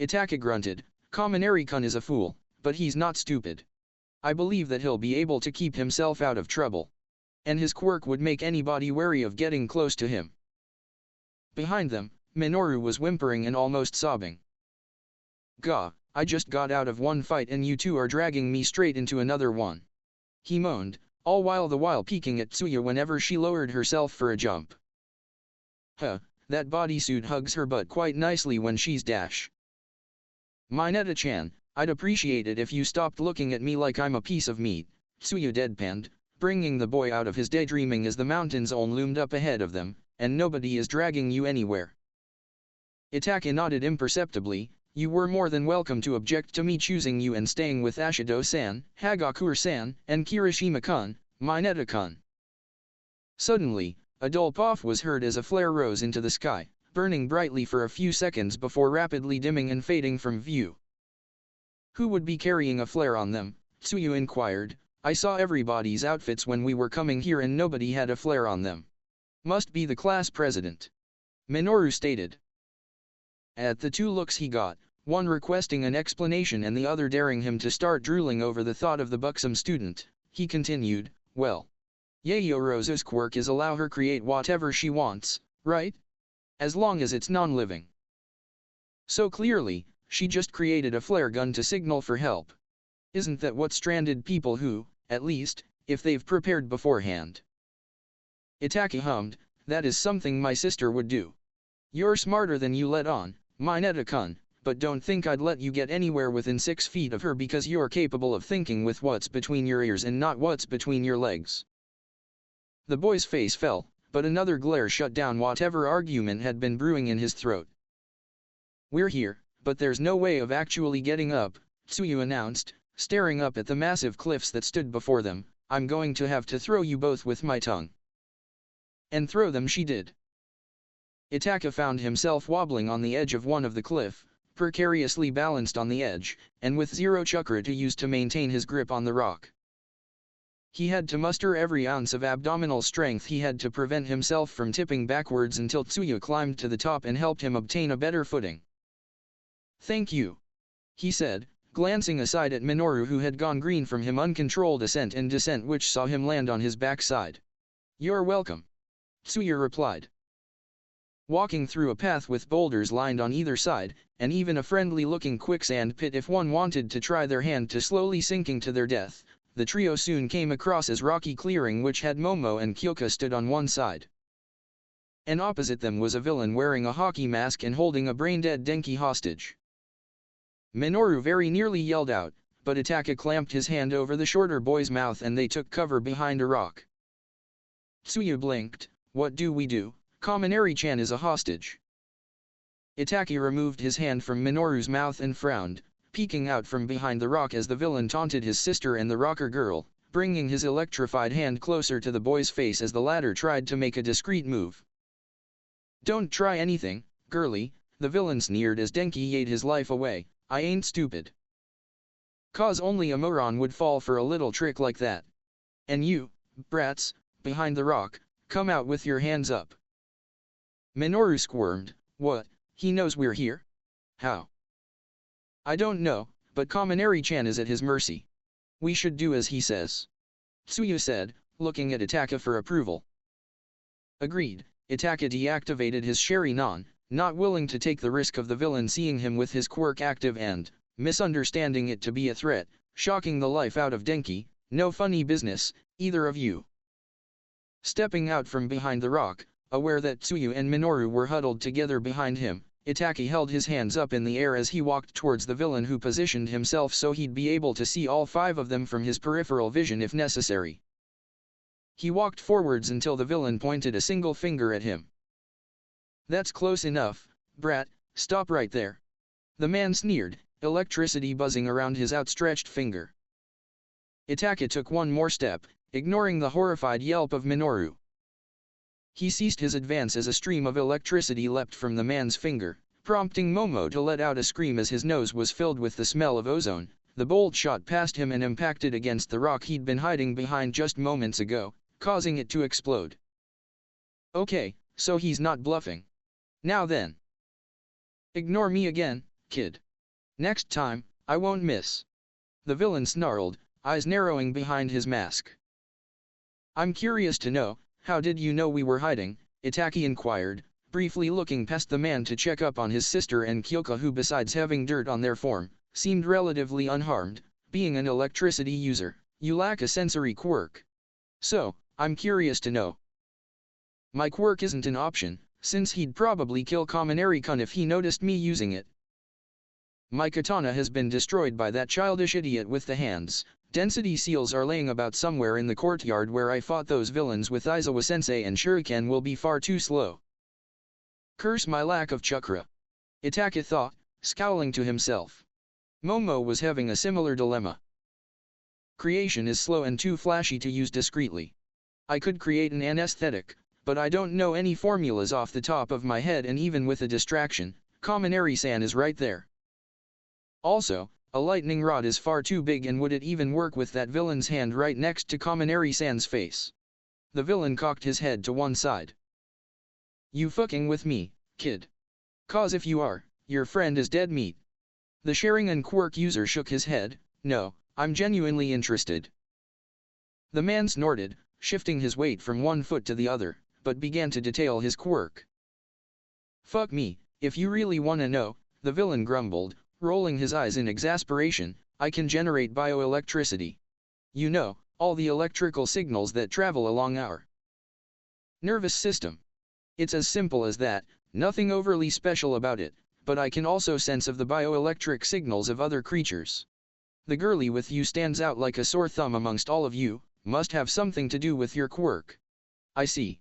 Itachi grunted, "Kaminari-kun is a fool, but he's not stupid. I believe that he'll be able to keep himself out of trouble. And his quirk would make anybody wary of getting close to him." Behind them, Minoru was whimpering and almost sobbing. "Gah, I just got out of one fight and you two are dragging me straight into another one," he moaned, all while peeking at Tsuyu whenever she lowered herself for a jump. "Huh, that bodysuit hugs her butt quite nicely when she's dash." "Mineta-chan, I'd appreciate it if you stopped looking at me like I'm a piece of meat," Tsuyu deadpanned, bringing the boy out of his daydreaming as the mountain zone loomed up ahead of them, "and nobody is dragging you anywhere." Itachi nodded imperceptibly, "You were more than welcome to object to me choosing you and staying with Ashido-san, Hagaku-san, and Kirishima-kun, Mineta-kun." Suddenly, a dull puff was heard as a flare rose into the sky, burning brightly for a few seconds before rapidly dimming and fading from view. "Who would be carrying a flare on them?" Tsuyu inquired. "I saw everybody's outfits when we were coming here and nobody had a flare on them." "Must be the class president," Minoru stated. At the two looks he got, one requesting an explanation and the other daring him to start drooling over the thought of the buxom student, he continued, well. Yaoyorozu's quirk is allow her create whatever she wants, right? As long as it's non-living. So clearly, she just created a flare gun to signal for help. Isn't that what stranded people who, at least, if they've prepared beforehand? Itachi hummed, that is something my sister would do. You're smarter than you let on, Mineta-kun, but don't think I'd let you get anywhere within 6 feet of her because you're capable of thinking with what's between your ears and not what's between your legs. The boy's face fell, but another glare shut down whatever argument had been brewing in his throat. We're here, but there's no way of actually getting up, Tsuyu announced, staring up at the massive cliffs that stood before them. I'm going to have to throw you both with my tongue. And throw them she did. Itachi found himself wobbling on the edge of one of the cliff, precariously balanced on the edge, and with 0 chakra to use to maintain his grip on the rock. He had to muster every ounce of abdominal strength he had to prevent himself from tipping backwards until Tsuyu climbed to the top and helped him obtain a better footing. Thank you, he said, glancing aside at Minoru who had gone green from him uncontrolled ascent and descent which saw him land on his backside. You're welcome, Tsuyu replied. Walking through a path with boulders lined on either side, and even a friendly-looking quicksand pit if one wanted to try their hand to slowly sinking to their death, the trio soon came across a rocky clearing which had Momo and Kyoka stood on one side. And opposite them was a villain wearing a hockey mask and holding a brain-dead Denki hostage. Minoru very nearly yelled out, but Itachi clamped his hand over the shorter boy's mouth and they took cover behind a rock. Tsuyu blinked. What do we do? Kaminari-chan is a hostage. Itachi removed his hand from Minoru's mouth and frowned, peeking out from behind the rock as the villain taunted his sister and the rocker girl, bringing his electrified hand closer to the boy's face as the latter tried to make a discreet move. Don't try anything, girlie, the villain sneered as Denki ate his life away. I ain't stupid. 'Cause only a moron would fall for a little trick like that. And you, brats, behind the rock, come out with your hands up. Minoru squirmed. What, he knows we're here? How? I don't know, but Kaminari-chan is at his mercy. We should do as he says. Tsuyu said, looking at Itachi for approval. Agreed. Itachi deactivated his Sharingan, not willing to take the risk of the villain seeing him with his quirk active and, misunderstanding it to be a threat, shocking the life out of Denki. No funny business, either of you. Stepping out from behind the rock, aware that Tsuyu and Minoru were huddled together behind him, Itachi held his hands up in the air as he walked towards the villain who positioned himself so he'd be able to see all 5 of them from his peripheral vision if necessary. He walked forwards until the villain pointed a single finger at him. That's close enough, brat, stop right there. The man sneered, electricity buzzing around his outstretched finger. Itachi took one more step, ignoring the horrified yelp of Minoru. He ceased his advance as a stream of electricity leapt from the man's finger, prompting Momo to let out a scream as his nose was filled with the smell of ozone. The bolt shot past him and impacted against the rock he'd been hiding behind just moments ago, causing it to explode. Okay, so he's not bluffing. Now then. Ignore me again, kid. Next time, I won't miss. The villain snarled, eyes narrowing behind his mask. I'm curious to know, how did you know we were hiding? Itachi inquired, briefly looking past the man to check up on his sister and Kyoka who besides having dirt on their form, seemed relatively unharmed. Being an electricity user, you lack a sensory quirk. So, I'm curious to know. My quirk isn't an option, since he'd probably kill Kaminari-kun if he noticed me using it. My katana has been destroyed by that childish idiot with the hands. Density seals are laying about somewhere in the courtyard where I fought those villains with Aizawa-sensei and shuriken will be far too slow. Curse my lack of chakra. Itachi thought, scowling to himself. Momo was having a similar dilemma. Creation is slow and too flashy to use discreetly. I could create an anesthetic, but I don't know any formulas off the top of my head and even with a distraction, Kaminari-san is right there. Also, a lightning rod is far too big and would it even work with that villain's hand right next to Kaminari-san's face? The villain cocked his head to one side. You fucking with me, kid. 'Cause if you are, your friend is dead meat. The Sharingan quirk user shook his head. No, I'm genuinely interested. The man snorted, shifting his weight from one foot to the other, but began to detail his quirk. "Fuck me, if you really wanna know," the villain grumbled, rolling his eyes in exasperation, "I can generate bioelectricity. You know, all the electrical signals that travel along our nervous system. It's as simple as that, nothing overly special about it, but I can also sense of the bioelectric signals of other creatures. The girlie with you stands out like a sore thumb amongst all of you, must have something to do with your quirk. I see.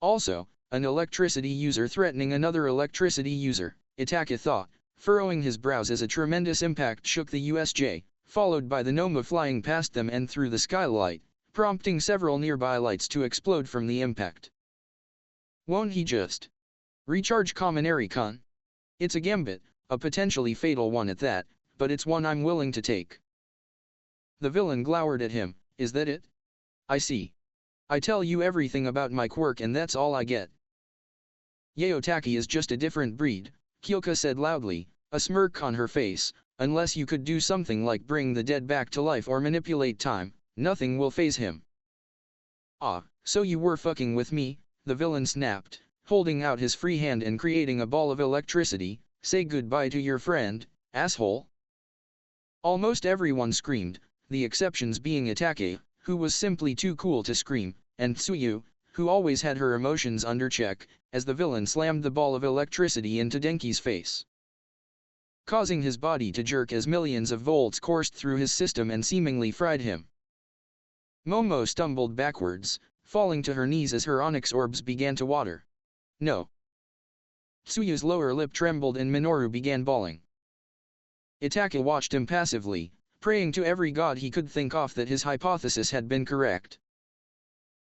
Also, an electricity user threatening another electricity user," Itachi thought, furrowing his brows as a tremendous impact shook the USJ, followed by the Noma flying past them and through the skylight, prompting several nearby lights to explode from the impact. "Won't he just recharge Kaminari Kun? It's a gambit, a potentially fatal one at that, but it's one I'm willing to take." The villain glowered at him. "Is that it? I see. I tell you everything about my quirk and that's all I get." "Yaotaki is just a different breed," Kyoka said loudly, a smirk on her face. "Unless you could do something like bring the dead back to life or manipulate time, nothing will faze him." "Ah, so you were fucking with me," the villain snapped, holding out his free hand and creating a ball of electricity. "Say goodbye to your friend, asshole." Almost everyone screamed, the exceptions being Itachi, who was simply too cool to scream, and Tsuyu, who always had her emotions under check, as the villain slammed the ball of electricity into Denki's face, causing his body to jerk as millions of volts coursed through his system and seemingly fried him. Momo stumbled backwards, falling to her knees as her onyx orbs began to water. "No." Tsuyu's lower lip trembled and Minoru began bawling. Itachi watched impassively, praying to every god he could think of that his hypothesis had been correct.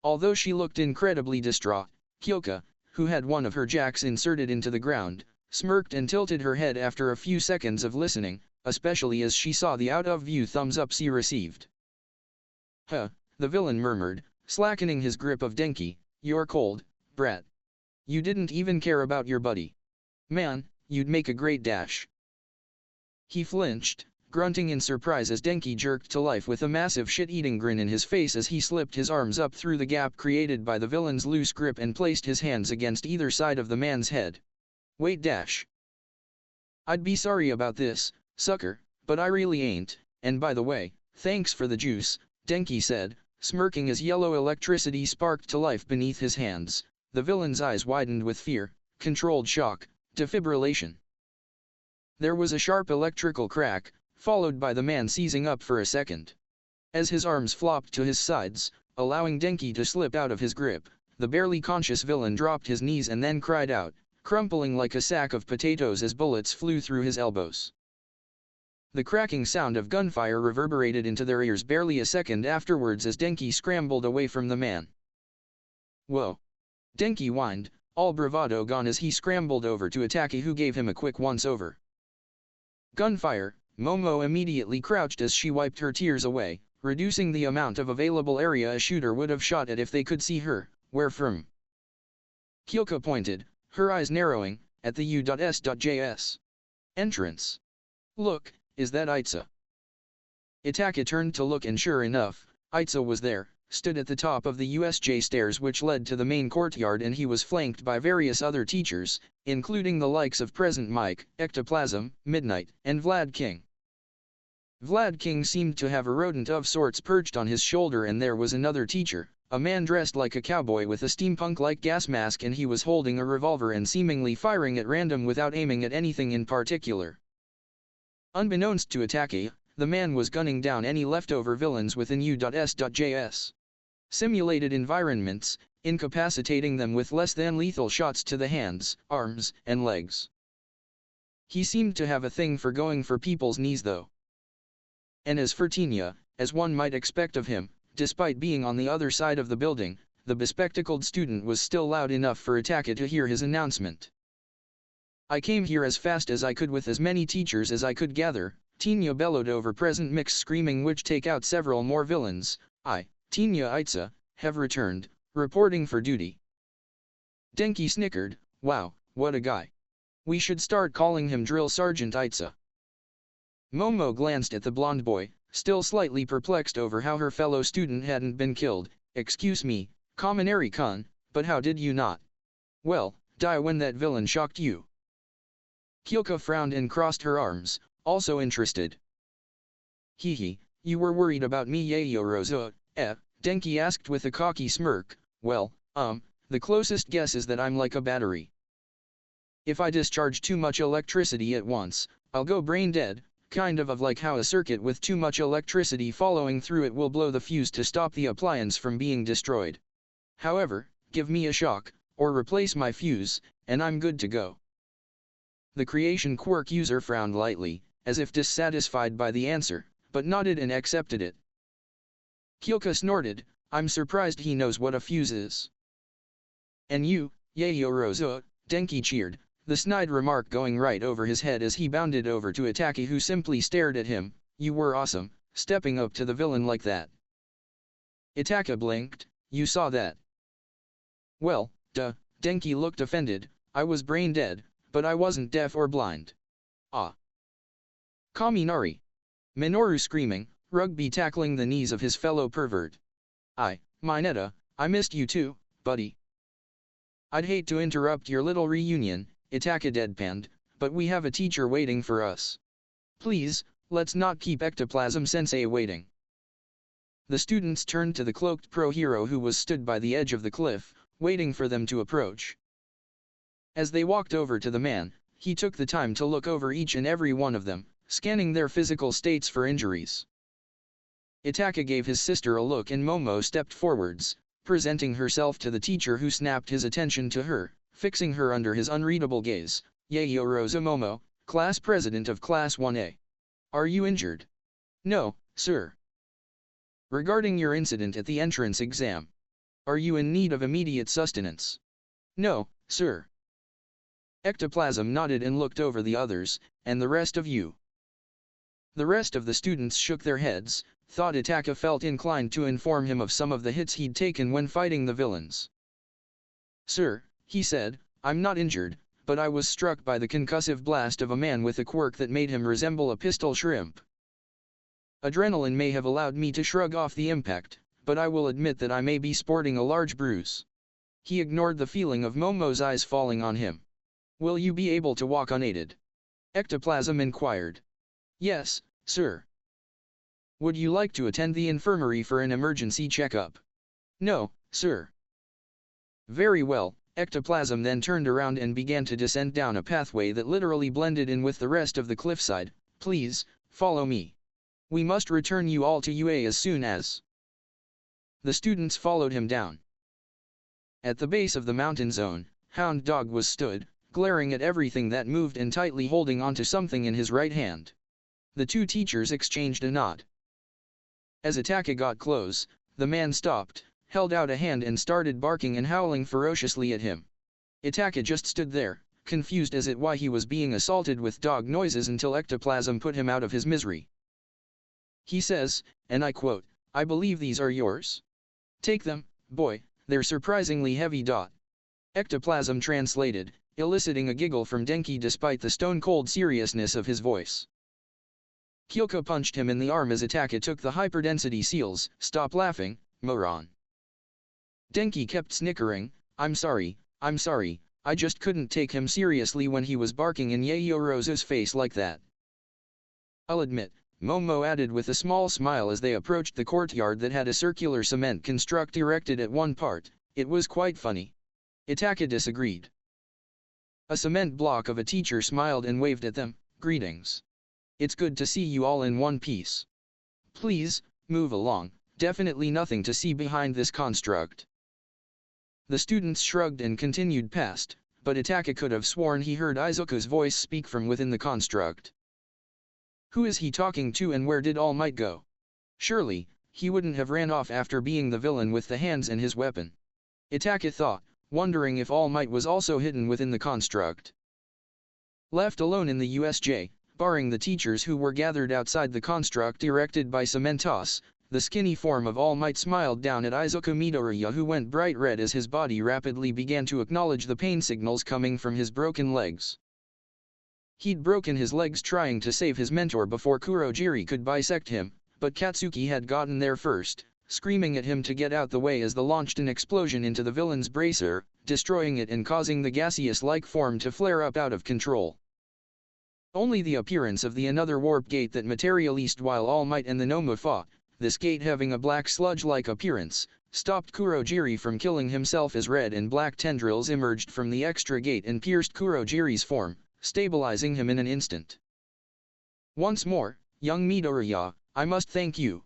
Although she looked incredibly distraught, Kyoka, who had one of her jacks inserted into the ground, smirked and tilted her head after a few seconds of listening, especially as she saw the out-of-view thumbs-up she received. "Huh," the villain murmured, slackening his grip of Denki, "You're cold, brat. You didn't even care about your buddy. Man, you'd make a great dash." He flinched, grunting in surprise as Denki jerked to life with a massive shit-eating grin in his face as he slipped his arms up through the gap created by the villain's loose grip and placed his hands against either side of the man's head. "Wait dash. I'd be sorry about this, sucker, but I really ain't, and by the way, thanks for the juice," Denki said, smirking as yellow electricity sparked to life beneath his hands. The villain's eyes widened with fear, controlled shock, defibrillation. There was a sharp electrical crack, followed by the man seizing up for a second. As his arms flopped to his sides, allowing Denki to slip out of his grip, the barely conscious villain dropped his knees and then cried out, crumpling like a sack of potatoes as bullets flew through his elbows. The cracking sound of gunfire reverberated into their ears barely a second afterwards as Denki scrambled away from the man. "Whoa!" Denki whined, all bravado gone as he scrambled over to Itachi, who gave him a quick once-over. "Gunfire!" Momo immediately crouched as she wiped her tears away, reducing the amount of available area a shooter would have shot at if they could see her. "Where from?" Kyoka pointed, her eyes narrowing, at the U.S.J.S. entrance. "Look, is that Itza?" Itachi turned to look and sure enough, Itza was there, stood at the top of the USJ stairs which led to the main courtyard, and he was flanked by various other teachers, including the likes of Present Mike, Ectoplasm, Midnight, and Vlad King. Vlad King seemed to have a rodent of sorts perched on his shoulder, and there was another teacher, a man dressed like a cowboy with a steampunk-like gas mask, and he was holding a revolver and seemingly firing at random without aiming at anything in particular. Unbeknownst to Itachi, the man was gunning down any leftover villains within U.S.J.S. simulated environments, incapacitating them with less than lethal shots to the hands, arms, and legs. He seemed to have a thing for going for people's knees though. And as for Tinya, as one might expect of him, despite being on the other side of the building, the bespectacled student was still loud enough for Itachi to hear his announcement. "I came here as fast as I could with as many teachers as I could gather," Tinya bellowed over Present Mix, screaming, "which take out several more villains. I, Tinya Itza, have returned, reporting for duty." Denki snickered, "Wow, what a guy. We should start calling him Drill Sergeant Itza." Momo glanced at the blonde boy, still slightly perplexed over how her fellow student hadn't been killed. "Excuse me, Kaminari-kun, but how did you not, well, die when that villain shocked you?" Kyoko frowned and crossed her arms, also interested. "Hee, you were worried about me, Yaoyorozu, Denki asked with a cocky smirk. "Well, the closest guess is that I'm like a battery. If I discharge too much electricity at once, I'll go brain dead, kind of like how a circuit with too much electricity following through it will blow the fuse to stop the appliance from being destroyed. However, give me a shock, or replace my fuse, and I'm good to go." The creation quirk user frowned lightly, as if dissatisfied by the answer, but nodded and accepted it. Kyoko snorted, "I'm surprised he knows what a fuse is." "And you, Yaoyorozu," Denki cheered, the snide remark going right over his head as he bounded over to Itachi, who simply stared at him. "You were awesome, stepping up to the villain like that." Itachi blinked. "You saw that?" "Well, duh," Denki looked offended, "I was brain dead, but I wasn't deaf or blind." "Ah. Kaminari." Minoru screaming, Rugby tackling the knees of his fellow pervert. Mineta, I missed you too, buddy." "I'd hate to interrupt your little reunion," Itachi deadpanned, "but we have a teacher waiting for us. Please, let's not keep Ectoplasm-sensei waiting." The students turned to the cloaked pro-hero who was stood by the edge of the cliff, waiting for them to approach. As they walked over to the man, he took the time to look over each and every one of them, scanning their physical states for injuries. Itachi gave his sister a look and Momo stepped forwards, presenting herself to the teacher, who snapped his attention to her, fixing her under his unreadable gaze. "Yaoyorozu Momo, class president of Class 1A. Are you injured?" "No, sir." "Regarding your incident at the entrance exam. Are you in need of immediate sustenance?" "No, sir." Ectoplasm nodded and looked over the others. "And the rest of you?" The rest of the students shook their heads, thought Itachi felt inclined to inform him of some of the hits he'd taken when fighting the villains. "Sir," he said, "I'm not injured, but I was struck by the concussive blast of a man with a quirk that made him resemble a pistol shrimp. Adrenaline may have allowed me to shrug off the impact, but I will admit that I may be sporting a large bruise." He ignored the feeling of Momo's eyes falling on him. "Will you be able to walk unaided?" Ectoplasm inquired. "Yes, sir." "Would you like to attend the infirmary for an emergency checkup?" "No, sir." "Very well." Ectoplasm then turned around and began to descend down a pathway that literally blended in with the rest of the cliffside. "Please, follow me. We must return you all to UA as soon as." The students followed him down. At the base of the mountain zone, Hound Dog was stood, glaring at everything that moved and tightly holding onto something in his right hand. The two teachers exchanged a nod. As Itachi got close, the man stopped, held out a hand and started barking and howling ferociously at him. Itachi just stood there, confused as at why he was being assaulted with dog noises until Ectoplasm put him out of his misery. He says, and I quote, "I believe these are yours. Take them, boy, they're surprisingly heavy." Ectoplasm translated, eliciting a giggle from Denki despite the stone-cold seriousness of his voice. Kyoko punched him in the arm as Itachi took the hyperdensity seals. "Stop laughing, moron." Denki kept snickering, I'm sorry, I just couldn't take him seriously when he was barking in Yaoyorozu's face like that." "I'll admit," Momo added with a small smile as they approached the courtyard that had a circular cement construct erected at one part, "it was quite funny." Itachi disagreed. A cement block of a teacher smiled and waved at them. "Greetings. It's good to see you all in one piece. Please, move along, definitely nothing to see behind this construct." The students shrugged and continued past, but Itachi could have sworn he heard Izuku's voice speak from within the construct. Who is he talking to and where did All Might go? Surely, he wouldn't have ran off after being the villain with the hands and his weapon. Itachi thought, wondering if All Might was also hidden within the construct. Left alone in the USJ, barring the teachers who were gathered outside the construct erected by Cementos, the skinny form of All Might smiled down at Izuku Midoriya, who went bright red as his body rapidly began to acknowledge the pain signals coming from his broken legs. He'd broken his legs trying to save his mentor before Kurojiri could bisect him, but Katsuki had gotten there first, screaming at him to get out the way as they launched an explosion into the villain's bracer, destroying it and causing the gaseous-like form to flare up out of control. Only the appearance of the another warp gate that materialized while All Might and the Noma fought, this gate having a black sludge-like appearance, stopped Kurogiri from killing himself as red and black tendrils emerged from the extra gate and pierced Kurogiri's form, stabilizing him in an instant. Once more, young Midoriya, I must thank you.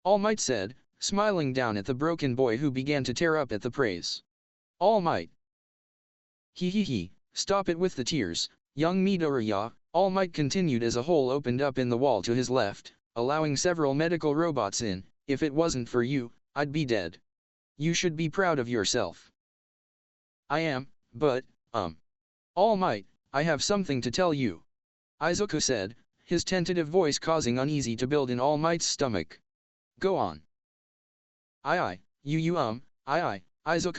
All Might said, smiling down at the broken boy who began to tear up at the praise. All Might. He, stop it with the tears, young Midoriya, All Might continued as a hole opened up in the wall to his left, allowing several medical robots in. If it wasn't for you, I'd be dead. You should be proud of yourself. I am, but, All Might, I have something to tell you. Izuku said, his tentative voice causing uneasy to build in All Might's stomach. Go on. Izuku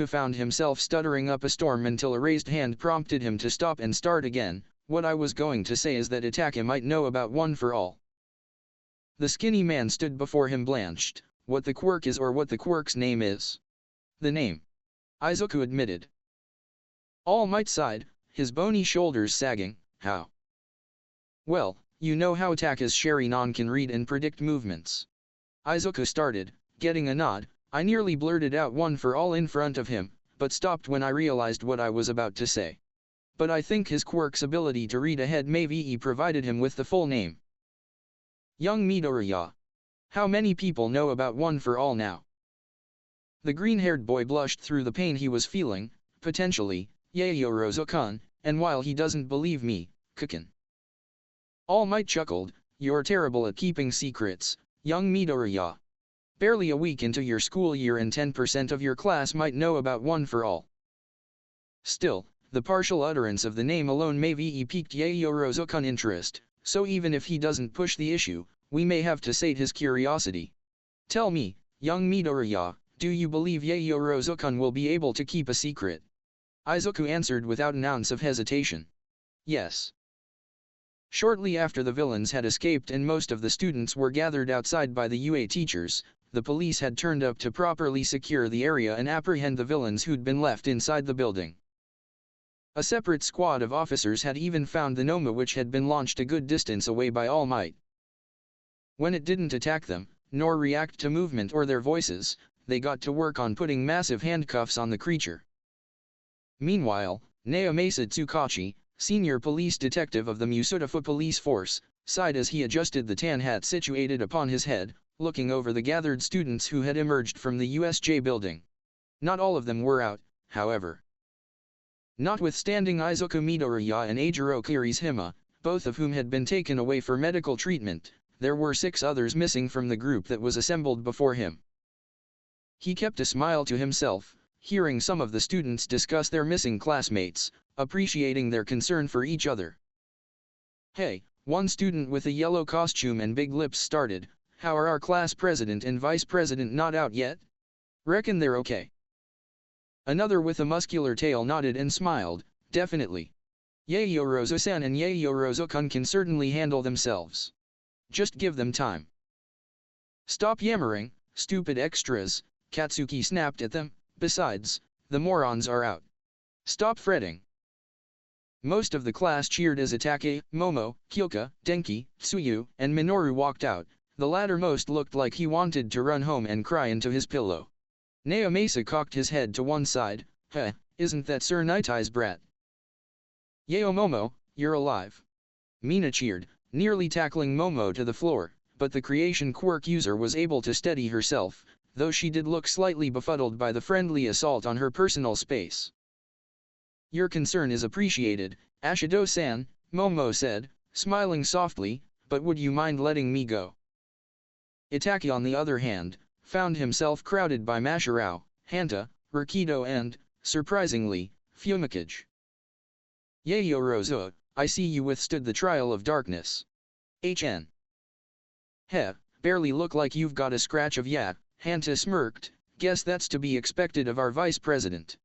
found himself stuttering up a storm until a raised hand prompted him to stop and start again. What I was going to say is that Itachi might know about One for All. The skinny man stood before him blanched. What the quirk is or what the quirk's name is. The name. Izuku admitted. All Might sighed, his bony shoulders sagging. How? Well, you know how Taka's Sharingan can read and predict movements. Izuku started, getting a nod. I nearly blurted out One for All in front of him, but stopped when I realized what I was about to say. But I think his quirk's ability to read ahead maybe provided him with the full name. Young Midoriya. How many people know about One for All now? The green-haired boy blushed through the pain he was feeling. Potentially, Yaoyorozu-kun, and while he doesn't believe me, Kukin. All Might chuckled, you're terrible at keeping secrets, young Midoriya. Barely a week into your school year and 10% of your class might know about One for All. Still, the partial utterance of the name alone maybe piqued Yaoyorozu-kun interest, so even if he doesn't push the issue, we may have to sate his curiosity. Tell me, young Midoriya, do you believe Yaoyorozu-kun will be able to keep a secret? Izuku answered without an ounce of hesitation. Yes. Shortly after the villains had escaped and most of the students were gathered outside by the UA teachers, the police had turned up to properly secure the area and apprehend the villains who'd been left inside the building. A separate squad of officers had even found the Noma which had been launched a good distance away by All Might. When it didn't attack them, nor react to movement or their voices, they got to work on putting massive handcuffs on the creature. Meanwhile, Naomasa Tsukachi, senior police detective of the Musudafu police force, sighed as he adjusted the tan hat situated upon his head, looking over the gathered students who had emerged from the USJ building. Not all of them were out, however. Notwithstanding Izuku Midoriya and Eijiro Kirishima, both of whom had been taken away for medical treatment, there were 6 others missing from the group that was assembled before him. He kept a smile to himself, hearing some of the students discuss their missing classmates, appreciating their concern for each other. Hey, one student with a yellow costume and big lips started, how are our class president and vice president not out yet? Reckon they're okay. Another with a muscular tail nodded and smiled, definitely. Yaoyorozu-san and Yaoyorozu-kun can certainly handle themselves. Just give them time. Stop yammering, stupid extras, Katsuki snapped at them, besides, the morons are out. Stop fretting. Most of the class cheered as Itachi, Momo, Kyoka, Denki, Tsuyu, and Minoru walked out, the latter most looked like he wanted to run home and cry into his pillow. Naomasa cocked his head to one side, isn't that Sir Nitai's brat? Yao Momo, you're alive. Mina cheered, nearly tackling Momo to the floor, but the creation quirk user was able to steady herself, though she did look slightly befuddled by the friendly assault on her personal space. Your concern is appreciated, Ashido-san, Momo said, smiling softly, but would you mind letting me go? Itachi on the other hand, found himself crowded by Mashirao, Hanta, Rakido and, surprisingly, Fumikage. Yaoyorozu, I see you withstood the trial of darkness. HN. Heh, barely look like you've got a scratch of yat, Hanta smirked, guess that's to be expected of our vice president.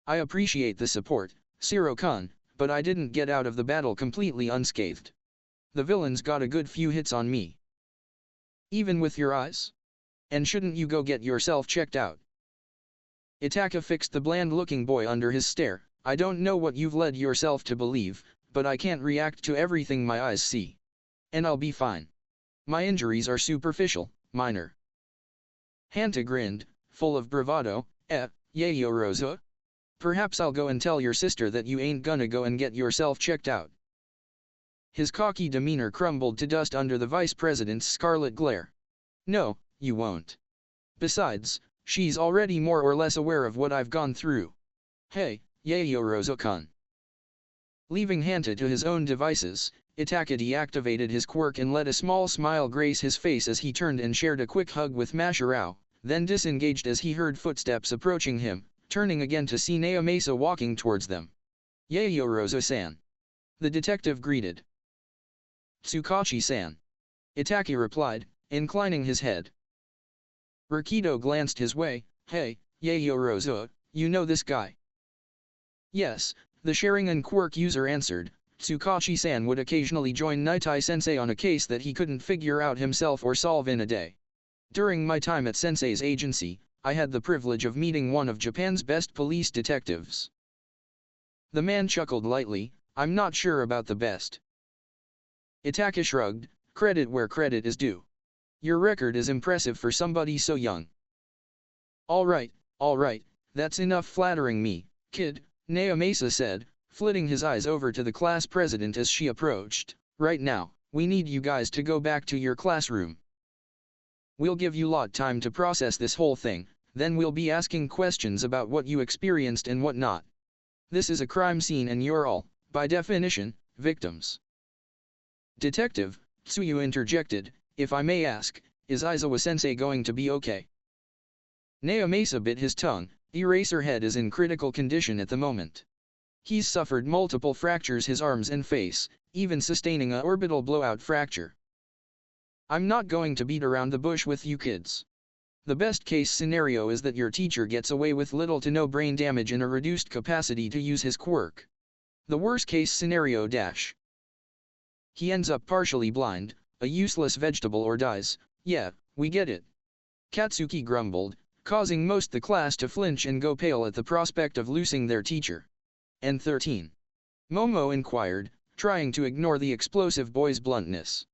I appreciate the support, Shiro-kun, but I didn't get out of the battle completely unscathed. The villains got a good few hits on me. Even with your eyes? And shouldn't you go get yourself checked out? Itachi fixed the bland-looking boy under his stare. I don't know what you've led yourself to believe, but I can't react to everything my eyes see. And I'll be fine. My injuries are superficial, minor. Hanta grinned, full of bravado. Yayo Rosa? Perhaps I'll go and tell your sister that you ain't gonna go and get yourself checked out. His cocky demeanor crumbled to dust under the vice president's scarlet glare. No, you won't. Besides, she's already more or less aware of what I've gone through. Hey, Yayo Rosa-kun. Leaving Hanta to his own devices, Itachi deactivated his quirk and let a small smile grace his face as he turned and shared a quick hug with Masharao, then disengaged as he heard footsteps approaching him, turning again to see Naomasa walking towards them. Yayo Rosa-san. The detective greeted. Tsukachi-san. Itachi replied, inclining his head. Rakido glanced his way. Hey, Yayo Rosa, you know this guy? Yes, the Sharingan quirk user answered. Tsukachi-san would occasionally join Nitai-sensei on a case that he couldn't figure out himself or solve in a day. During my time at sensei's agency, I had the privilege of meeting one of Japan's best police detectives. The man chuckled lightly. I'm not sure about the best. Itachi shrugged, credit where credit is due. Your record is impressive for somebody so young. Alright, that's enough flattering me, kid, Naomasa said, flitting his eyes over to the class president as she approached. Right now, we need you guys to go back to your classroom. We'll give you lot time to process this whole thing, then we'll be asking questions about what you experienced and what not. This is a crime scene and you're all, by definition, victims. Detective, Tsuyu interjected, if I may ask, is Aizawa-sensei going to be okay? Naomasa bit his tongue. Eraserhead is in critical condition at the moment. He's suffered multiple fractures his arms and face, even sustaining a orbital blowout fracture. I'm not going to beat around the bush with you kids. The best case scenario is that your teacher gets away with little to no brain damage and a reduced capacity to use his quirk. The worst case scenario he ends up partially blind, a useless vegetable or dies. Yeah, we get it. Katsuki grumbled, causing most the class to flinch and go pale at the prospect of losing their teacher. And 13. Momo inquired, trying to ignore the explosive boy's bluntness.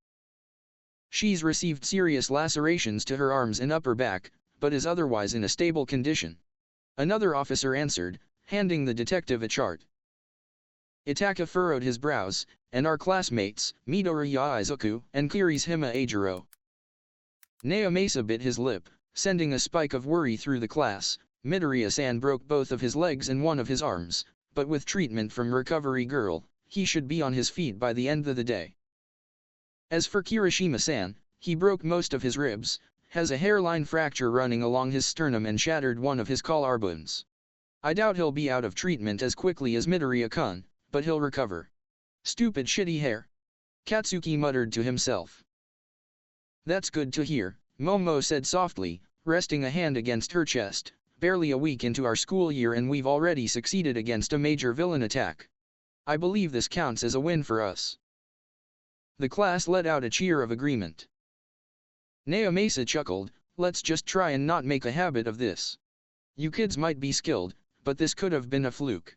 She's received serious lacerations to her arms and upper back, but is otherwise in a stable condition. Another officer answered, handing the detective a chart. Itachi furrowed his brows, and our classmates, Midori Yaizuku and Kiri's Hima Ajiro. Naomasa bit his lip, sending a spike of worry through the class. Midoriya-san broke both of his legs and one of his arms, but with treatment from Recovery Girl, he should be on his feet by the end of the day. As for Kirishima-san, he broke most of his ribs, has a hairline fracture running along his sternum and shattered one of his collarbones. I doubt he'll be out of treatment as quickly as Midoriya-kun, but he'll recover. Stupid shitty hair. Katsuki muttered to himself. That's good to hear, Momo said softly, resting a hand against her chest. Barely a week into our school year and we've already succeeded against a major villain attack. I believe this counts as a win for us. The class let out a cheer of agreement. Naomasa chuckled, let's just try and not make a habit of this. You kids might be skilled, but this could have been a fluke.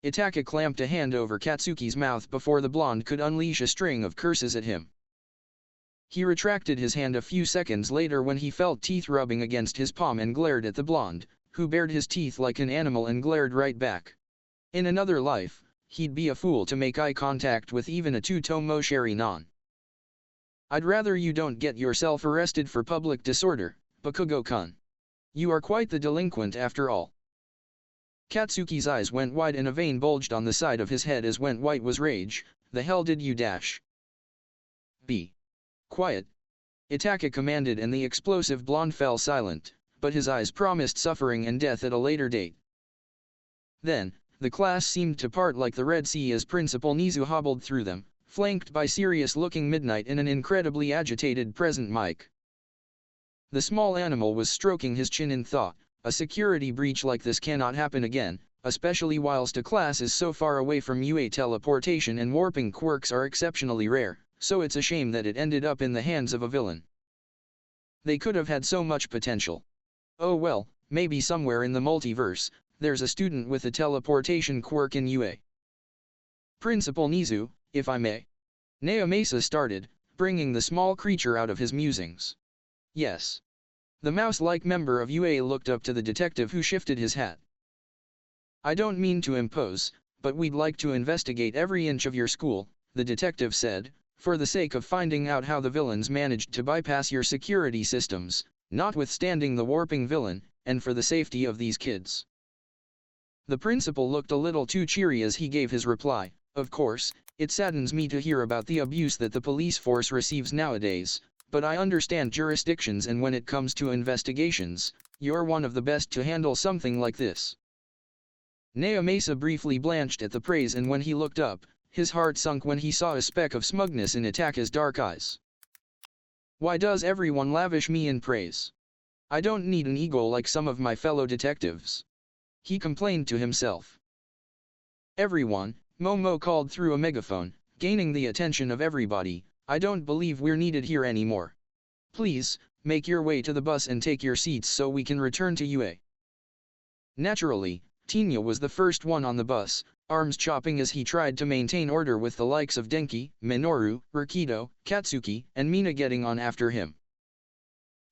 Itachi clamped a hand over Katsuki's mouth before the blonde could unleash a string of curses at him. He retracted his hand a few seconds later when he felt teeth rubbing against his palm and glared at the blonde, who bared his teeth like an animal and glared right back. In another life, he'd be a fool to make eye contact with even a two-tomo Sharingan. I'd rather you don't get yourself arrested for public disorder, Bakugo-kun. You are quite the delinquent after all. Katsuki's eyes went wide and a vein bulged on the side of his head as went white was rage. The hell did you dash? Be quiet. Itachi commanded and the explosive blonde fell silent, but his eyes promised suffering and death at a later date. Then, the class seemed to part like the Red Sea as Principal Nizu hobbled through them, flanked by serious-looking Midnight and an incredibly agitated Present Mike. The small animal was stroking his chin in thought. A security breach like this cannot happen again, especially whilst a class is so far away from UA. Teleportation and warping quirks are exceptionally rare, so it's a shame that it ended up in the hands of a villain. They could have had so much potential. Oh well, maybe somewhere in the multiverse, there's a student with a teleportation quirk in UA. Principal Nizu, if I may. Naomasa started, bringing the small creature out of his musings. Yes. The mouse-like member of UA looked up to the detective who shifted his hat. I don't mean to impose, but we'd like to investigate every inch of your school, the detective said, for the sake of finding out how the villains managed to bypass your security systems, notwithstanding the warping villain, and for the safety of these kids. The principal looked a little too cheery as he gave his reply. Of course, it saddens me to hear about the abuse that the police force receives nowadays, but I understand jurisdictions, and when it comes to investigations, you're one of the best to handle something like this. Naomasa briefly blanched at the praise, and when he looked up, his heart sunk when he saw a speck of smugness in Itachi's dark eyes. Why does everyone lavish me in praise? I don't need an ego like some of my fellow detectives. He complained to himself. Everyone, Momo called through a megaphone, gaining the attention of everybody. I don't believe we're needed here anymore. Please, make your way to the bus and take your seats so we can return to UA. Naturally, Tinya was the first one on the bus, arms chopping as he tried to maintain order with the likes of Denki, Minoru, Rikido, Katsuki, and Mina getting on after him.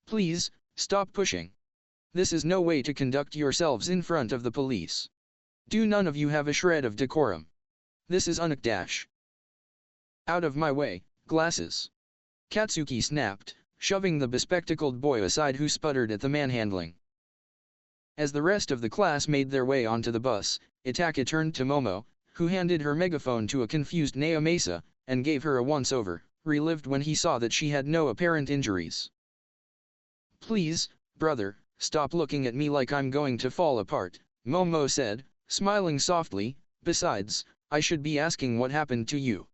Please, stop pushing. This is no way to conduct yourselves in front of the police. Do none of you have a shred of decorum? This is unak-dash. Out of my way, glasses. Katsuki snapped, shoving the bespectacled boy aside who sputtered at the manhandling. As the rest of the class made their way onto the bus, Itachi turned to Momo, who handed her megaphone to a confused Naomasa, and gave her a once-over, relieved when he saw that she had no apparent injuries. Please, brother, stop looking at me like I'm going to fall apart, Momo said, smiling softly. Besides, I should be asking what happened to you.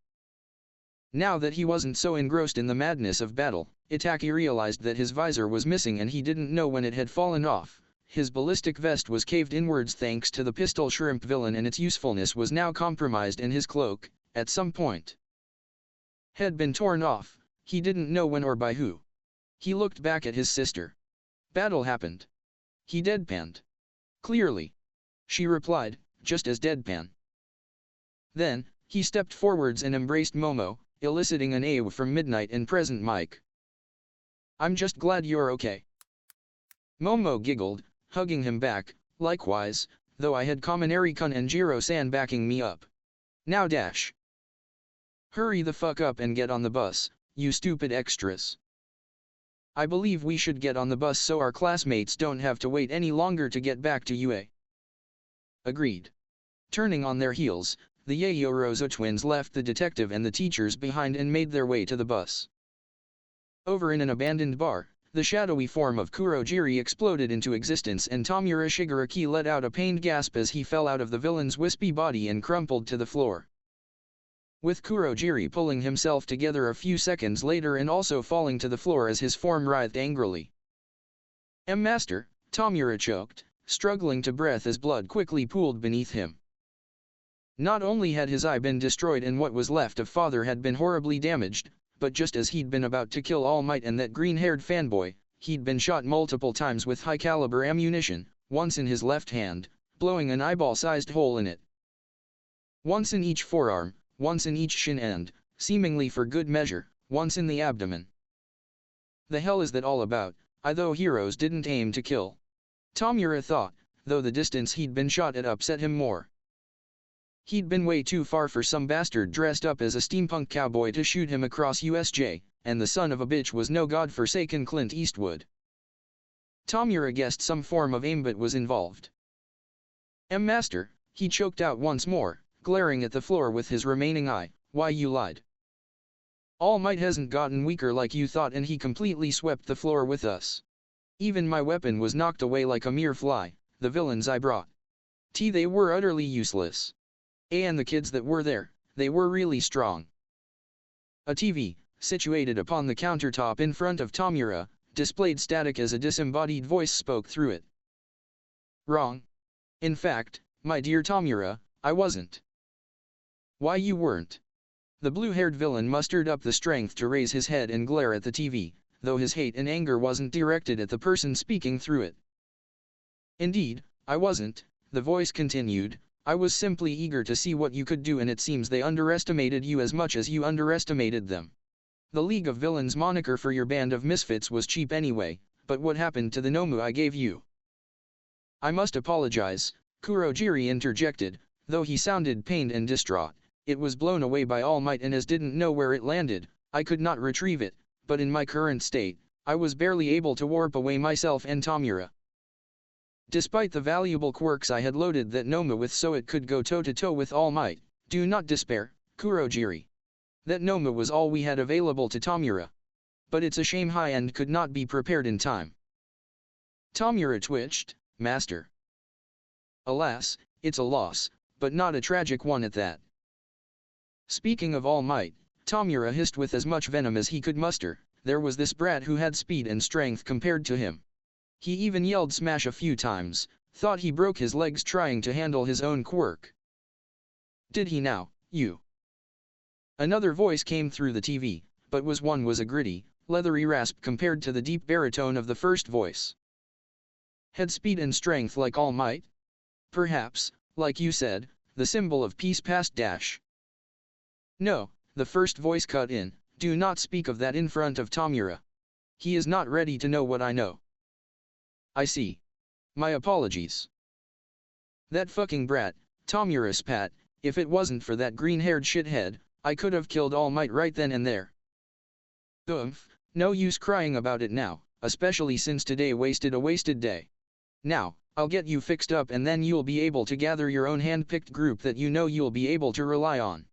Now that he wasn't so engrossed in the madness of battle, Itachi realized that his visor was missing and he didn't know when it had fallen off. His ballistic vest was caved inwards thanks to the pistol shrimp villain, and its usefulness was now compromised, and his cloak, at some point, had been torn off. He didn't know when or by who. He looked back at his sister. Battle happened. He deadpanned. Clearly. She replied, just as deadpan. Then, he stepped forwards and embraced Momo, eliciting an AW from Midnight and Present Mike. I'm just glad you're okay. Momo giggled, hugging him back. Likewise, though I had Kaminari-kun and Jiro-san backing me up. Now dash. Hurry the fuck up and get on the bus, you stupid extras. I believe we should get on the bus so our classmates don't have to wait any longer to get back to UA. Agreed. Turning on their heels, the Yayorozo twins left the detective and the teachers behind and made their way to the bus. Over in an abandoned bar, the shadowy form of Kurojiri exploded into existence, and Tomura Shigaraki let out a pained gasp as he fell out of the villain's wispy body and crumpled to the floor. With Kurojiri pulling himself together a few seconds later and also falling to the floor as his form writhed angrily. Master, Tomura choked, struggling to breath as blood quickly pooled beneath him. Not only had his eye been destroyed and what was left of father had been horribly damaged, but just as he'd been about to kill All Might and that green-haired fanboy, he'd been shot multiple times with high-caliber ammunition, once in his left hand, blowing an eyeball-sized hole in it. Once in each forearm, once in each shin and, seemingly for good measure, once in the abdomen. The hell is that all about? Though heroes didn't aim to kill. Tomura thought, though the distance he'd been shot at upset him more. He'd been way too far for some bastard dressed up as a steampunk cowboy to shoot him across USJ, and the son of a bitch was no godforsaken Clint Eastwood. Tomura guessed some form of aimbot was involved. Master, he choked out once more, glaring at the floor with his remaining eye. Why, you lied. All Might hasn't gotten weaker like you thought, and he completely swept the floor with us. Even my weapon was knocked away like a mere fly. The villains I brought. They were utterly useless. And the kids that were there, they were really strong. A TV, situated upon the countertop in front of Tomura, displayed static as a disembodied voice spoke through it. Wrong. In fact, my dear Tomura, I wasn't. Why, you weren't? The blue-haired villain mustered up the strength to raise his head and glare at the TV, though his hate and anger wasn't directed at the person speaking through it. Indeed, I wasn't, the voice continued, I was simply eager to see what you could do, and it seems they underestimated you as much as you underestimated them. The League of Villains moniker for your band of misfits was cheap anyway, but what happened to the Nomu I gave you? I must apologize, Kurojiri interjected, though he sounded pained and distraught. It was blown away by All Might, and as didn't know where it landed, I could not retrieve it, but in my current state, I was barely able to warp away myself and Tamura. Despite the valuable quirks I had loaded that Nomu with so it could go toe-to-toe with All Might, do not despair, Kurojiri. That Nomu was all we had available to Tamura. But it's a shame high-end could not be prepared in time. Tamura twitched, Master. Alas, it's a loss, but not a tragic one at that. Speaking of All Might, Tamura hissed with as much venom as he could muster, there was this brat who had speed and strength compared to him. He even yelled smash a few times, thought he broke his legs trying to handle his own quirk. Did he now, you? Another voice came through the TV, but was a gritty, leathery rasp compared to the deep baritone of the first voice. Had speed and strength like All Might? Perhaps, like you said, the symbol of peace past dash. No, the first voice cut in, do not speak of that in front of Tamura. He is not ready to know what I know. I see. My apologies. That fucking brat, Tamura spat, if it wasn't for that green-haired shithead, I could have killed All Might right then and there. Oomph, no use crying about it now, especially since today wasted a wasted day. Now, I'll get you fixed up and then you'll be able to gather your own hand-picked group that you know you'll be able to rely on.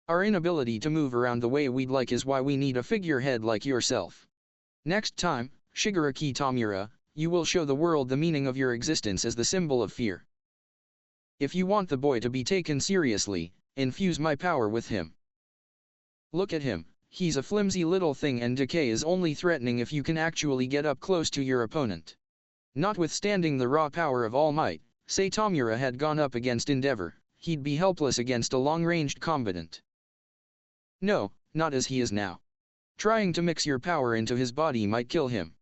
Our inability to move around the way we'd like is why we need a figurehead like yourself. Next time, Shigaraki Tamura, you will show the world the meaning of your existence as the symbol of fear. If you want the boy to be taken seriously, infuse my power with him. Look at him, he's a flimsy little thing and decay is only threatening if you can actually get up close to your opponent. Notwithstanding the raw power of All Might, say Tamura had gone up against Endeavor, he'd be helpless against a long-ranged combatant. No, not as he is now. Trying to mix your power into his body might kill him.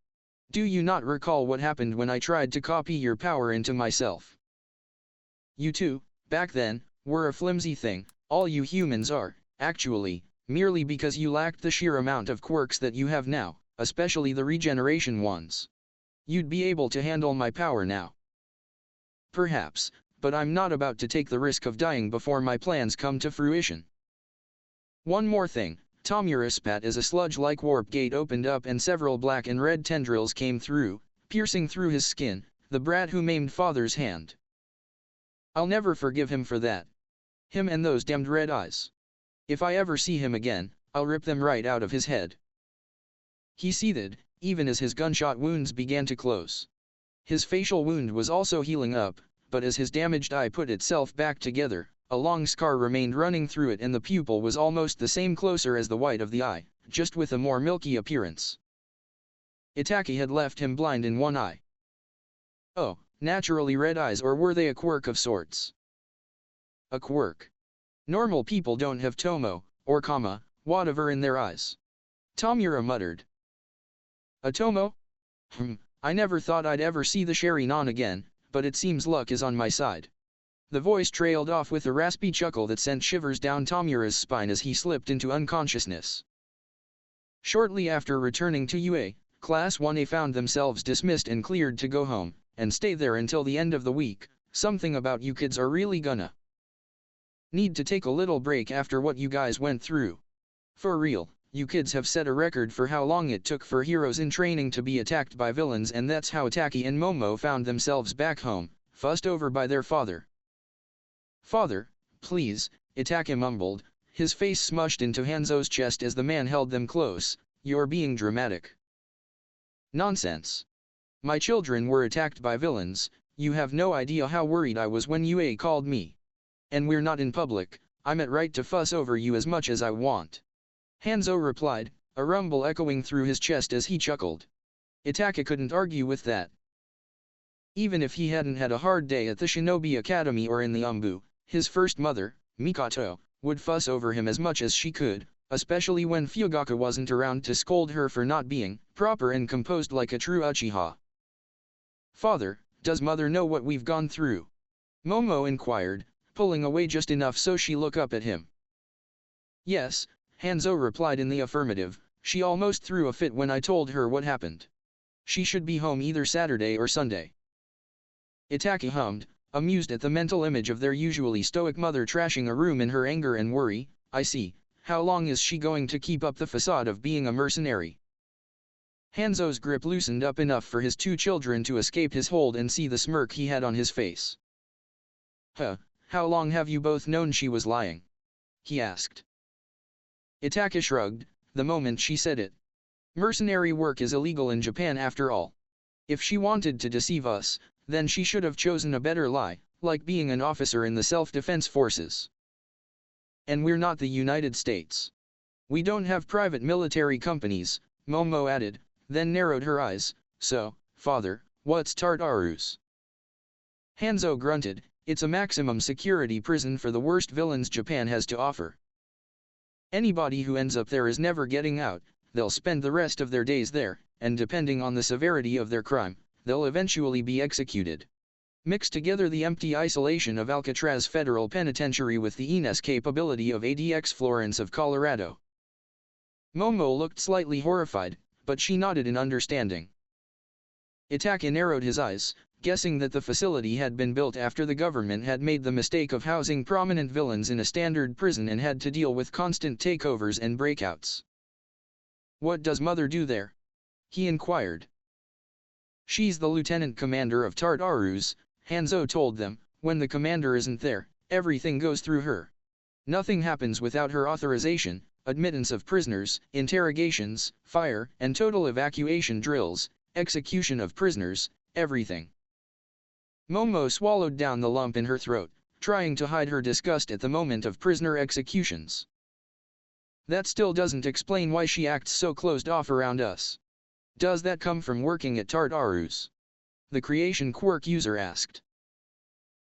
Do you not recall what happened when I tried to copy your power into myself? You too, back then, were a flimsy thing, all you humans are, actually, merely because you lacked the sheer amount of quirks that you have now, especially the regeneration ones. You'd be able to handle my power now. Perhaps, but I'm not about to take the risk of dying before my plans come to fruition. One more thing. Tamura spat as a sludge-like warp gate opened up and several black and red tendrils came through, piercing through his skin, the brat who maimed father's hand. I'll never forgive him for that. Him and those damned red eyes. If I ever see him again, I'll rip them right out of his head. He seethed, even as his gunshot wounds began to close. His facial wound was also healing up, but as his damaged eye put itself back together, a long scar remained running through it and the pupil was almost the same closer as the white of the eye, just with a more milky appearance. Itachi had left him blind in one eye. Oh, naturally red eyes, or were they a quirk of sorts? A quirk. Normal people don't have tomo, or kama, whatever in their eyes. Tamura muttered. A tomo? I never thought I'd ever see the Sharingan again, but it seems luck is on my side. The voice trailed off with a raspy chuckle that sent shivers down Tamura's spine as he slipped into unconsciousness. Shortly after returning to UA, Class 1A found themselves dismissed and cleared to go home, and stay there until the end of the week. Something about you kids are really gonna need to take a little break after what you guys went through. For real, you kids have set a record for how long it took for heroes in training to be attacked by villains, and that's how Itachi and Momo found themselves back home, fussed over by their father. Father, please, Itachi mumbled, his face smushed into Hanzo's chest as the man held them close. You're being dramatic. Nonsense. My children were attacked by villains. You have no idea how worried I was when UA called me. And we're not in public, I'm at right to fuss over you as much as I want. Hanzo replied, a rumble echoing through his chest as he chuckled. Itachi couldn't argue with that. Even if he hadn't had a hard day at the Shinobi Academy or in the Umbu, his first mother, Mikoto, would fuss over him as much as she could, especially when Fuyugaka wasn't around to scold her for not being proper and composed like a true Uchiha. "Father, does mother know what we've gone through?" Momo inquired, pulling away just enough so she looked up at him. "Yes," Hanzo replied in the affirmative. "She almost threw a fit when I told her what happened. She should be home either Saturday or Sunday." Itachi hummed, amused at the mental image of their usually stoic mother trashing a room in her anger and worry. "I see. How long is she going to keep up the facade of being a mercenary?" Hanzo's grip loosened up enough for his two children to escape his hold and see the smirk he had on his face. How long have you both known she was lying?" he asked. Itachi shrugged, the moment she said it. "Mercenary work is illegal in Japan after all. If she wanted to deceive us, then she should have chosen a better lie, like being an officer in the self-defense forces. And we're not the United States. We don't have private military companies," Momo added, then narrowed her eyes. "So, father, what's Tartarus?" Hanzo grunted. "It's a maximum security prison for the worst villains Japan has to offer. Anybody who ends up there is never getting out. They'll spend the rest of their days there, and depending on the severity of their crime, they'll eventually be executed. Mix together the empty isolation of Alcatraz Federal Penitentiary with the Ines capability of ADX Florence of Colorado." Momo looked slightly horrified, but she nodded in understanding. Itachi narrowed his eyes, guessing that the facility had been built after the government had made the mistake of housing prominent villains in a standard prison and had to deal with constant takeovers and breakouts. "What does mother do there?" he inquired. "She's the lieutenant commander of Tartarus," Hanzo told them. "When the commander isn't there, everything goes through her. Nothing happens without her authorization: admittance of prisoners, interrogations, fire and total evacuation drills, execution of prisoners, everything." Momo swallowed down the lump in her throat, trying to hide her disgust at the moment of prisoner executions. "That still doesn't explain why she acts so closed off around us. Does that come from working at Tartarus?" the creation quirk user asked.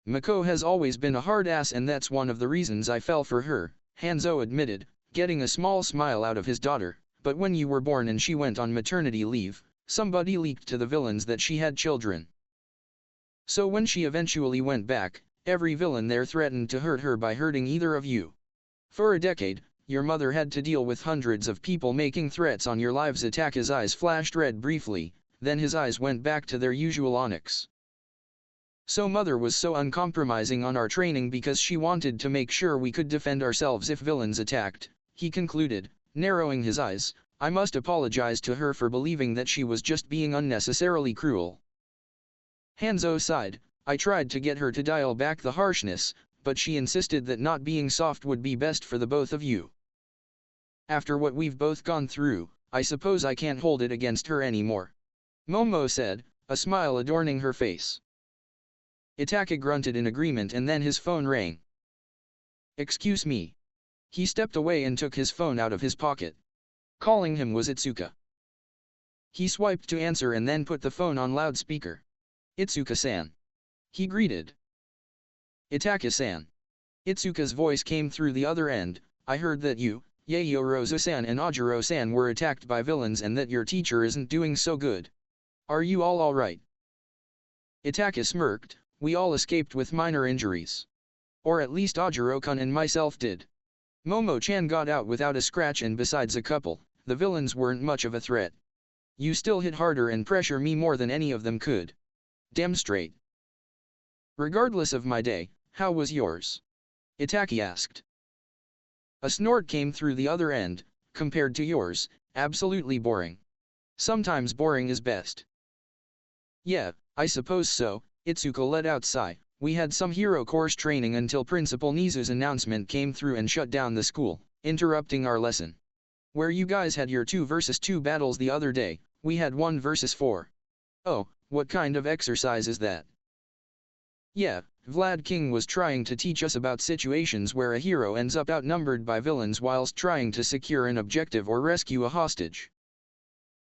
"Mako has always been a hard ass, and that's one of the reasons I fell for her," Hanzo admitted, getting a small smile out of his daughter. "But when you were born and she went on maternity leave, somebody leaked to the villains that she had children. So when she eventually went back, every villain there threatened to hurt her by hurting either of you. For a decade, your mother had to deal with hundreds of people making threats on your lives." Itachi's eyes flashed red briefly, then his eyes went back to their usual onyx. "So mother was so uncompromising on our training because she wanted to make sure we could defend ourselves if villains attacked," he concluded, narrowing his eyes. "I must apologize to her for believing that she was just being unnecessarily cruel." Hanzo sighed. "I tried to get her to dial back the harshness, but she insisted that not being soft would be best for the both of you. After what we've both gone through, I suppose I can't hold it against her anymore," Momo said, a smile adorning her face. Itachi grunted in agreement, and then his phone rang. "Excuse me." He stepped away and took his phone out of his pocket. Calling him was Itsuka. He swiped to answer and then put the phone on loudspeaker. "Itsuka-san," he greeted. "Itachi-san." Itsuka's voice came through the other end. "I heard that you, Yayorozu-san and Ajiro-san were attacked by villains and that your teacher isn't doing so good. Are you all alright?" Itachi smirked. "We all escaped with minor injuries. Or at least Ajiro-kun and myself did. Momo-chan got out without a scratch, and besides a couple, the villains weren't much of a threat. You still hit harder and pressure me more than any of them could. Damn straight." "Regardless of my day, how was yours?" Itachi asked. A snort came through the other end. "Compared to yours, absolutely boring. Sometimes boring is best." "Yeah, I suppose so," Itsuka let out a sigh. "We had some hero course training until Principal Nizu's announcement came through and shut down the school, interrupting our lesson. Where you guys had your 2 versus 2 battles the other day, we had 1 versus 4. "Oh, what kind of exercise is that?" "Yeah, Vlad King was trying to teach us about situations where a hero ends up outnumbered by villains whilst trying to secure an objective or rescue a hostage.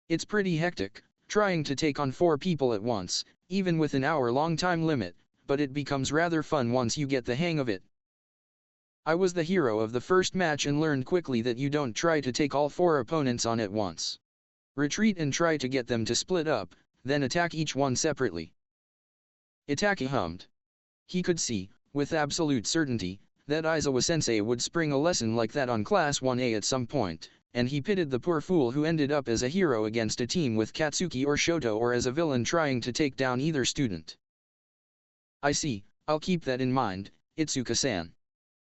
It's pretty hectic, trying to take on 4 people at once, even with an hour-long time limit, but it becomes rather fun once you get the hang of it." I was the hero of the first match and learned quickly that you don't try to take all 4 opponents on at once. Retreat and try to get them to split up, then attack each one separately. Itachi hummed. He could see, with absolute certainty, that Aizawa-sensei would spring a lesson like that on Class 1A at some point, and he pitied the poor fool who ended up as a hero against a team with Katsuki or Shoto or as a villain trying to take down either student. I see, I'll keep that in mind, Itsuka-san.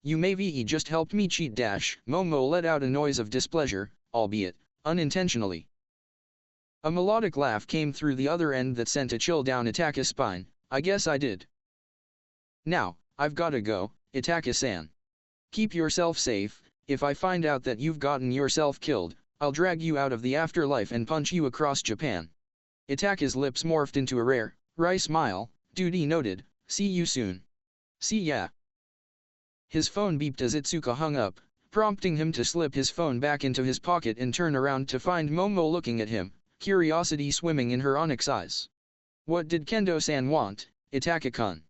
You maybe just helped me cheat dash. Momo let out a noise of displeasure, albeit unintentionally. A melodic laugh came through the other end that sent a chill down Itachi's spine. I guess I did. Now, I've gotta go, Itachi-san. Keep yourself safe. If I find out that you've gotten yourself killed, I'll drag you out of the afterlife and punch you across Japan. Itachi's lips morphed into a rare, wry smile. Duty noted, see you soon. See ya. His phone beeped as Itsuka hung up, prompting him to slip his phone back into his pocket and turn around to find Momo looking at him, curiosity swimming in her onyx eyes. What did Kendo-san want, Itachi-kun?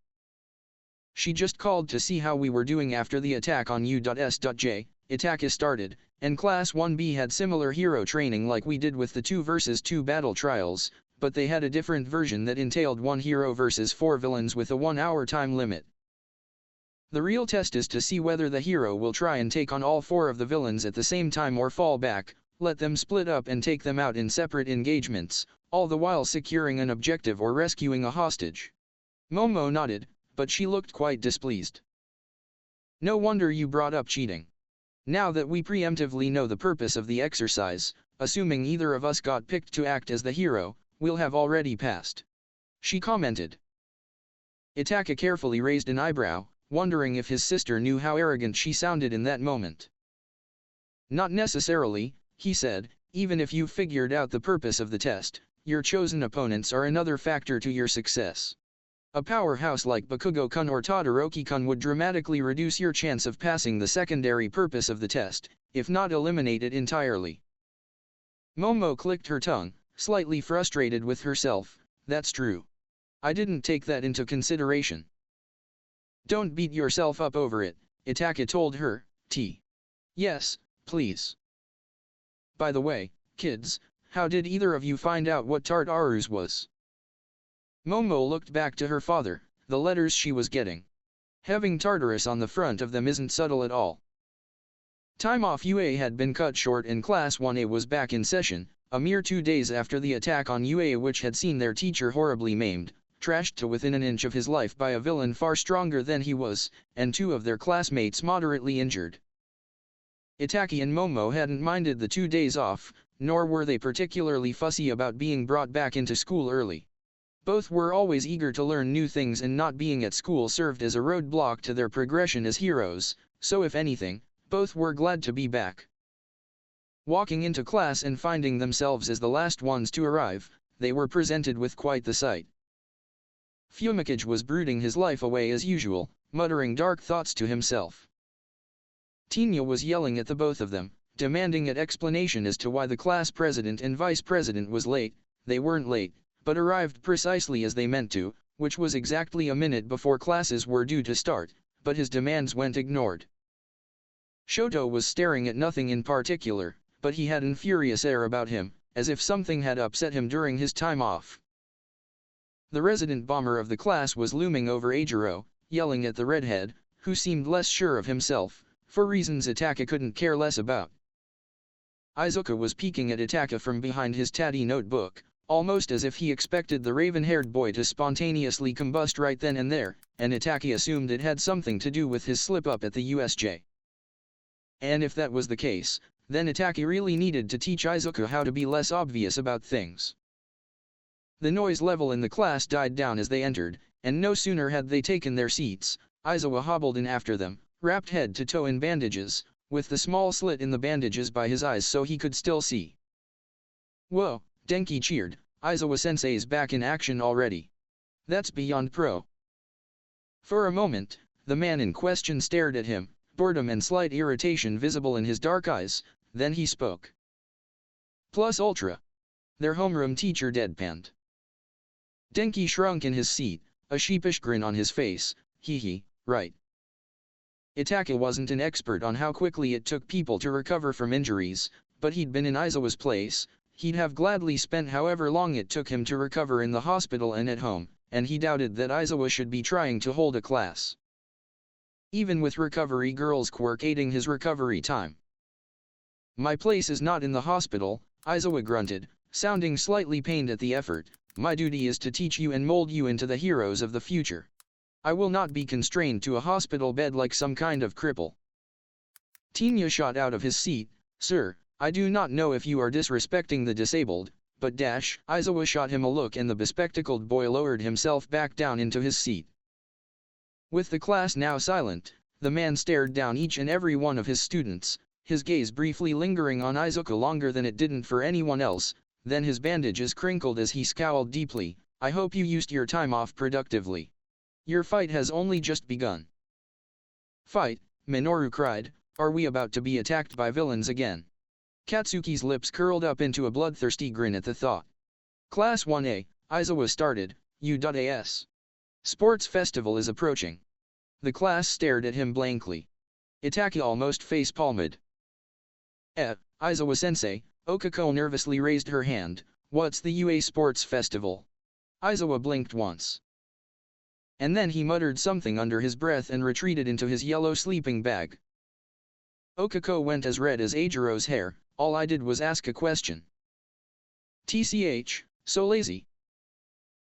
She just called to see how we were doing after the attack on U.S.J, Itachi started, and Class 1B had similar hero training like we did with the 2 vs 2 battle trials, but they had a different version that entailed 1 hero versus 4 villains with a 1-hour time limit. The real test is to see whether the hero will try and take on all 4 of the villains at the same time or fall back, let them split up and take them out in separate engagements, all the while securing an objective or rescuing a hostage. Momo nodded, but she looked quite displeased. No wonder you brought up cheating. Now that we preemptively know the purpose of the exercise, assuming either of us got picked to act as the hero, we'll have already passed. She commented. Itachi carefully raised an eyebrow, wondering if his sister knew how arrogant she sounded in that moment. Not necessarily, he said, even if you figured out the purpose of the test, your chosen opponents are another factor to your success. A powerhouse like Bakugo-kun or Todoroki-kun would dramatically reduce your chance of passing the secondary purpose of the test, if not eliminate it entirely. Momo clicked her tongue, slightly frustrated with herself. That's true. I didn't take that into consideration. Don't beat yourself up over it, Itachi told her. Yes, please. By the way, kids, how did either of you find out what Tartarus was? Momo looked back to her father. The letters she was getting. Having Tartarus on the front of them isn't subtle at all. Time off UA had been cut short and Class 1A was back in session, a mere 2 days after the attack on UA, which had seen their teacher horribly maimed, trashed to within an inch of his life by a villain far stronger than he was, and 2 of their classmates moderately injured. Itachi and Momo hadn't minded the 2 days off, nor were they particularly fussy about being brought back into school early. Both were always eager to learn new things, and not being at school served as a roadblock to their progression as heroes, so if anything, both were glad to be back. Walking into class and finding themselves as the last ones to arrive, they were presented with quite the sight. Fumikage was brooding his life away as usual, muttering dark thoughts to himself. Tina was yelling at the both of them, demanding an explanation as to why the class president and vice president was late. They weren't late, but arrived precisely as they meant to, which was exactly a minute before classes were due to start, but his demands went ignored. Shoto was staring at nothing in particular, but he had an furious air about him, as if something had upset him during his time off. The resident bomber of the class was looming over Ajiro, yelling at the redhead, who seemed less sure of himself, for reasons Itachi couldn't care less about. Izuka was peeking at Itachi from behind his tatty notebook, almost as if he expected the raven-haired boy to spontaneously combust right then and there, and Itachi assumed it had something to do with his slip-up at the USJ. And if that was the case, then Itachi really needed to teach Izuka how to be less obvious about things. The noise level in the class died down as they entered, and no sooner had they taken their seats, Aizawa hobbled in after them, wrapped head to toe in bandages, with the small slit in the bandages by his eyes so he could still see. Whoa, Denki cheered, Aizawa-sensei's back in action already. That's beyond pro. For a moment, the man in question stared at him, boredom and slight irritation visible in his dark eyes, then he spoke. Plus ultra. Their homeroom teacher deadpanned. Denki shrunk in his seat, a sheepish grin on his face. Hee hee, right. Itachi wasn't an expert on how quickly it took people to recover from injuries, but he'd been in Aizawa's place. He'd have gladly spent however long it took him to recover in the hospital and at home, and he doubted that Aizawa should be trying to hold a class. Even with recovery girls' quirk aiding his recovery time. My place is not in the hospital, Aizawa grunted, sounding slightly pained at the effort. My duty is to teach you and mold you into the heroes of the future. I will not be constrained to a hospital bed like some kind of cripple. Tinya shot out of his seat. Sir, I do not know if you are disrespecting the disabled, but Aizawa shot him a look and the bespectacled boy lowered himself back down into his seat. With the class now silent, the man stared down each and every one of his students, his gaze briefly lingering on Izuku longer than it didn't for anyone else. Then his bandages crinkled as he scowled deeply. I hope you used your time off productively. Your fight has only just begun. Fight, Minoru cried, are we about to be attacked by villains again? Katsuki's lips curled up into a bloodthirsty grin at the thought. Class 1A, Aizawa started, U.A.S. Sports festival is approaching. The class stared at him blankly. Itachi almost face-palmed. Aizawa-sensei, Okako nervously raised her hand. What's the UA Sports Festival? Aizawa blinked once. And then he muttered something under his breath and retreated into his yellow sleeping bag. Okako went as red as Eijiro's hair. All I did was ask a question. TCH, so lazy.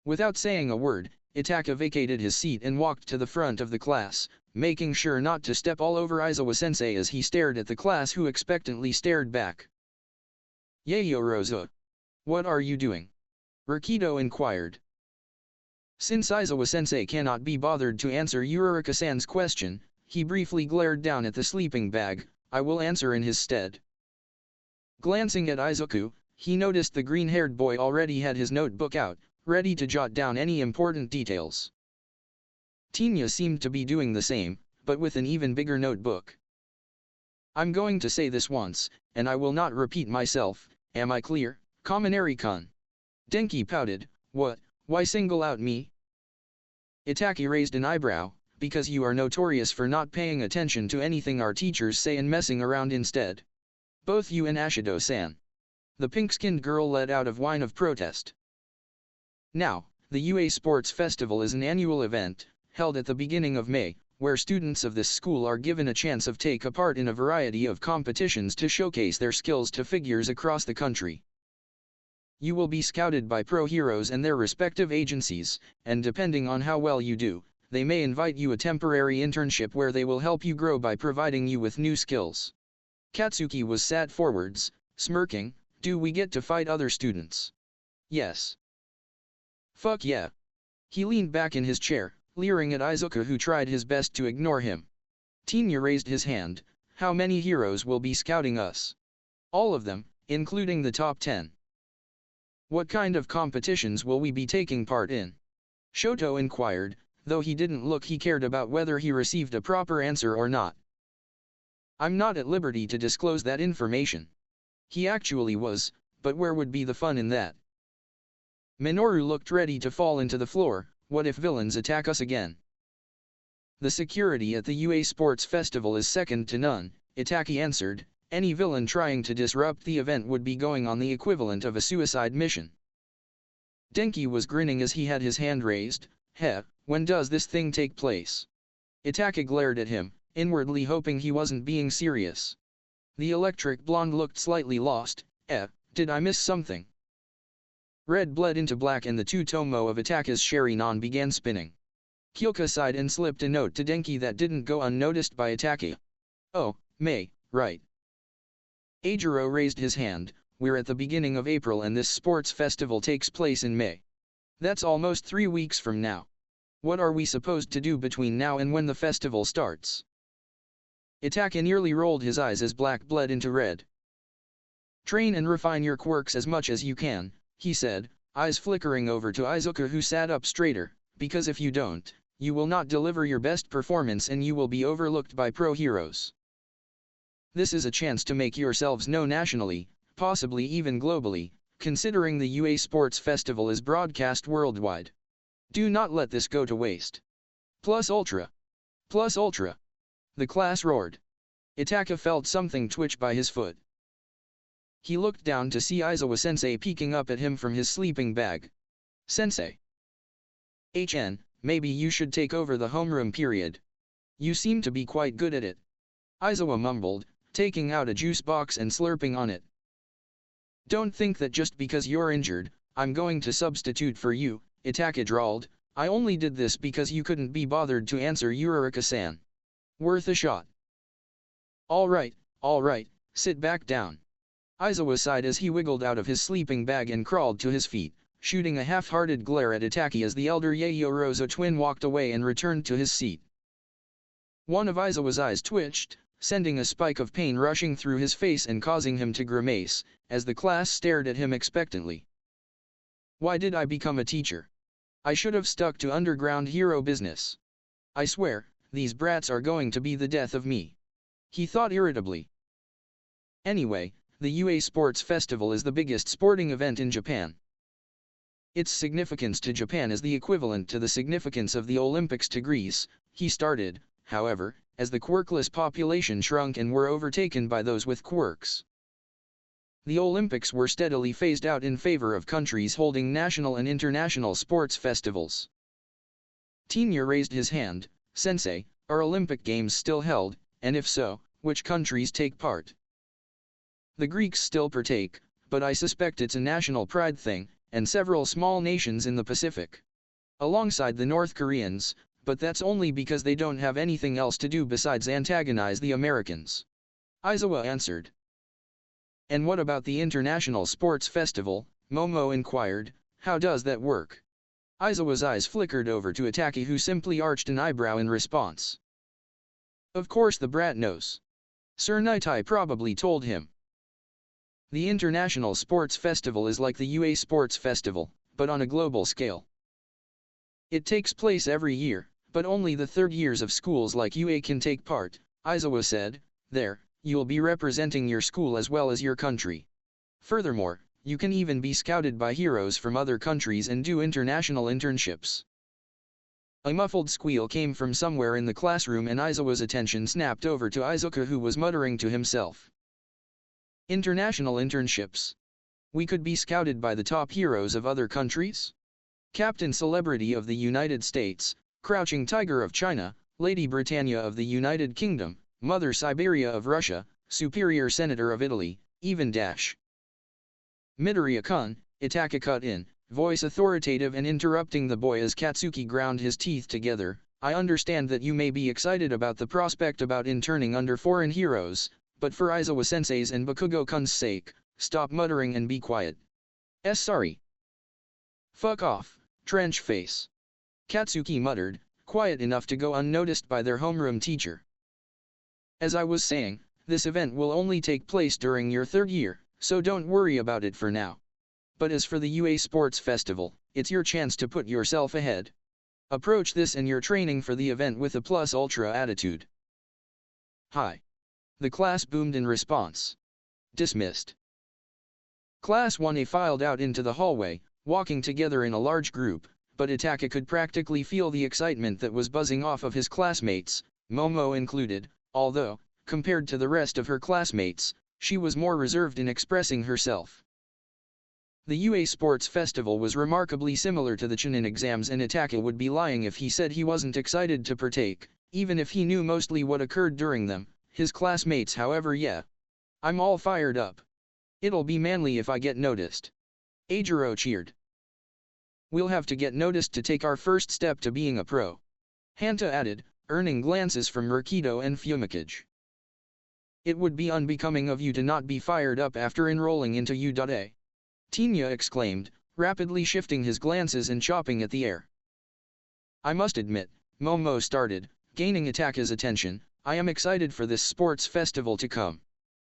Without saying a word, Itachi vacated his seat and walked to the front of the class, making sure not to step all over Aizawa-sensei as he stared at the class who expectantly stared back. Yayo Rosa. What are you doing? Rakido inquired. Since Aizawa-sensei cannot be bothered to answer Uraraka-san's question, he briefly glared down at the sleeping bag. I will answer in his stead. Glancing at Izuku, he noticed the green-haired boy already had his notebook out, ready to jot down any important details. Tinya seemed to be doing the same, but with an even bigger notebook. I'm going to say this once, and I will not repeat myself, am I clear, Kaminari-kun? Denki pouted. What, why single out me? Itachi raised an eyebrow, because you are notorious for not paying attention to anything our teachers say and messing around instead. Both you and Ashido-san. The pink-skinned girl let out a whine of protest. Now, the UA Sports Festival is an annual event, held at the beginning of May, where students of this school are given a chance of take a part in a variety of competitions to showcase their skills to figures across the country. You will be scouted by pro heroes and their respective agencies, and depending on how well you do, they may invite you a temporary internship where they will help you grow by providing you with new skills. Katsuki was sat forwards, smirking. Do we get to fight other students? Yes. Fuck yeah. He leaned back in his chair, leering at Izuku who tried his best to ignore him. Tinya raised his hand. How many heroes will be scouting us? All of them, including the top 10. What kind of competitions will we be taking part in? Shoto inquired, though he didn't look he cared about whether he received a proper answer or not. I'm not at liberty to disclose that information. He actually was, but where would be the fun in that? Minoru looked ready to fall into the floor. What if villains attack us again? The security at the UA Sports Festival is second to none, Itachi answered. Any villain trying to disrupt the event would be going on the equivalent of a suicide mission. Denki was grinning as he had his hand raised. When does this thing take place? Itachi glared at him, inwardly hoping he wasn't being serious. The electric blonde looked slightly lost. Did I miss something? Red bled into black and the two-tomo of Itachi's Sherry-non began spinning. Kyoka sighed and slipped a note to Denki that didn't go unnoticed by Itachi. Oh, May, right. Eijiro raised his hand. We're at the beginning of April and this sports festival takes place in May. That's almost 3 weeks from now. What are we supposed to do between now and when the festival starts? Itachi nearly rolled his eyes as black bled into red. Train and refine your quirks as much as you can, he said, eyes flickering over to Izuku who sat up straighter, because if you don't, you will not deliver your best performance and you will be overlooked by pro heroes. This is a chance to make yourselves known nationally, possibly even globally, considering the UA Sports Festival is broadcast worldwide. Do not let this go to waste. Plus Ultra. Plus Ultra. The class roared. Itachi felt something twitch by his foot. He looked down to see Aizawa-sensei peeking up at him from his sleeping bag. Sensei. Maybe you should take over the homeroom period. You seem to be quite good at it. Aizawa mumbled, taking out a juice box and slurping on it. Don't think that just because you're injured, I'm going to substitute for you, Itachi drawled. I only did this because you couldn't be bothered to answer Uraraka-san. Worth a shot. Alright, sit back down. Aizawa sighed as he wiggled out of his sleeping bag and crawled to his feet, shooting a half-hearted glare at Itachi as the elder Yaoyorozu twin walked away and returned to his seat. One of Aizawa's eyes twitched, sending a spike of pain rushing through his face and causing him to grimace, as the class stared at him expectantly. Why did I become a teacher? I should have stuck to underground hero business. I swear, these brats are going to be the death of me. He thought irritably. Anyway, the UA Sports Festival is the biggest sporting event in Japan. Its significance to Japan is the equivalent to the significance of the Olympics to Greece. He started, however, as the quirkless population shrunk and were overtaken by those with quirks. The Olympics were steadily phased out in favor of countries holding national and international sports festivals. Tinya raised his hand. Sensei, are Olympic Games still held, and if so, which countries take part? The Greeks still partake, but I suspect it's a national pride thing, and several small nations in the Pacific. Alongside the North Koreans, but that's only because they don't have anything else to do besides antagonize the Americans. Aizawa answered. And what about the International Sports Festival? Momo inquired. How does that work? Aizawa's eyes flickered over to Itachi, who simply arched an eyebrow in response. Of course the brat knows. Sir Nitai probably told him. The International Sports Festival is like the UA Sports Festival, but on a global scale. It takes place every year, but only the third years of schools like UA can take part, Aizawa said. There, you'll be representing your school as well as your country. Furthermore, you can even be scouted by heroes from other countries and do international internships. A muffled squeal came from somewhere in the classroom and Aizawa's attention snapped over to Izuka, who was muttering to himself. International internships. We could be scouted by the top heroes of other countries? Captain Celebrity of the United States, Crouching Tiger of China, Lady Britannia of the United Kingdom, Mother Siberia of Russia, Superior Senator of Italy, even dash. Midoriya-kun, Itachi cut in, voice authoritative and interrupting the boy as Katsuki ground his teeth together. I understand that you may be excited about the prospect about interning under foreign heroes, but for Aizawa-sensei's and Bakugo-kun's sake, stop muttering and be quiet. Sorry. Fuck off, trench face. Katsuki muttered, quiet enough to go unnoticed by their homeroom teacher. As I was saying, this event will only take place during your third year, so don't worry about it for now. But as for the UA Sports Festival, it's your chance to put yourself ahead. Approach this and your training for the event with a plus ultra attitude. Hi. The class boomed in response. Dismissed. Class 1A filed out into the hallway, walking together in a large group, but Itachi could practically feel the excitement that was buzzing off of his classmates, Momo included, although, compared to the rest of her classmates, she was more reserved in expressing herself. The UA Sports Festival was remarkably similar to the Chunin exams, and Itachi would be lying if he said he wasn't excited to partake, even if he knew mostly what occurred during them. His classmates, however, yeah. I'm all fired up. It'll be manly if I get noticed. Eijiro cheered. We'll have to get noticed to take our first step to being a pro. Hanta added, earning glances from Merkido and Fumikage. It would be unbecoming of you to not be fired up after enrolling into U.A. Tinya exclaimed, rapidly shifting his glances and chopping at the air. I must admit, Momo started, gaining Itachi's attention, I am excited for this sports festival to come.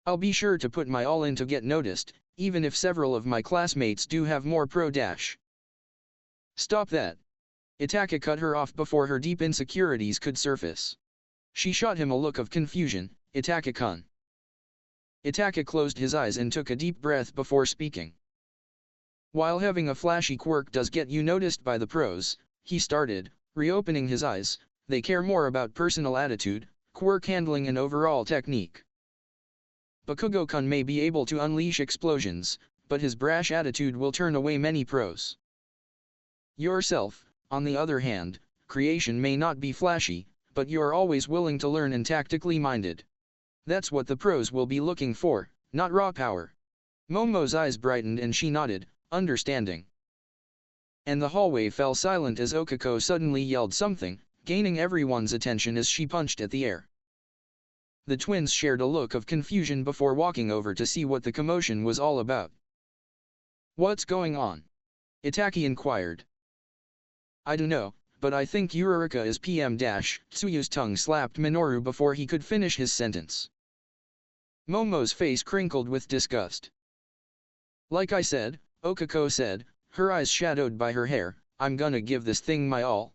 I'll be sure to put my all in to get noticed, even if several of my classmates do have more pro dash. Stop that. Itachi cut her off before her deep insecurities could surface. She shot him a look of confusion. Itachi-kun. Itachi closed his eyes and took a deep breath before speaking. While having a flashy quirk does get you noticed by the pros, he started, reopening his eyes, they care more about personal attitude, quirk handling and overall technique. Bakugo-kun may be able to unleash explosions, but his brash attitude will turn away many pros. Yourself, on the other hand, creation may not be flashy, but you're always willing to learn and tactically minded. That's what the pros will be looking for, not raw power. Momo's eyes brightened and she nodded, understanding. And the hallway fell silent as Okako suddenly yelled something, gaining everyone's attention as she punched at the air. The twins shared a look of confusion before walking over to see what the commotion was all about. What's going on? Itachi inquired. I don't know, but I think Uraraka is PM-. Tsuyu's tongue slapped Minoru before he could finish his sentence. Momo's face crinkled with disgust. Like I said, Okako said, her eyes shadowed by her hair, I'm gonna give this thing my all.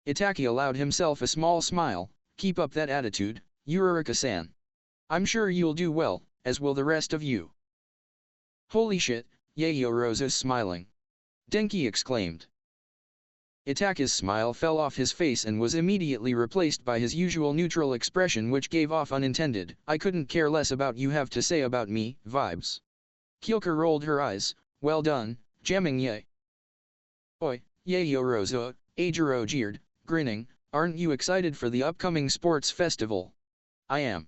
Itachi allowed himself a small smile, keep up that attitude, Uraraka-san. I'm sure you'll do well, as will the rest of you. Holy shit, Yaoyorozu's smiling. Denki exclaimed. Itachi's smile fell off his face and was immediately replaced by his usual neutral expression which gave off unintended, I couldn't care less about you have to say about me, vibes. Kyoka rolled her eyes, well done, jamming Ye. Oi, Yaoyorozu, Eijiro jeered, grinning, aren't you excited for the upcoming sports festival? I am.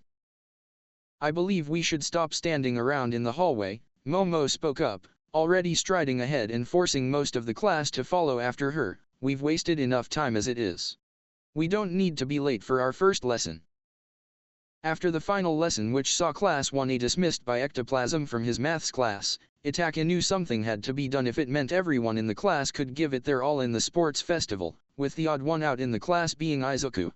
I believe we should stop standing around in the hallway, Momo spoke up, already striding ahead and forcing most of the class to follow after her. We've wasted enough time as it is. We don't need to be late for our first lesson. After the final lesson which saw Class 1A dismissed by ectoplasm from his maths class, Itachi knew something had to be done if it meant everyone in the class could give it their all in the sports festival, with the odd one out in the class being Izuku.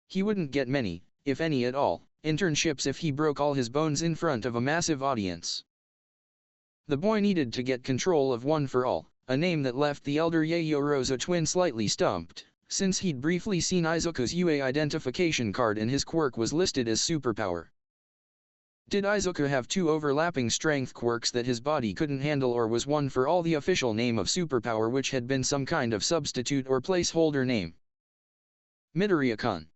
He wouldn't get many, if any at all, internships if he broke all his bones in front of a massive audience. The boy needed to get control of One for All, a name that left the elder Yaoyorozu twin slightly stumped, since he'd briefly seen Izuku's UA identification card and his quirk was listed as superpower. Did Izuku have two overlapping strength quirks that his body couldn't handle, or was One for All the official name of superpower which had been some kind of substitute or placeholder name? Midoriya-kun.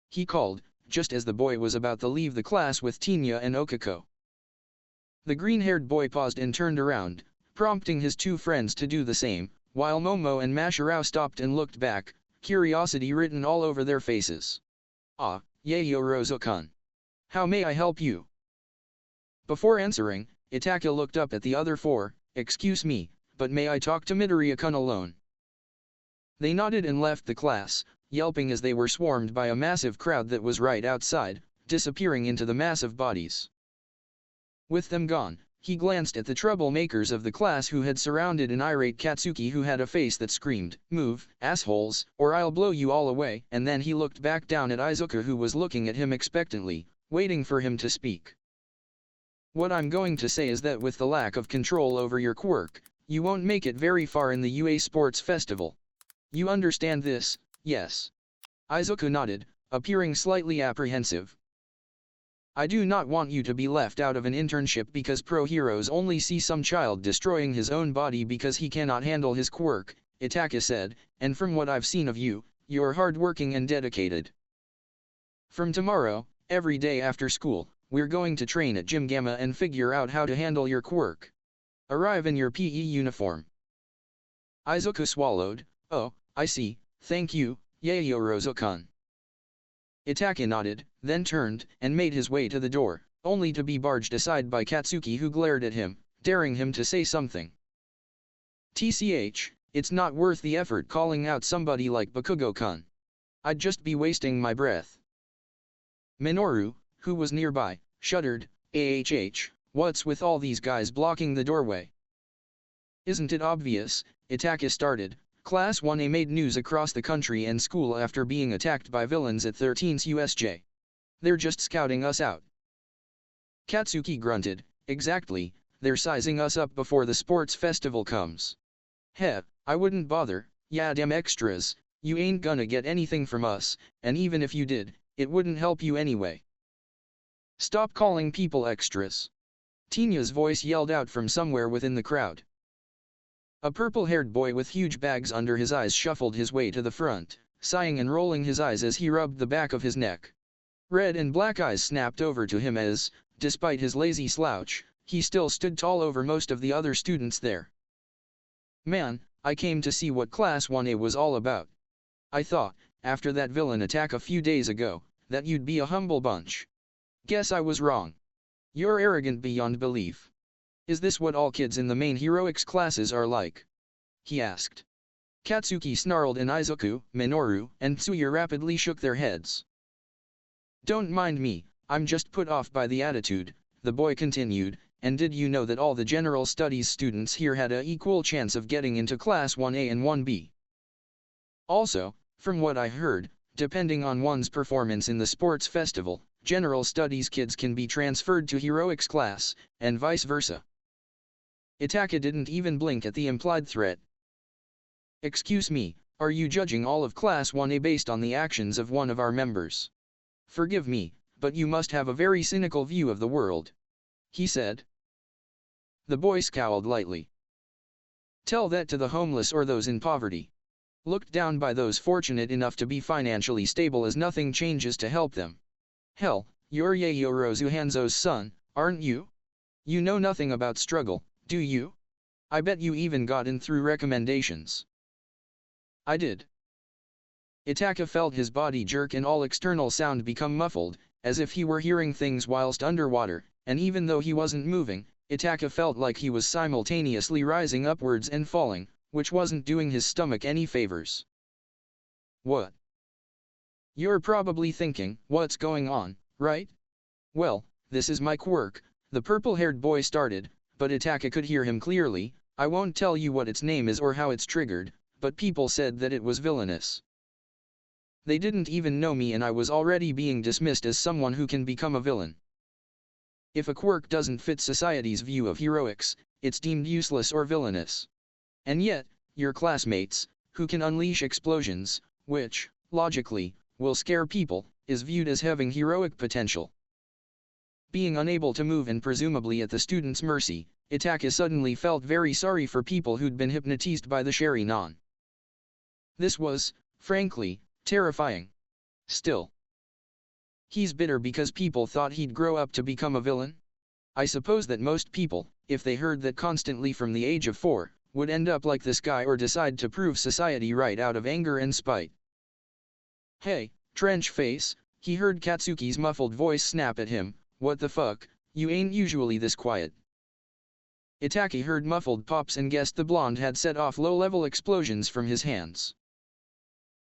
He called, just as the boy was about to leave the class with Tinya and Okako. The green-haired boy paused and turned around, prompting his two friends to do the same, while Momo and Mashirao stopped and looked back, curiosity written all over their faces. Ah, Yaoyorozu-kun. How may I help you? Before answering, Itachi looked up at the other four, excuse me, but may I talk to Midoriya-kun alone? They nodded and left the class, yelping as they were swarmed by a massive crowd that was right outside, disappearing into the massive bodies. With them gone, he glanced at the troublemakers of the class who had surrounded an irate Katsuki who had a face that screamed, "Move, assholes, or I'll blow you all away," and then he looked back down at Izuku who was looking at him expectantly, waiting for him to speak. What I'm going to say is that with the lack of control over your quirk, you won't make it very far in the UA Sports Festival. You understand this, yes? Izuku nodded, appearing slightly apprehensive. I do not want you to be left out of an internship because pro heroes only see some child destroying his own body because he cannot handle his quirk, Itachi said, and from what I've seen of you, you're hardworking and dedicated. From tomorrow, every day after school, we're going to train at Gym Gamma and figure out how to handle your quirk. Arrive in your PE uniform. Izuku swallowed, oh, I see, thank you, Yaoyorozu-kun. Itachi nodded, then turned and made his way to the door, only to be barged aside by Katsuki who glared at him, daring him to say something. TCH, it's not worth the effort calling out somebody like Bakugo-kun. I'd just be wasting my breath. Minoru, who was nearby, shuddered, what's with all these guys blocking the doorway? Isn't it obvious? Itachi started. Class 1A made news across the country and school after being attacked by villains at 13th USJ. They're just scouting us out. Katsuki grunted, exactly, they're sizing us up before the sports festival comes. Heh, I wouldn't bother, yeah damn extras, you ain't gonna get anything from us, and even if you did, it wouldn't help you anyway. Stop calling people extras. Tinya's voice yelled out from somewhere within the crowd. A purple-haired boy with huge bags under his eyes shuffled his way to the front, sighing and rolling his eyes as he rubbed the back of his neck. Red and black eyes snapped over to him as, despite his lazy slouch, he still stood tall over most of the other students there. "Man, I came to see what Class 1A was all about. I thought, after that villain attack a few days ago, that you'd be a humble bunch. Guess I was wrong. You're arrogant beyond belief. Is this what all kids in the main heroics classes are like?" he asked. Katsuki snarled and Izuku, Minoru, and Tsuya rapidly shook their heads. "Don't mind me, I'm just put off by the attitude," the boy continued, "and did you know that all the general studies students here had an equal chance of getting into Class 1A and 1B? Also, from what I heard, depending on one's performance in the sports festival, general studies kids can be transferred to heroics class, and vice versa." Itachi didn't even blink at the implied threat. "Excuse me, are you judging all of Class 1A based on the actions of one of our members? Forgive me, but you must have a very cynical view of the world," he said. The boy scowled lightly. "Tell that to the homeless or those in poverty. Looked down by those fortunate enough to be financially stable as nothing changes to help them. Hell, you're Yaoyorozu Hanzo's son, aren't you? You know nothing about struggle, do you? I bet you even got in through recommendations." "I did." Itachi felt his body jerk and all external sound become muffled, as if he were hearing things whilst underwater, and even though he wasn't moving, Itachi felt like he was simultaneously rising upwards and falling, which wasn't doing his stomach any favors. "What?" You're probably thinking, what's going on, right? Well, this is my quirk, the purple-haired boy started, but Itachi could hear him clearly. "I won't tell you what its name is or how it's triggered, but people said that it was villainous. They didn't even know me and I was already being dismissed as someone who can become a villain. If a quirk doesn't fit society's view of heroics, it's deemed useless or villainous. And yet, your classmates, who can unleash explosions, which, logically, will scare people, is viewed as having heroic potential." Being unable to move and presumably at the student's mercy, Itachi suddenly felt very sorry for people who'd been hypnotized by the Sharingan. This was, frankly, terrifying. Still, he's bitter because people thought he'd grow up to become a villain? I suppose that most people, if they heard that constantly from the age of 4, would end up like this guy or decide to prove society right out of anger and spite. "Hey, trench face," he heard Katsuki's muffled voice snap at him, "what the fuck, you ain't usually this quiet." Itachi heard muffled pops and guessed the blonde had set off low-level explosions from his hands.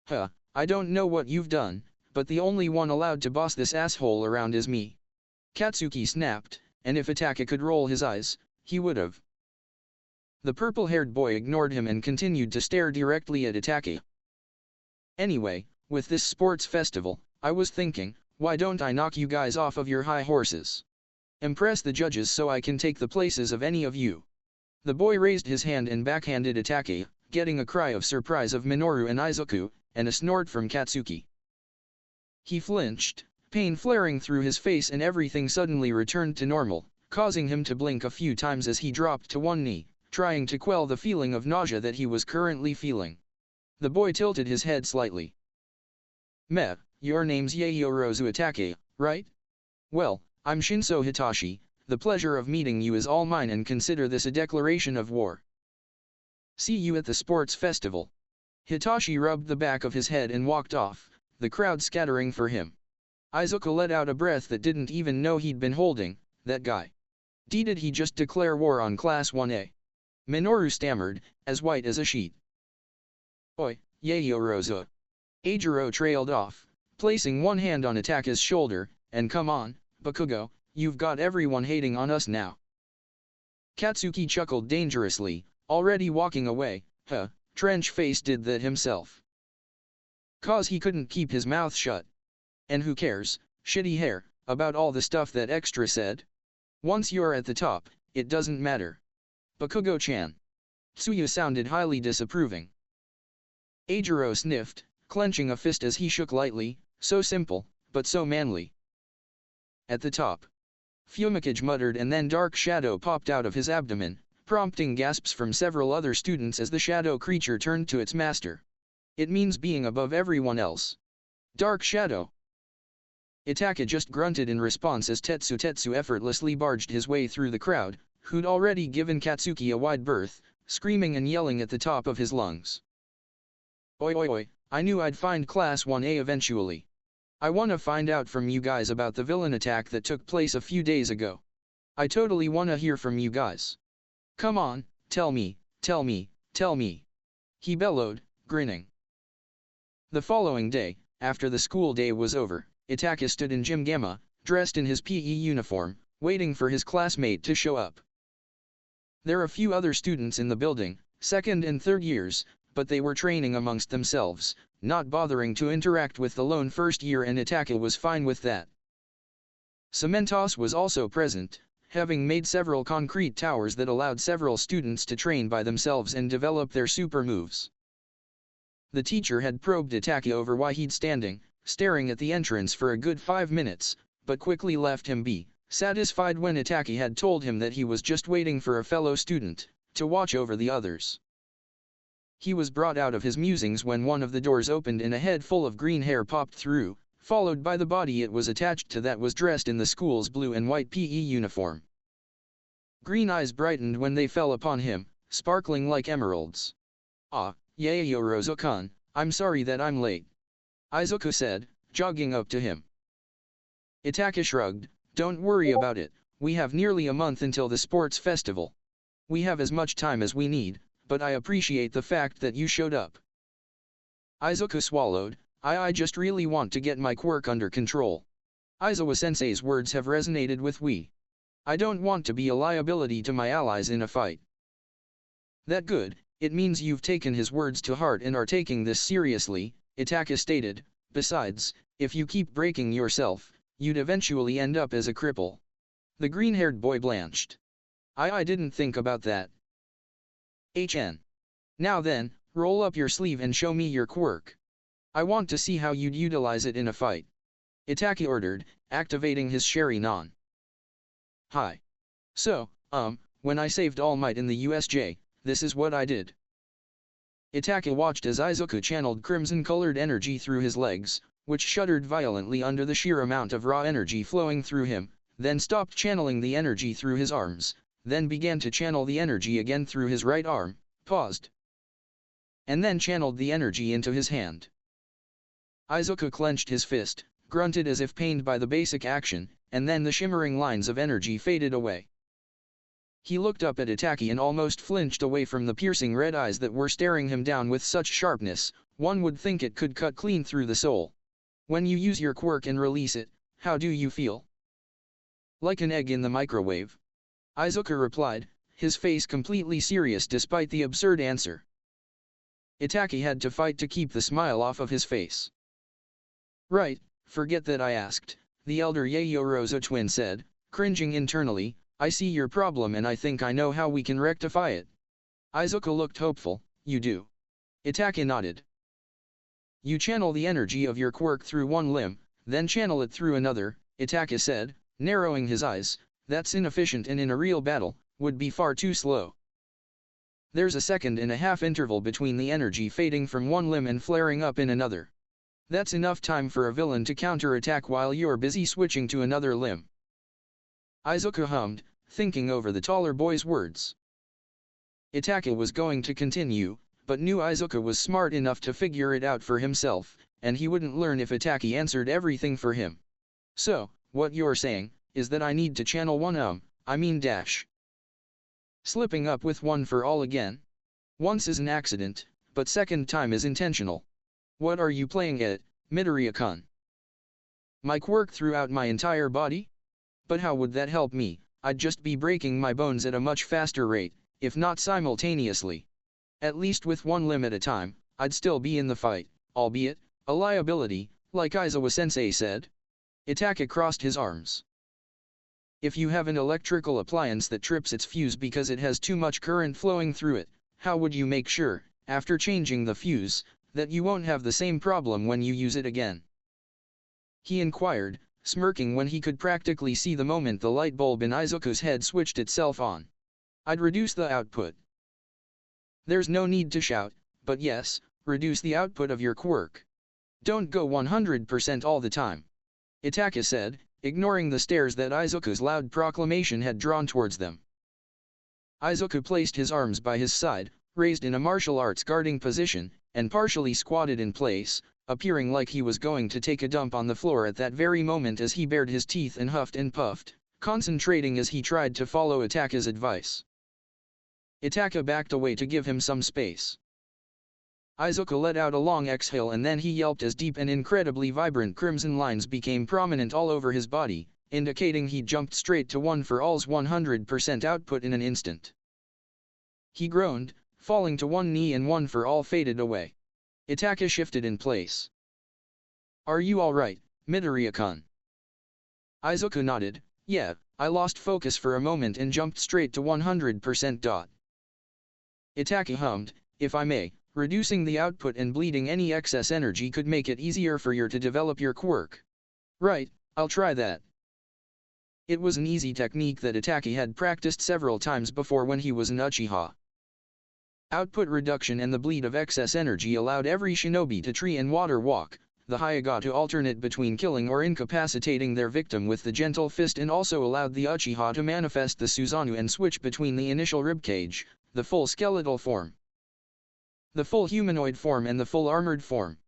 "Huh, I don't know what you've done, but the only one allowed to boss this asshole around is me," Katsuki snapped, and if Itachi could roll his eyes, he would've. The purple-haired boy ignored him and continued to stare directly at Itachi. "Anyway, with this sports festival, I was thinking, why don't I knock you guys off of your high horses? Impress the judges so I can take the places of any of you." The boy raised his hand and backhanded Itachi, getting a cry of surprise of Minoru and Izuku, and a snort from Katsuki. He flinched, pain flaring through his face and everything suddenly returned to normal, causing him to blink a few times as he dropped to one knee, trying to quell the feeling of nausea that he was currently feeling. The boy tilted his head slightly. "Meh, your name's Yaoyorozu Itachi, right? Well, I'm Shinso Hitachi, the pleasure of meeting you is all mine and consider this a declaration of war. See you at the sports festival." Hitachi rubbed the back of his head and walked off, the crowd scattering for him. Izuku let out a breath that didn't even know he'd been holding. That guy. Did he just declare war on Class 1A? Minoru stammered, as white as a sheet. "Oi, Yaoyorozu." Eijiro trailed off, placing one hand on Itachi's shoulder, "and come on, Bakugo, you've got everyone hating on us now." Katsuki chuckled dangerously, already walking away. "Huh, trench face did that himself. 'Cause he couldn't keep his mouth shut. And who cares, shitty hair, about all the stuff that extra said? Once you're at the top, it doesn't matter. Bakugo-chan." Tsuyu sounded highly disapproving. Eijiro sniffed, clenching a fist as he shook lightly, "So simple, but so manly." "At the top." Fumikage muttered and then dark shadow popped out of his abdomen, prompting gasps from several other students as the shadow creature turned to its master. It means being above everyone else. Dark Shadow. Itachi just grunted in response as Tetsu effortlessly barged his way through the crowd, who'd already given Katsuki a wide berth, screaming and yelling at the top of his lungs. Oi oi oi, I knew I'd find Class 1A eventually. I wanna find out from you guys about the villain attack that took place a few days ago. I totally wanna hear from you guys. Come on, tell me, tell me, tell me. He bellowed, grinning. The following day, after the school day was over, Itachi stood in Gym Gamma, dressed in his PE uniform, waiting for his classmate to show up. There are a few other students in the building, second and third years, but they were training amongst themselves, not bothering to interact with the lone first year, and Itachi was fine with that. Cementos was also present, having made several concrete towers that allowed several students to train by themselves and develop their super moves. The teacher had probed Itachi over why he'd staring at the entrance for a good 5 minutes, but quickly left him be, satisfied when Itachi had told him that he was just waiting for a fellow student to watch over the others. He was brought out of his musings when one of the doors opened and a head full of green hair popped through, followed by the body it was attached to that was dressed in the school's blue and white PE uniform. Green eyes brightened when they fell upon him, sparkling like emeralds. "Ah, Yaoyorozu-kun, I'm sorry that I'm late," Izuku said, jogging up to him. Itachi shrugged, "Don't worry about it, we have nearly a month until the sports festival. We have as much time as we need, but I appreciate the fact that you showed up." Izuku swallowed, I just really want to get my quirk under control. Aizawa-sensei's words have resonated with we. I don't want to be a liability to my allies in a fight." "That good, it means you've taken his words to heart and are taking this seriously," Itachi stated. "Besides, if you keep breaking yourself, you'd eventually end up as a cripple." The green-haired boy blanched. I didn't think about that." "HN. Now then, roll up your sleeve and show me your quirk. I want to see how you'd utilize it in a fight," Itachi ordered, activating his Sharingan. "Hi. So, when I saved All Might in the USJ, this is what I did." Itachi watched as Izuku channeled crimson-colored energy through his legs, which shuddered violently under the sheer amount of raw energy flowing through him, then stopped channeling the energy through his arms, then began to channel the energy again through his right arm, paused, and then channeled the energy into his hand. Izuku clenched his fist, grunted as if pained by the basic action, and then the shimmering lines of energy faded away. He looked up at Itachi and almost flinched away from the piercing red eyes that were staring him down with such sharpness, one would think it could cut clean through the soul. "When you use your quirk and release it, how do you feel?" "Like an egg in the microwave," Izuku replied, his face completely serious despite the absurd answer. Itachi had to fight to keep the smile off of his face. "Right, forget that I asked," the elder Yaoyorozu twin said, cringing internally. "I see your problem and I think I know how we can rectify it." Izuku looked hopeful. "You do?" Itachi nodded. "You channel the energy of your quirk through one limb, then channel it through another," Itachi said, narrowing his eyes. "That's inefficient and in a real battle, would be far too slow. There's a 1.5-second interval between the energy fading from one limb and flaring up in another. That's enough time for a villain to counter-attack while you're busy switching to another limb." Izuku hummed, thinking over the taller boy's words. Itachi was going to continue, but knew Izuku was smart enough to figure it out for himself, and he wouldn't learn if Itachi answered everything for him. "So, what you're saying, is that I need to channel one dash. Slipping up with one for all again? Once is an accident, but second time is intentional. What are you playing at, Midoriya-kun? My quirk throughout my entire body? But how would that help me? I'd just be breaking my bones at a much faster rate, if not simultaneously. At least with one limb at a time, I'd still be in the fight, albeit a liability, like Aizawa-sensei said." Itachi crossed his arms. "If you have an electrical appliance that trips its fuse because it has too much current flowing through it, how would you make sure, after changing the fuse, that you won't have the same problem when you use it again?" he inquired, smirking when he could practically see the moment the light bulb in Izuku's head switched itself on. "I'd reduce the output." "There's no need to shout, but yes, reduce the output of your quirk. Don't go 100% all the time. Itachi said, ignoring the stares that Izuku's loud proclamation had drawn towards them. Izuku placed his arms by his side, raised in a martial arts guarding position, and partially squatted in place, appearing like he was going to take a dump on the floor at that very moment as he bared his teeth and huffed and puffed, concentrating as he tried to follow Itachi's advice. Itachi backed away to give him some space. Izuku let out a long exhale and then he yelped as deep and incredibly vibrant crimson lines became prominent all over his body, indicating he jumped straight to one for all's 100% output in an instant. He groaned, falling to one knee and one for all faded away. Itachi shifted in place. "Are you alright, Midoriya-kun?" Izuku nodded. "Yeah, I lost focus for a moment and jumped straight to 100%. Itachi hummed, "If I may, reducing the output and bleeding any excess energy could make it easier for you to develop your quirk." "Right, I'll try that." It was an easy technique that Itachi had practiced several times before when he was an Uchiha. Output reduction and the bleed of excess energy allowed every shinobi to tree and water walk, the Hyuga to alternate between killing or incapacitating their victim with the gentle fist, and also allowed the Uchiha to manifest the Susanoo and switch between the initial ribcage, the full skeletal form, the full humanoid form and the full armored form.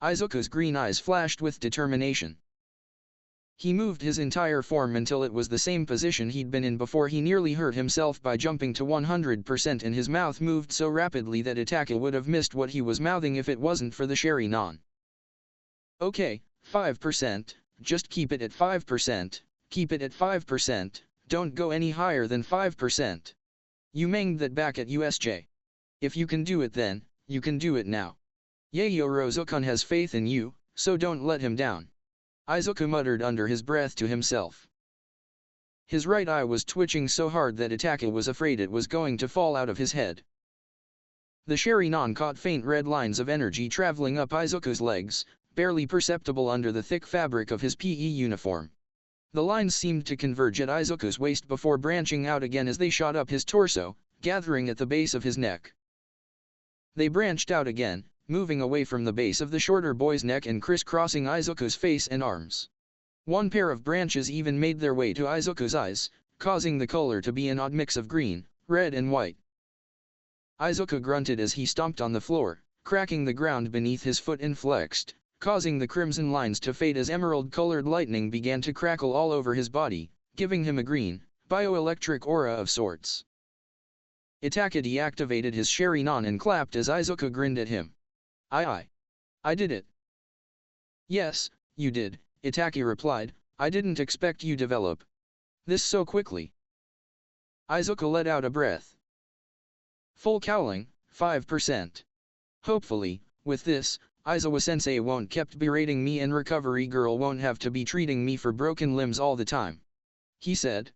Izuku's green eyes flashed with determination. He moved his entire form until it was the same position he'd been in before he nearly hurt himself by jumping to 100%, and his mouth moved so rapidly that Itachi would have missed what he was mouthing if it wasn't for the Sharingan. "Okay, 5%, just keep it at 5%, keep it at 5%, don't go any higher than 5%. You manged that back at USJ. If you can do it then, you can do it now. Yaoyorozu-kun has faith in you, so don't let him down," Izuku muttered under his breath to himself. His right eye was twitching so hard that Itachi was afraid it was going to fall out of his head. The Sharingan caught faint red lines of energy traveling up Izuku's legs, barely perceptible under the thick fabric of his PE uniform. The lines seemed to converge at Izuku's waist before branching out again as they shot up his torso, gathering at the base of his neck. They branched out again, moving away from the base of the shorter boy's neck and crisscrossing Izuku's face and arms. One pair of branches even made their way to Izuku's eyes, causing the color to be an odd mix of green, red and white. Izuku grunted as he stomped on the floor, cracking the ground beneath his foot and flexed, causing the crimson lines to fade as emerald-colored lightning began to crackle all over his body, giving him a green, bioelectric aura of sorts. Itachi deactivated his Sharingan and clapped as Izuku grinned at him. I did it." "Yes, you did," Itachi replied. "I didn't expect you develop this so quickly." Izuku let out a breath. "Full cowling, 5%. Hopefully, with this, Aizawa-sensei won't kept berating me and Recovery Girl won't have to be treating me for broken limbs all the time," he said.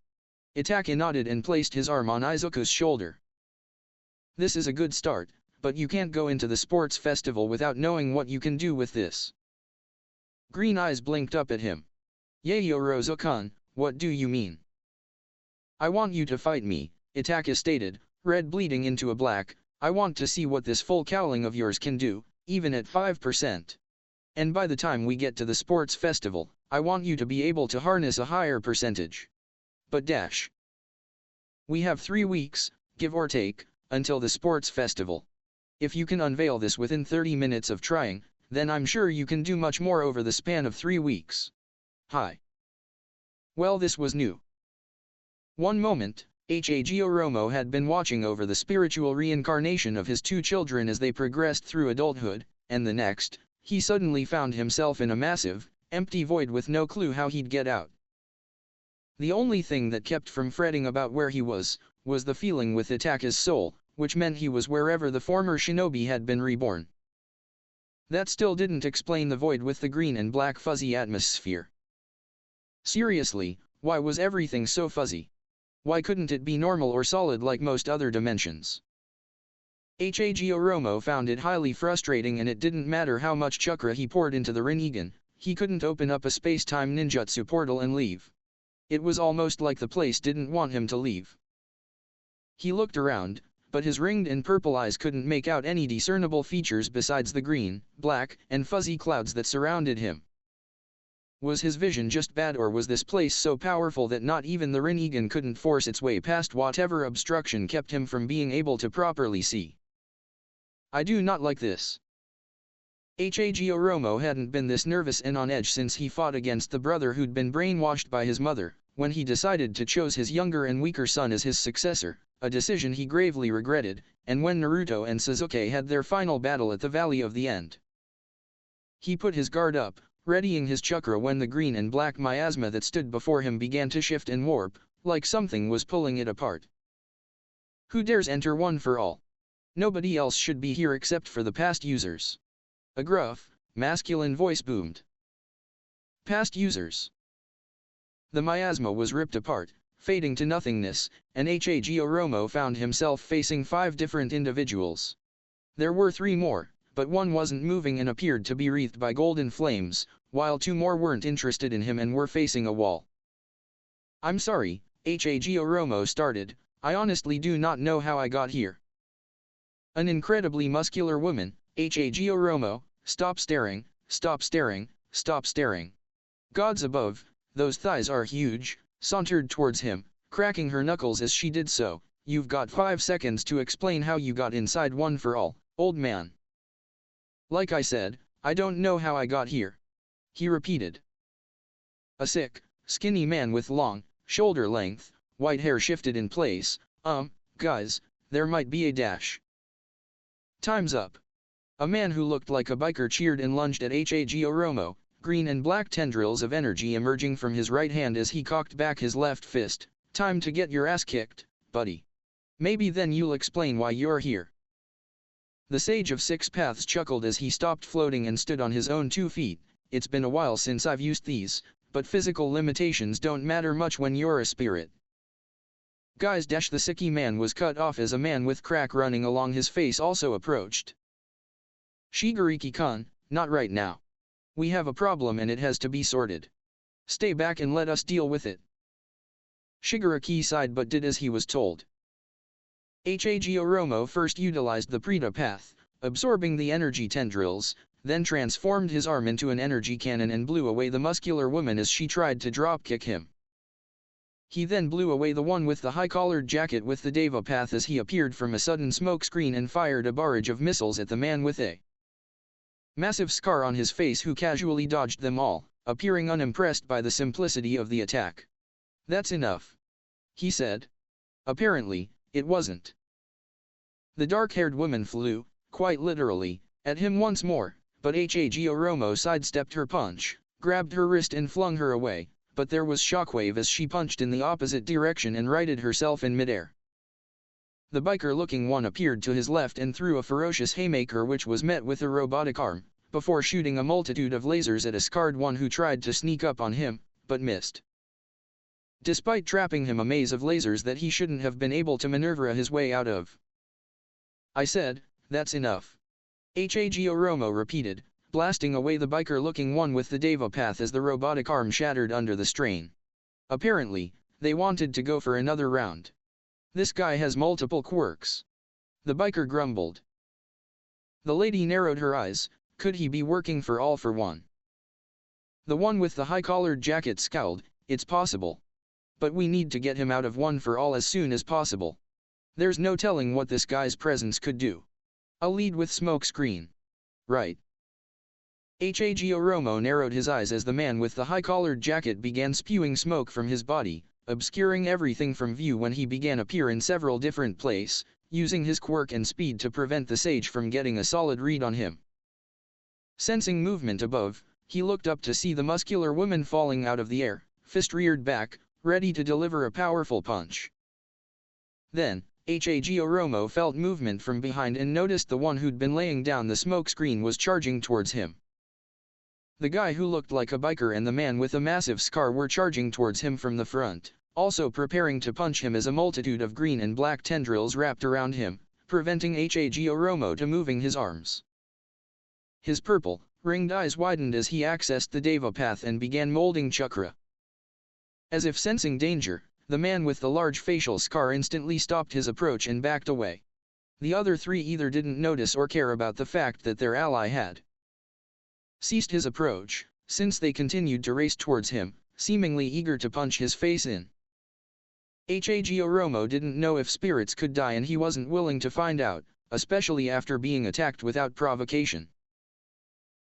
Itachi nodded and placed his arm on Izuku's shoulder. "This is a good start, but you can't go into the sports festival without knowing what you can do with this." Green eyes blinked up at him. "Yaoyorozu-kun, what do you mean?" "I want you to fight me," Itachi stated, red bleeding into a black. "I want to see what this full cowling of yours can do, even at 5%. And by the time we get to the sports festival, I want you to be able to harness a higher percentage. But we have 3 weeks, give or take, until the sports festival. If you can unveil this within 30 minutes of trying, then I'm sure you can do much more over the span of 3 weeks. Hi." Well, this was new. One moment, MHA Gioromo had been watching over the spiritual reincarnation of his 2 children as they progressed through adulthood, and the next, he suddenly found himself in a massive, empty void with no clue how he'd get out. The only thing that kept from fretting about where he was the feeling with Itachi's soul, which meant he was wherever the former shinobi had been reborn. That still didn't explain the void with the green and black fuzzy atmosphere. Seriously, why was everything so fuzzy? Why couldn't it be normal or solid like most other dimensions? MHA Gioromo found it highly frustrating, and it didn't matter how much chakra he poured into the Rinnegan, he couldn't open up a space-time ninjutsu portal and leave. It was almost like the place didn't want him to leave. He looked around, but his ringed and purple eyes couldn't make out any discernible features besides the green, black, and fuzzy clouds that surrounded him. Was his vision just bad, or was this place so powerful that not even the Rinnegan couldn't force its way past whatever obstruction kept him from being able to properly see? I do not like this. Oromo hadn't been this nervous and on edge since he fought against the brother who'd been brainwashed by his mother, when he decided to choose his younger and weaker son as his successor, a decision he gravely regretted, and when Naruto and Sasuke had their final battle at the Valley of the End. He put his guard up, readying his chakra when the green and black miasma that stood before him began to shift and warp, like something was pulling it apart. Who dares enter one for all? Nobody else should be here except for the past users. A gruff, masculine voice boomed. Past users. The miasma was ripped apart, fading to nothingness, and Oromo found himself facing 5 different individuals. There were 3 more, but one wasn't moving and appeared to be wreathed by golden flames, while 2 more weren't interested in him and were facing a wall. I'm sorry, Oromo started, I honestly do not know how I got here. An incredibly muscular woman, Oromo, stop staring, stop staring, stop staring. Gods above, those thighs are huge, sauntered towards him, cracking her knuckles as she did so. You've got 5 seconds to explain how you got inside one for all, old man. Like I said, I don't know how I got here. He repeated. A sick, skinny man with long, shoulder-length, white hair shifted in place. Guys, there might be a dash. Time's up. A man who looked like a biker cheered and lunged at Oromo, green and black tendrils of energy emerging from his right hand as he cocked back his left fist. Time to get your ass kicked, buddy. Maybe then you'll explain why you're here. The Sage of 6 Paths chuckled as he stopped floating and stood on his own 2 feet. It's been a while since I've used these, but physical limitations don't matter much when you're a spirit. Guys, the sicky man was cut off as a man with crack running along his face also approached. Shigariki-kun, not right now. We have a problem and it has to be sorted. Stay back and let us deal with it. Shigaraki sighed but did as he was told. Oromo first utilized the Preta path, absorbing the energy tendrils, then transformed his arm into an energy cannon and blew away the muscular woman as she tried to drop-kick him. He then blew away the one with the high-collared jacket with the Deva path as he appeared from a sudden smoke screen and fired a barrage of missiles at the man with a massive scar on his face who casually dodged them all, appearing unimpressed by the simplicity of the attack. That's enough, he said. Apparently, it wasn't. The dark-haired woman flew, quite literally, at him once more, but Oromo sidestepped her punch, grabbed her wrist and flung her away, but there was shockwave as she punched in the opposite direction and righted herself in midair. The biker-looking one appeared to his left and threw a ferocious haymaker which was met with a robotic arm, before shooting a multitude of lasers at a scarred one who tried to sneak up on him, but missed. Despite trapping him a maze of lasers that he shouldn't have been able to maneuver his way out of. I said, that's enough. Oromo repeated, blasting away the biker-looking one with the Deva path as the robotic arm shattered under the strain. Apparently, they wanted to go for another round. This guy has multiple quirks. The biker grumbled. The lady narrowed her eyes, could he be working for All for One? The one with the high-collared jacket scowled, it's possible. But we need to get him out of One for All as soon as possible. There's no telling what this guy's presence could do. I'll lead with smoke screen. Right. Oromo narrowed his eyes as the man with the high-collared jacket began spewing smoke from his body, obscuring everything from view when he began appear in several different places, using his quirk and speed to prevent the sage from getting a solid read on him. Sensing movement above, he looked up to see the muscular woman falling out of the air, fist reared back, ready to deliver a powerful punch. Then, Oromo felt movement from behind and noticed the one who'd been laying down the smoke screen was charging towards him. The guy who looked like a biker and the man with a massive scar were charging towards him from the front, also preparing to punch him as a multitude of green and black tendrils wrapped around him, preventing Oromo to moving his arms. His purple, ringed eyes widened as he accessed the Deva path and began molding chakra. As if sensing danger, the man with the large facial scar instantly stopped his approach and backed away. The other three either didn't notice or care about the fact that their ally had ceased his approach, since they continued to race towards him, seemingly eager to punch his face in. Oromo didn't know if spirits could die, and he wasn't willing to find out, especially after being attacked without provocation.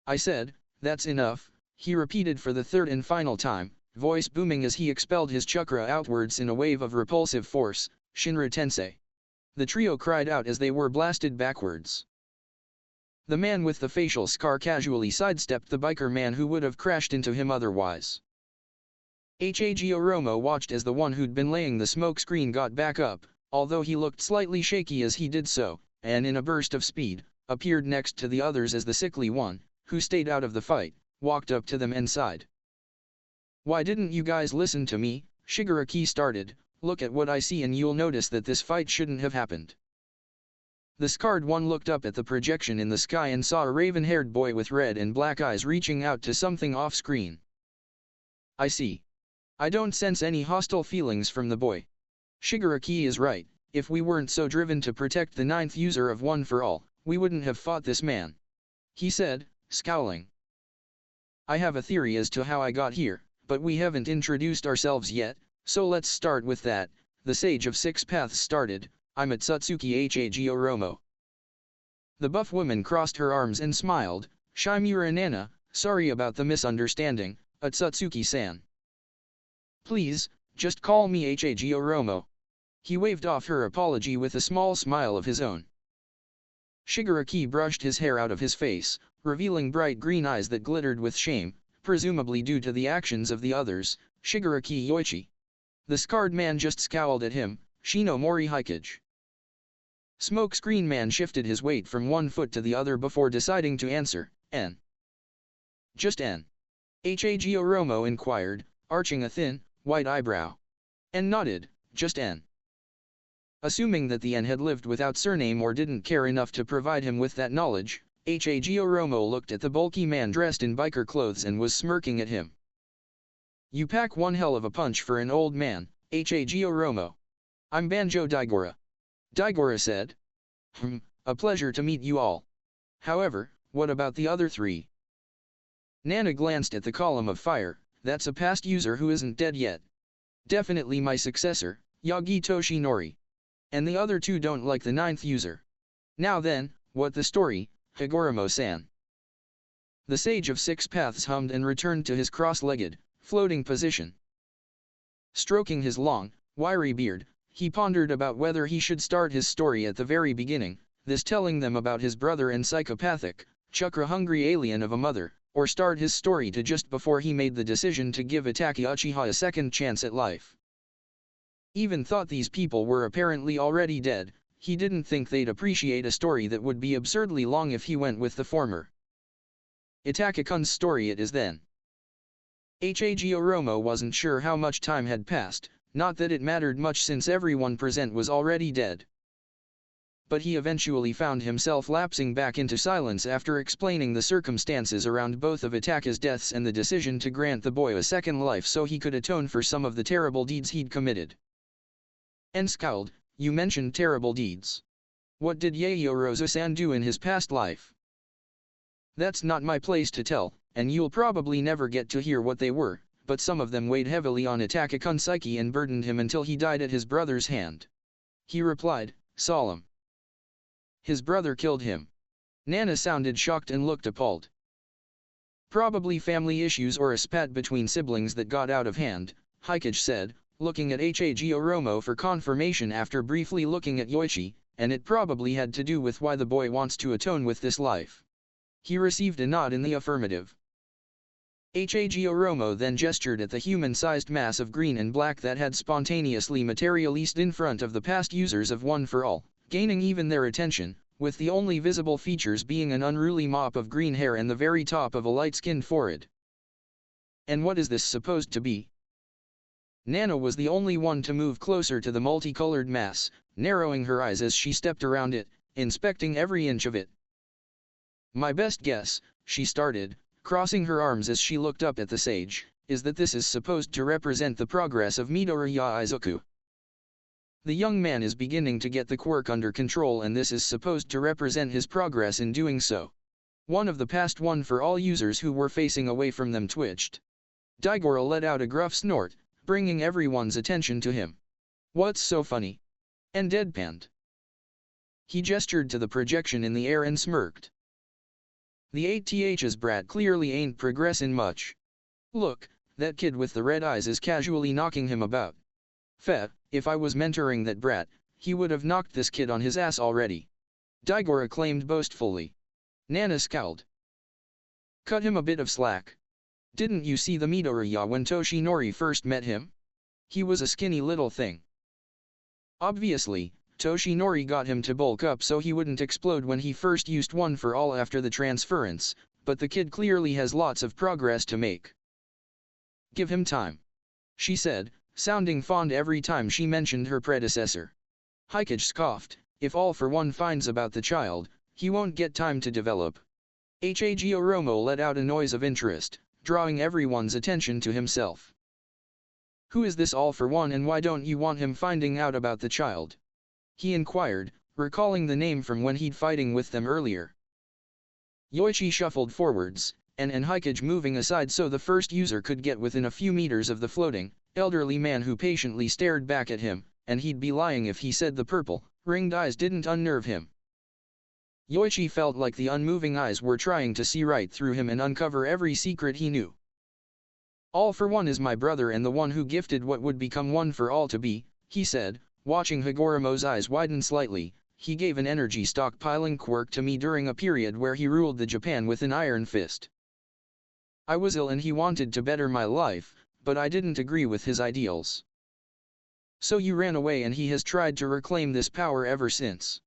I said, "That's enough," he repeated for the third and final time, voice booming as he expelled his chakra outwards in a wave of repulsive force. "Shinra Tensei." The trio cried out as they were blasted backwards. The man with the facial scar casually sidestepped the biker man who would have crashed into him otherwise. Oromo watched as the one who'd been laying the smoke screen got back up, although he looked slightly shaky as he did so, and in a burst of speed, appeared next to the others as the sickly one, who stayed out of the fight, walked up to them and sighed. "Why didn't you guys listen to me?" Shigaraki started. "Look at what I see and you'll notice that this fight shouldn't have happened." The scarred one looked up at the projection in the sky and saw a raven-haired boy with red and black eyes reaching out to something off-screen. "I see. I don't sense any hostile feelings from the boy. Shigaraki is right, if we weren't so driven to protect the ninth user of One for All, we wouldn't have fought this man," he said, scowling. "I have a theory as to how I got here, but we haven't introduced ourselves yet, so let's start with that." The Sage of Six Paths started. "I'm Atsutsuki Oromo." The buff woman crossed her arms and smiled. "Shimura Nana, sorry about the misunderstanding, Atsutsuki-san. Please, just call me Oromo." He waved off her apology with a small smile of his own. Shigaraki brushed his hair out of his face, revealing bright green eyes that glittered with shame, presumably due to the actions of the others. "Shigaraki Yoichi." The scarred man just scowled at him. "Shinomori Hikage." Smokescreen man shifted his weight from one foot to the other before deciding to answer. "N. Just N." Oromo inquired, arching a thin, white eyebrow. N nodded, "Just N." Assuming that the N had lived without surname or didn't care enough to provide him with that knowledge, Oromo looked at the bulky man dressed in biker clothes and was smirking at him. "You pack one hell of a punch for an old man, Oromo. I'm Banjo Daigora." Daigora said. A pleasure to meet you all. However, what about the other three?" Nana glanced at the column of fire. "That's a past user who isn't dead yet. Definitely my successor, Yagi Toshinori. And the other two don't like the ninth user. Now then, what the story, Higoromo-san?" The Sage of Six Paths hummed and returned to his cross-legged, floating position. Stroking his long, wiry beard, he pondered about whether he should start his story at the very beginning, this telling them about his brother and psychopathic, chakra-hungry alien of a mother, or start his story to just before he made the decision to give Itachi Uchiha a second chance at life. Even thought these people were apparently already dead, he didn't think they'd appreciate a story that would be absurdly long if he went with the former. Itachi-kun's story it is then. Oromo wasn't sure how much time had passed, not that it mattered much since everyone present was already dead. But he eventually found himself lapsing back into silence after explaining the circumstances around both of Itachi's deaths and the decision to grant the boy a second life so he could atone for some of the terrible deeds he'd committed. And scowled. "You mentioned terrible deeds. What did Yaoyorozu-san do in his past life?" "That's not my place to tell, and you'll probably never get to hear what they were, but some of them weighed heavily on Itachi-kun's psyche and burdened him until he died at his brother's hand," he replied, solemn. "His brother killed him?" Nana sounded shocked and looked appalled. "Probably family issues or a spat between siblings that got out of hand," Hikage said, looking at Oromo for confirmation after briefly looking at Yoichi, "and it probably had to do with why the boy wants to atone with this life." He received a nod in the affirmative. Oromo then gestured at the human-sized mass of green and black that had spontaneously materialized in front of the past users of One for All, gaining even their attention, with the only visible features being an unruly mop of green hair and the very top of a light-skinned forehead. "And what is this supposed to be?" Nana was the only one to move closer to the multicolored mass, narrowing her eyes as she stepped around it, inspecting every inch of it. "My best guess," she started, crossing her arms as she looked up at the sage, "is that this is supposed to represent the progress of Midoriya Izuku." The young man is beginning to get the quirk under control, and this is supposed to represent his progress in doing so. One of the past one-for-all users who were facing away from them twitched. Daigoro let out a gruff snort, bringing everyone's attention to him. "What's so funny?" And deadpanned. He gestured to the projection in the air and smirked. "The 8th's brat clearly ain't progressin' much. Look, that kid with the red eyes is casually knocking him about. Feh, if I was mentoring that brat, he would have knocked this kid on his ass already," Daigoro claimed boastfully. Nana scowled. "Cut him a bit of slack. Didn't you see the Midoriya when Toshinori first met him? He was a skinny little thing. Obviously, Toshinori got him to bulk up so he wouldn't explode when he first used one for all after the transference, but the kid clearly has lots of progress to make. Give him time," she said, sounding fond every time she mentioned her predecessor. Hikage scoffed, "If All for One finds about the child, he won't get time to develop." MHA Oromo let out a noise of interest, drawing everyone's attention to himself. "Who is this All for One, and why don't you want him finding out about the child?" he inquired, recalling the name from when he'd fighting with them earlier. Yoichi shuffled forwards, and Hikage moving aside so the first user could get within a few meters of the floating, elderly man who patiently stared back at him, and he'd be lying if he said the purple, ringed eyes didn't unnerve him. Yoichi felt like the unmoving eyes were trying to see right through him and uncover every secret he knew. "All for One is my brother and the one who gifted what would become One for All to be," he said, watching Higoromo's eyes widen slightly. "He gave an energy stockpiling quirk to me during a period where he ruled the Japan with an iron fist. I was ill and he wanted to better my life, but I didn't agree with his ideals. So you ran away and he has tried to reclaim this power ever since."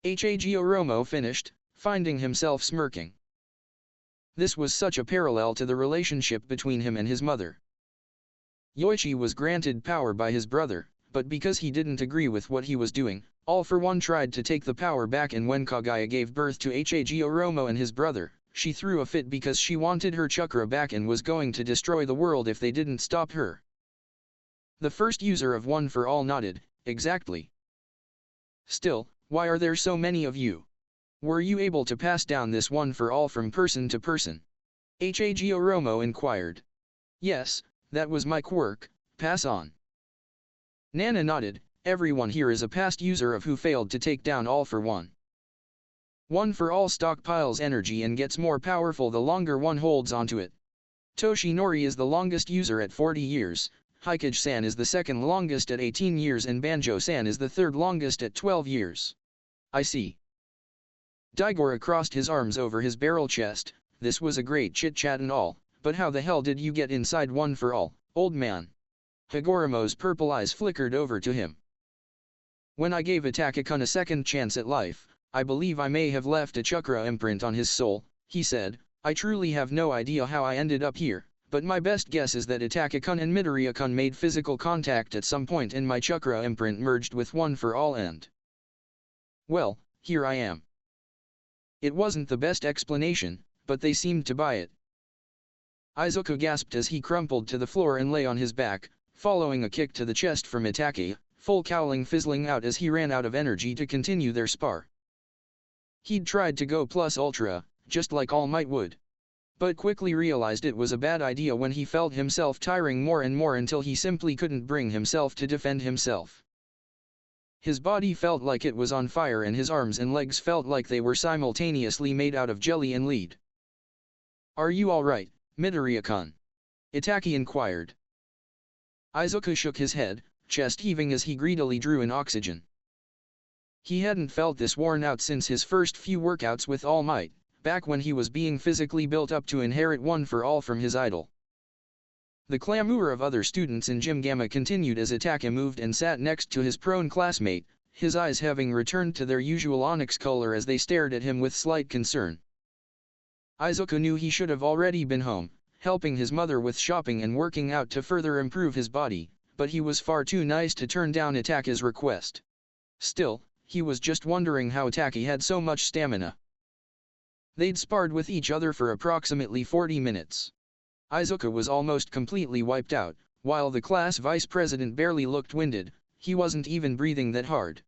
MHA Oromo finished, finding himself smirking. This was such a parallel to the relationship between him and his mother. Yoichi was granted power by his brother, but because he didn't agree with what he was doing, All for One tried to take the power back, and when Kaguya gave birth to MHA Oromo and his brother, she threw a fit because she wanted her chakra back and was going to destroy the world if they didn't stop her. The first user of One for All nodded, "Exactly. Still, why are there so many of you? Were you able to pass down this One for All from person to person?" MHA Oromo inquired. "Yes, that was my quirk, pass on." Nana nodded, "Everyone here is a past user of who failed to take down All for One. One for All stockpiles energy and gets more powerful the longer one holds onto it. Toshinori is the longest user at 40 years, Hikage-san is the second longest at 18 years, and Banjo-san is the third longest at 12 years. I see." Daigoro crossed his arms over his barrel chest. "This was a great chit-chat and all, but how the hell did you get inside One for All, old man?" Higoromo's purple eyes flickered over to him. "When I gave Itachi-kun a second chance at life, I believe I may have left a chakra imprint on his soul," he said. "I truly have no idea how I ended up here, but my best guess is that Itachi-kun and Midoriya-kun made physical contact at some point and my chakra imprint merged with One for All and... well, here I am." It wasn't the best explanation, but they seemed to buy it. Izuku gasped as he crumpled to the floor and lay on his back, following a kick to the chest from Itachi, full cowling fizzling out as he ran out of energy to continue their spar. He'd tried to go plus ultra, just like All Might would. But quickly realized it was a bad idea when he felt himself tiring more and more until he simply couldn't bring himself to defend himself. His body felt like it was on fire and his arms and legs felt like they were simultaneously made out of jelly and lead. "Are you alright, Midoriya-kun?" Itachi inquired. Izuku shook his head, chest heaving as he greedily drew in oxygen. He hadn't felt this worn out since his first few workouts with All Might, back when he was being physically built up to inherit One for All from his idol. The clamor of other students in Gym Gamma continued as Itachi moved and sat next to his prone classmate, his eyes having returned to their usual onyx color as they stared at him with slight concern. Izuku knew he should have already been home, helping his mother with shopping and working out to further improve his body, but he was far too nice to turn down Itachi's request. Still, he was just wondering how Itachi had so much stamina. They'd sparred with each other for approximately 40 minutes. Izuku was almost completely wiped out, while the class vice president barely looked winded. he wasn't even breathing that hard.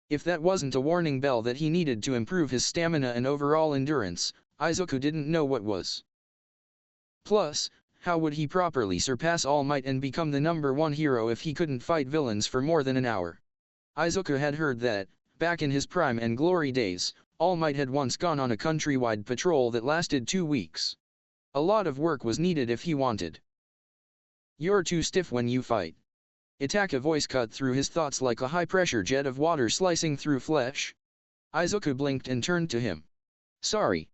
If that wasn't a warning bell that he needed to improve his stamina and overall endurance, Izuku didn't know what was. Plus, how would he properly surpass All Might and become the #1 hero if he couldn't fight villains for more than an hour? Izuku had heard that, back in his prime and glory days, All Might had once gone on a countrywide patrol that lasted 2 weeks. A lot of work was needed if he wanted. "You're too stiff when you fight." Itachi's voice cut through his thoughts like a high-pressure jet of water slicing through flesh. Izuku blinked and turned to him. "Sorry."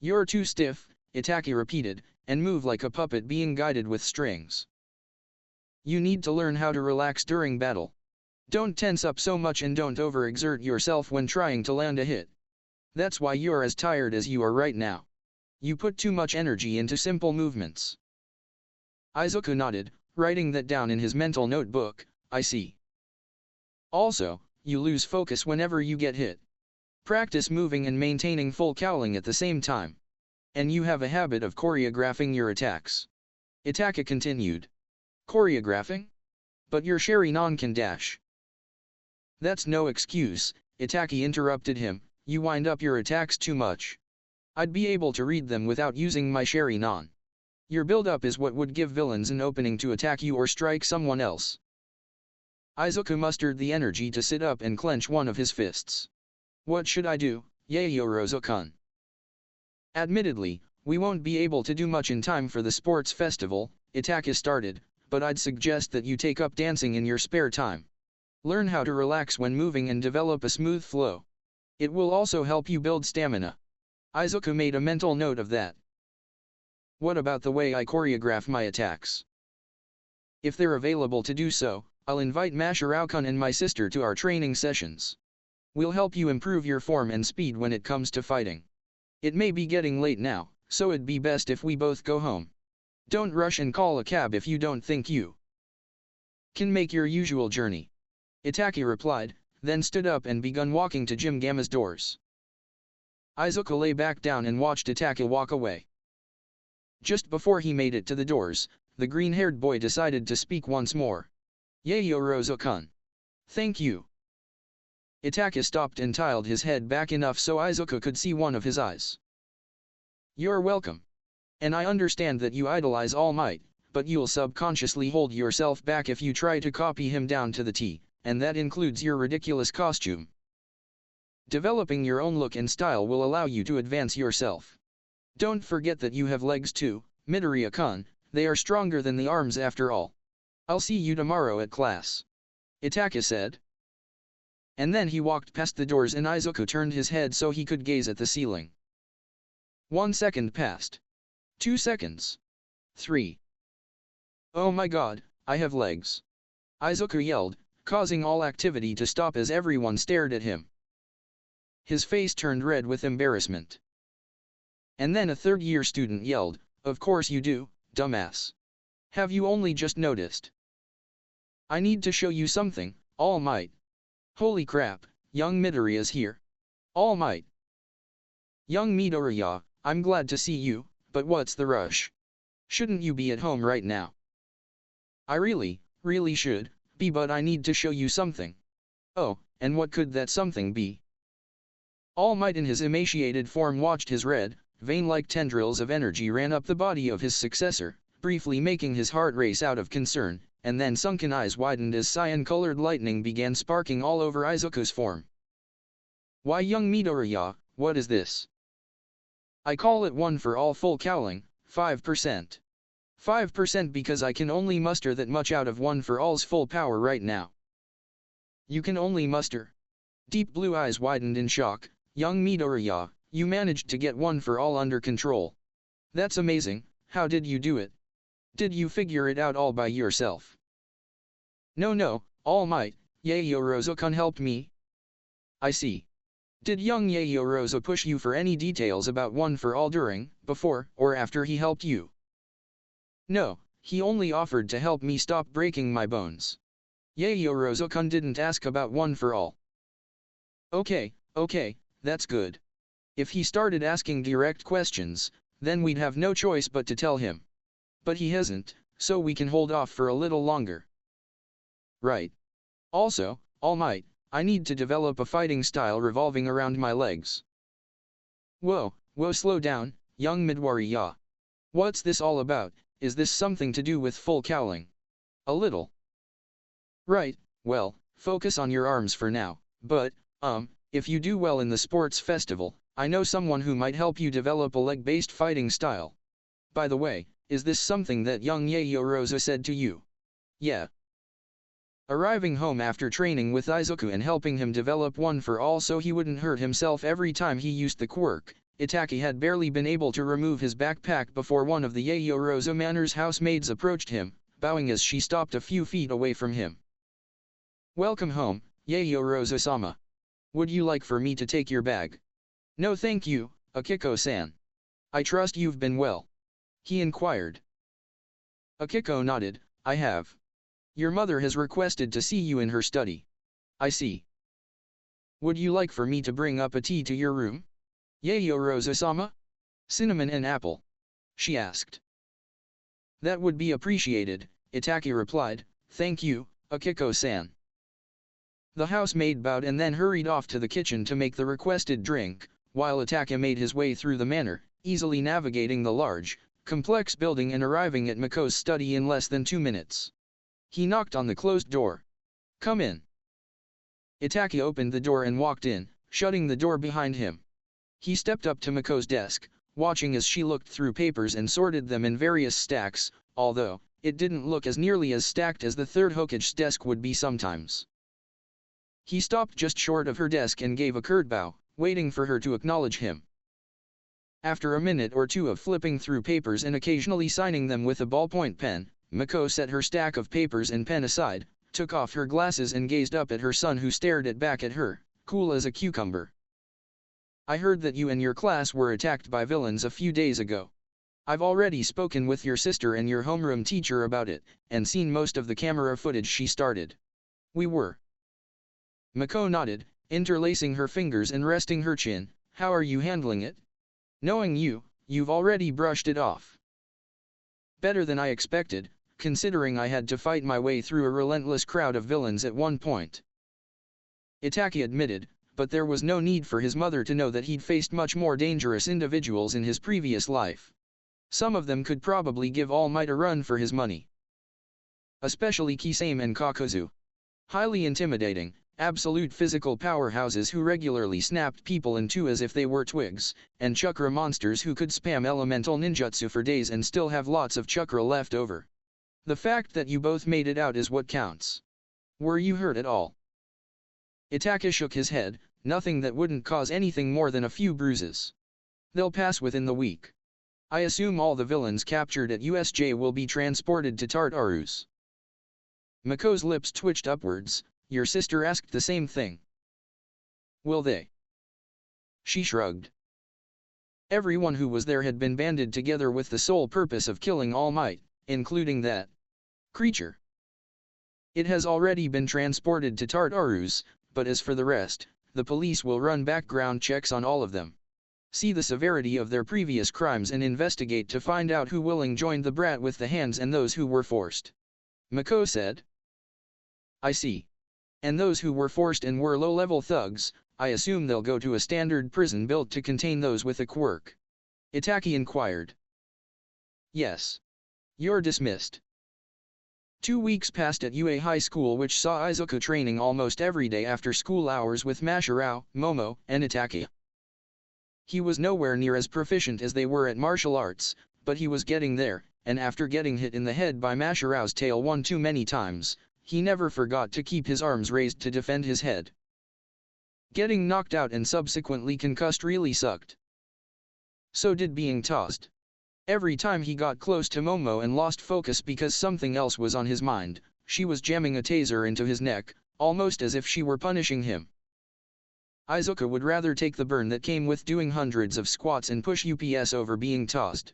"You're too stiff," Itachi repeated, "and move like a puppet being guided with strings. You need to learn how to relax during battle. Don't tense up so much and don't overexert yourself when trying to land a hit. That's why you're as tired as you are right now. You put too much energy into simple movements." Izuku nodded, writing that down in his mental notebook. "I see. Also, you lose focus whenever you get hit. Practice moving and maintaining full cowling at the same time. And you have a habit of choreographing your attacks." Itachi continued. "Choreographing? But your Sharingan can dash." "That's no excuse," Itachi interrupted him, "you wind up your attacks too much. I'd be able to read them without using my Sharingan. Your build-up is what would give villains an opening to attack you or strike someone else." Izuku mustered the energy to sit up and clench one of his fists. "What should I do, Yaoyorozu-kun?" "Admittedly, we won't be able to do much in time for the sports festival," Itachi started, "but I'd suggest that you take up dancing in your spare time. Learn how to relax when moving and develop a smooth flow. It will also help you build stamina." Izuku made a mental note of that. "What about the way I choreograph my attacks? If they're available to do so, I'll invite Mashirao-kun and my sister to our training sessions. We'll help you improve your form and speed when it comes to fighting. It may be getting late now, so it'd be best if we both go home. Don't rush and call a cab if you don't think you can make your usual journey." Itachi replied, then stood up and begun walking to Jim Gamma's doors. Izuku lay back down and watched Itachi walk away. Just before he made it to the doors, the green-haired boy decided to speak once more. "Yaoyorozu-kun. Thank you." Itachi stopped and tilted his head back enough so Izuku could see one of his eyes. "You're welcome. And I understand that you idolize All Might, but you'll subconsciously hold yourself back if you try to copy him down to the T, and that includes your ridiculous costume. Developing your own look and style will allow you to advance yourself. Don't forget that you have legs too, Midoriya-kun, they are stronger than the arms after all. I'll see you tomorrow at class," Itachi said. And then he walked past the doors and Izuku turned his head so he could gaze at the ceiling. 1 second passed. 2 seconds. 3. "Oh my god, I have legs!" Izuku yelled, causing all activity to stop as everyone stared at him. His face turned red with embarrassment. And then a third-year student yelled, "Of course you do, dumbass. Have you only just noticed? I need to show you something, All Might. Holy crap, young Midoriya's here. All Might. Young Midoriya, I'm glad to see you, but what's the rush? Shouldn't you be at home right now?" "I really should be, but I need to show you something." "Oh, and what could that something be?" All Might in his emaciated form watched his red, vein-like tendrils of energy ran up the body of his successor, briefly making his heart race out of concern, and then sunken eyes widened as cyan-colored lightning began sparking all over Izuku's form. "Why, young Midoriya, what is this?" "I call it 1 for all full cowling, 5%. 5% because I can only muster that much out of 1 for all's full power right now." "You can only muster?" Deep blue eyes widened in shock. "Young Midoriya, you managed to get 1 for all under control. That's amazing. How did you do it? Did you figure it out all by yourself?" No, All Might, Yaoyorozu-kun helped me." "I see. Did young Yaoyorozu push you for any details about 1 for all during, before, or after he helped you?" "No, he only offered to help me stop breaking my bones. Yaoyorozu-kun didn't ask about 1 for all." Okay, that's good. If he started asking direct questions, then we'd have no choice but to tell him. But he hasn't, so we can hold off for a little longer." Right. Also, All Might, I need to develop a fighting style revolving around my legs. Whoa, slow down, young Midwari ya. What's this all about? Is this something to do with full cowling? A little. Right, well, focus on your arms for now, but, if you do well in the sports festival, I know someone who might help you develop a leg-based fighting style. By the way, is this something that young Yayo Rosa said to you? Yeah. Arriving home after training with Izuku and helping him develop one for all so he wouldn't hurt himself every time he used the quirk, Itachi had barely been able to remove his backpack before one of the Yayo Rosa Manor's housemaids approached him, bowing as she stopped a few feet away from him. Welcome home, Yayo Rosa-sama. Would you like for me to take your bag? No thank you, Akiko-san. I trust you've been well. He inquired. Akiko nodded, I have. Your mother has requested to see you in her study. I see. Would you like for me to bring up a tea to your room? Yayo Rosa-sama? Cinnamon and apple? She asked. That would be appreciated, Itachi replied, thank you, Akiko-san. The housemaid bowed and then hurried off to the kitchen to make the requested drink, while Itachi made his way through the manor, easily navigating the large, complex building and arriving at Mako's study in less than 2 minutes. He knocked on the closed door. Come in. Itachi opened the door and walked in, shutting the door behind him. He stepped up to Mako's desk, watching as she looked through papers and sorted them in various stacks, although, it didn't look as nearly as stacked as the third Hokage's desk would be sometimes. He stopped just short of her desk and gave a curt bow, waiting for her to acknowledge him. After a minute or two of flipping through papers and occasionally signing them with a ballpoint pen, Mako set her stack of papers and pen aside, took off her glasses and gazed up at her son who stared back at her, cool as a cucumber. I heard that you and your class were attacked by villains a few days ago. I've already spoken with your sister and your homeroom teacher about it, and seen most of the camera footage she started. We were. Mako nodded, interlacing her fingers and resting her chin. How are you handling it? Knowing you, you've already brushed it off. Better than I expected, considering I had to fight my way through a relentless crowd of villains at one point. Itachi admitted, but there was no need for his mother to know that he'd faced much more dangerous individuals in his previous life. Some of them could probably give All Might a run for his money. Especially Kisame and Kakuzu. Highly intimidating, absolute physical powerhouses who regularly snapped people in two as if they were twigs, and chakra monsters who could spam elemental ninjutsu for days and still have lots of chakra left over. The fact that you both made it out is what counts. Were you hurt at all? Itachi shook his head, nothing that wouldn't cause anything more than a few bruises. They'll pass within the week. I assume all the villains captured at USJ will be transported to Tartarus. Mako's lips twitched upwards. Your sister asked the same thing. Will they? She shrugged. Everyone who was there had been banded together with the sole purpose of killing All Might, including that creature. It has already been transported to Tartarus, but as for the rest, the police will run background checks on all of them. See the severity of their previous crimes and investigate to find out who willing joined the brat with the hands and those who were forced. Mako said. I see. And those who were forced and were low-level thugs, I assume they'll go to a standard prison built to contain those with a quirk. Itachi inquired. Yes. You're dismissed. 2 weeks passed at UA High School, which saw Izuku training almost every day after school hours with Mashirao, Momo, and Itachi. He was nowhere near as proficient as they were at martial arts, but he was getting there, and after getting hit in the head by Mashirao's tail one too many times, he never forgot to keep his arms raised to defend his head. Getting knocked out and subsequently concussed really sucked. So did being tossed. Every time he got close to Momo and lost focus because something else was on his mind, she was jamming a taser into his neck, almost as if she were punishing him. Izuku would rather take the burn that came with doing hundreds of squats and push-ups over being tossed.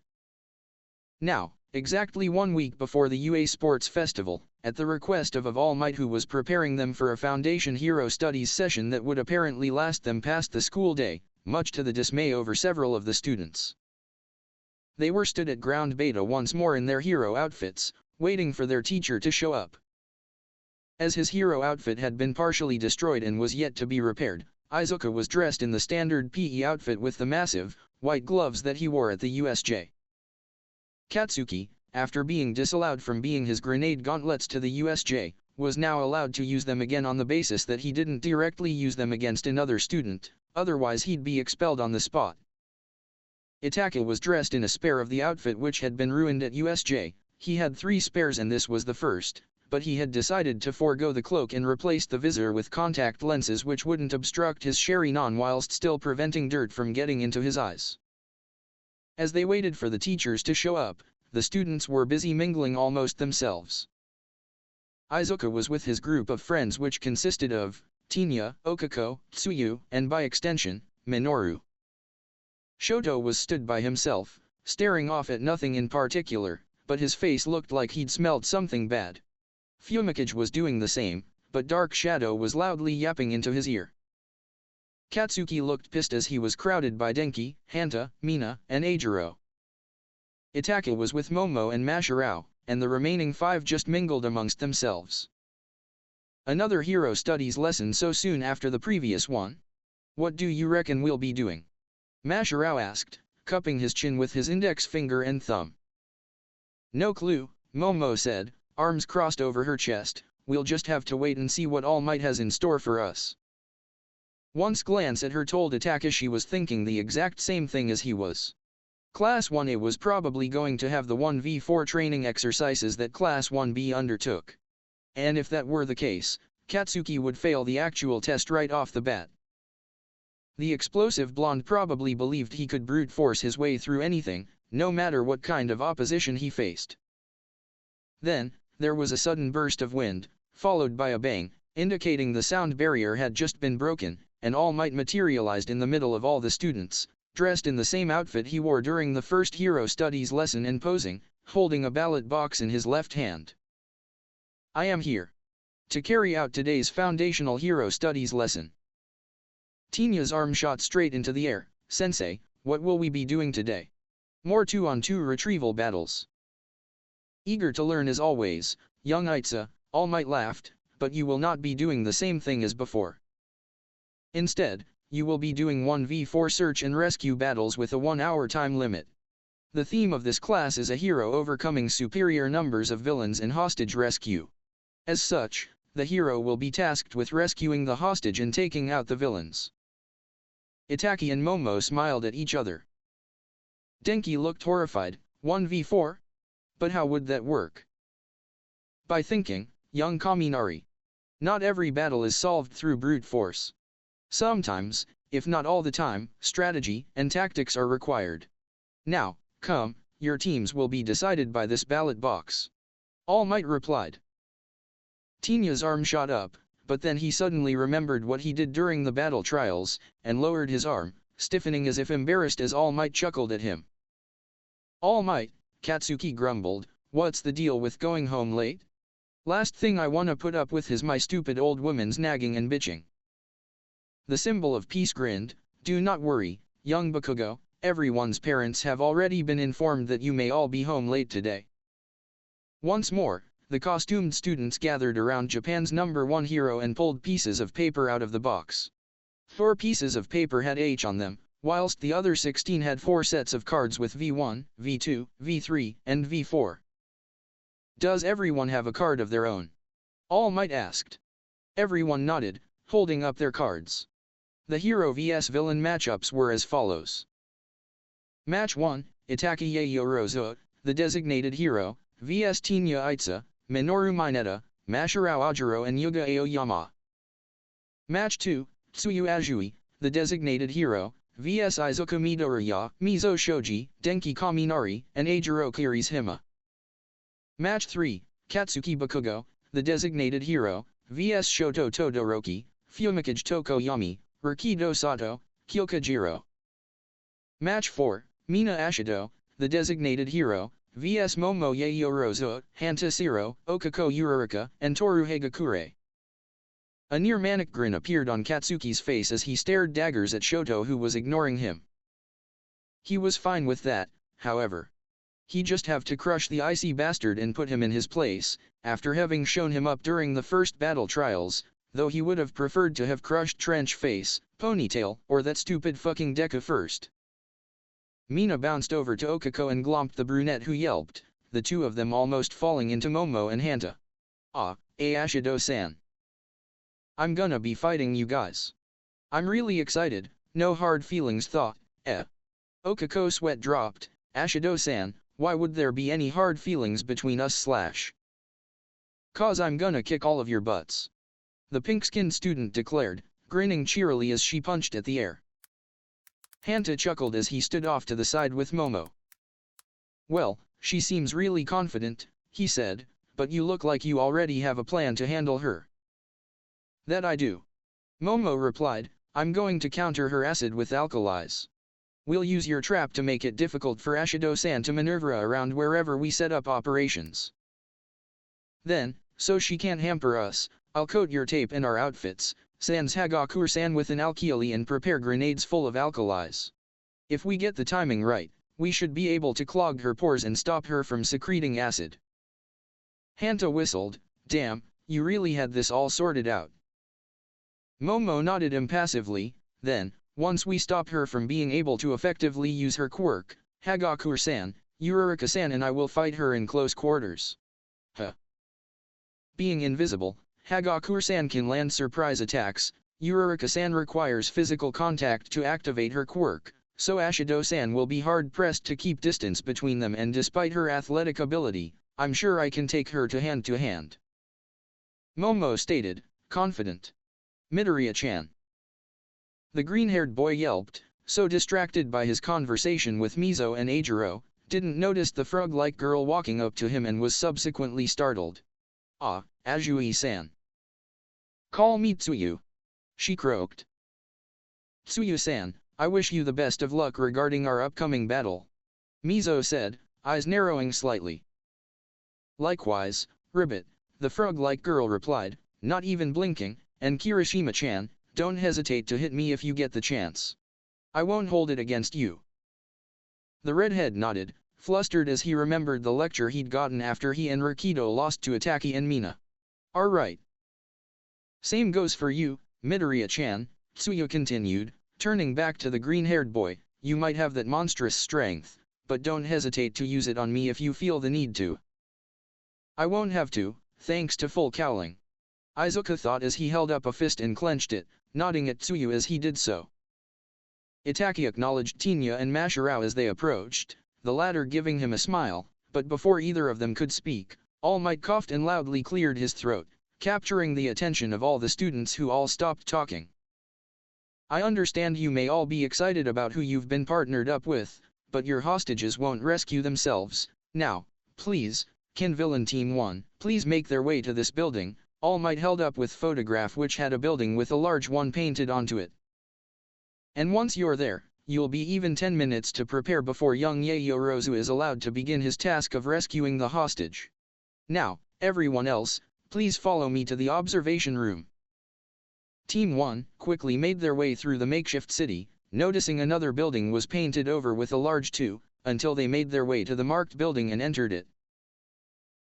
Now, exactly 1 week before the UA Sports Festival, at the request of All Might, who was preparing them for a Foundation Hero Studies session that would apparently last them past the school day, much to the dismay over several of the students. They were stood at ground beta once more in their hero outfits, waiting for their teacher to show up. As his hero outfit had been partially destroyed and was yet to be repaired, Izuka was dressed in the standard PE outfit with the massive, white gloves that he wore at the USJ. Katsuki, after being disallowed from being his grenade gauntlets to the USJ, was now allowed to use them again on the basis that he didn't directly use them against another student, otherwise he'd be expelled on the spot. Itachi was dressed in a spare of the outfit which had been ruined at USJ. He had 3 spares and this was the first, but he had decided to forego the cloak and replace the visor with contact lenses which wouldn't obstruct his Sharingan whilst still preventing dirt from getting into his eyes. As they waited for the teachers to show up, the students were busy mingling almost themselves. Izuka was with his group of friends which consisted of Tinya, Okako, Tsuyu, and by extension, Minoru. Shoto was stood by himself, staring off at nothing in particular, but his face looked like he'd smelled something bad. Fumikage was doing the same, but Dark Shadow was loudly yapping into his ear. Katsuki looked pissed as he was crowded by Denki, Hanta, Mina, and Eijiro. Itachi was with Momo and Masharao, and the remaining 5 just mingled amongst themselves. Another hero studies lesson so soon after the previous one? What do you reckon we'll be doing? Masharao asked, cupping his chin with his index finger and thumb. No clue, Momo said, arms crossed over her chest. We'll just have to wait and see what All Might has in store for us. One's glance at her told Itachi she was thinking the exact same thing as he was. Class 1A was probably going to have the 1v4 training exercises that Class 1B undertook. And if that were the case, Katsuki would fail the actual test right off the bat. The explosive blonde probably believed he could brute force his way through anything, no matter what kind of opposition he faced. Then, there was a sudden burst of wind, followed by a bang, indicating the sound barrier had just been broken, and All Might materialized in the middle of all the students, dressed in the same outfit he wore during the first hero studies lesson and posing, holding a ballot box in his left hand. I am here to carry out today's foundational hero studies lesson. Tinya's arm shot straight into the air. Sensei, what will we be doing today? More 2-on-2 retrieval battles. Eager to learn as always, young Itza, All Might laughed, but you will not be doing the same thing as before. Instead, you will be doing 1v4 search and rescue battles with a 1-hour time limit. The theme of this class is a hero overcoming superior numbers of villains in hostage rescue. As such, the hero will be tasked with rescuing the hostage and taking out the villains. Itachi and Momo smiled at each other. Denki looked horrified. 1v4? But how would that work? By thinking, young Kaminari. Not every battle is solved through brute force. Sometimes, if not all the time, strategy and tactics are required. Now, come, your teams will be decided by this ballot box. All Might replied. Tinya's arm shot up, but then he suddenly remembered what he did during the battle trials, and lowered his arm, stiffening as if embarrassed as All Might chuckled at him. All Might, Katsuki grumbled, what's the deal with going home late? Last thing I wanna put up with is my stupid old woman's nagging and bitching. The symbol of peace grinned, do not worry, young Bakugo, everyone's parents have already been informed that you may all be home late today. Once more, the costumed students gathered around Japan's #1 hero and pulled pieces of paper out of the box. 4 pieces of paper had H on them, whilst the other 16 had 4 sets of cards with V1, V2, V3, and V4. Does everyone have a card of their own? All Might asked. Everyone nodded, holding up their cards. The hero vs villain matchups were as follows. Match 1, Itachi Yorozu, the designated hero, vs Tinya Itza, Minoru Mineta, Masharao Ajiro and Yuga Aoyama. Match 2, Tsuyu Ajui, the designated hero, vs Izuku Midoriya, Mizo Shoji, Denki Kaminari, and Eijiro Kirishima. Match 3, Katsuki Bakugo, the designated hero, vs Shoto Todoroki, Fumikage Tokoyami, Rikido Sato, Kyokajiro. Match 4, Mina Ashido, the designated hero, vs Momo Yorozu, Hanta Siro, Okako Urarika, and Toru Hagakure. A near manic grin appeared on Katsuki's face as he stared daggers at Shoto who was ignoring him. He was fine with that, however. He just have to crush the icy bastard and put him in his place, after having shown him up during the first battle trials, though he would have preferred to have crushed Trench Face, Ponytail, or that stupid fucking Deca first. Mina bounced over to Okako and glomped the brunette who yelped, the two of them almost falling into Momo and Hanta. Ah, Ashido-san. I'm gonna be fighting you guys. I'm really excited, no hard feelings thought, Okako's sweat dropped, Ashido-san, why would there be any hard feelings between us / Cause I'm gonna kick all of your butts. The pink-skinned student declared, grinning cheerily as she punched at the air. Hanta chuckled as he stood off to the side with Momo. Well, she seems really confident, he said, but you look like you already have a plan to handle her. That I do. Momo replied, I'm going to counter her acid with alkalis. We'll use your trap to make it difficult for Ashido-san to maneuver around wherever we set up operations. Then, so she can't hamper us, I'll coat your tape and our outfits, sans Hagakur-san with an alkali and prepare grenades full of alkalis. If we get the timing right, we should be able to clog her pores and stop her from secreting acid. Hanta whistled, damn, you really had this all sorted out. Momo nodded impassively, then, once we stop her from being able to effectively use her quirk, Hagakur-san, Yurarika-san and I will fight her in close quarters. Being invisible, Hagakur-san can land surprise attacks, Yurarika-san requires physical contact to activate her quirk, so Ashido-san will be hard-pressed to keep distance between them and despite her athletic ability, I'm sure I can take her to hand. Momo stated, confident. Midoriya-chan. The green-haired boy yelped, so distracted by his conversation with Mizo and Ajiro, didn't notice the frog-like girl walking up to him and was subsequently startled. Ah, Ajui-san. Call me Tsuyu. She croaked. Tsuyu-san, I wish you the best of luck regarding our upcoming battle. Mizo said, eyes narrowing slightly. Likewise, Ribbit, the frog-like girl replied, not even blinking, and Kirishima-chan, don't hesitate to hit me if you get the chance. I won't hold it against you. The redhead nodded, flustered as he remembered the lecture he'd gotten after he and Rakido lost to Itachi and Mina. Alright. Same goes for you, Midoriya-chan, Tsuyu continued, turning back to the green-haired boy, you might have that monstrous strength, but don't hesitate to use it on me if you feel the need to. I won't have to, thanks to full cowling. Izuka thought as he held up a fist and clenched it, nodding at Tsuyu as he did so. Itachi acknowledged Tinya and Masharao as they approached, the latter giving him a smile, but before either of them could speak, All Might coughed and loudly cleared his throat, capturing the attention of all the students who all stopped talking. I understand you may all be excited about who you've been partnered up with, but your hostages won't rescue themselves. Now, please, can Villain Team 1, please make their way to this building. All Might held up with photograph which had a building with a large one painted onto it. And once you're there, you'll be even 10 minutes to prepare before young Yaoyorozu is allowed to begin his task of rescuing the hostage. Now, everyone else, please follow me to the observation room. Team 1 quickly made their way through the makeshift city, noticing another building was painted over with a large 2, until they made their way to the marked building and entered it.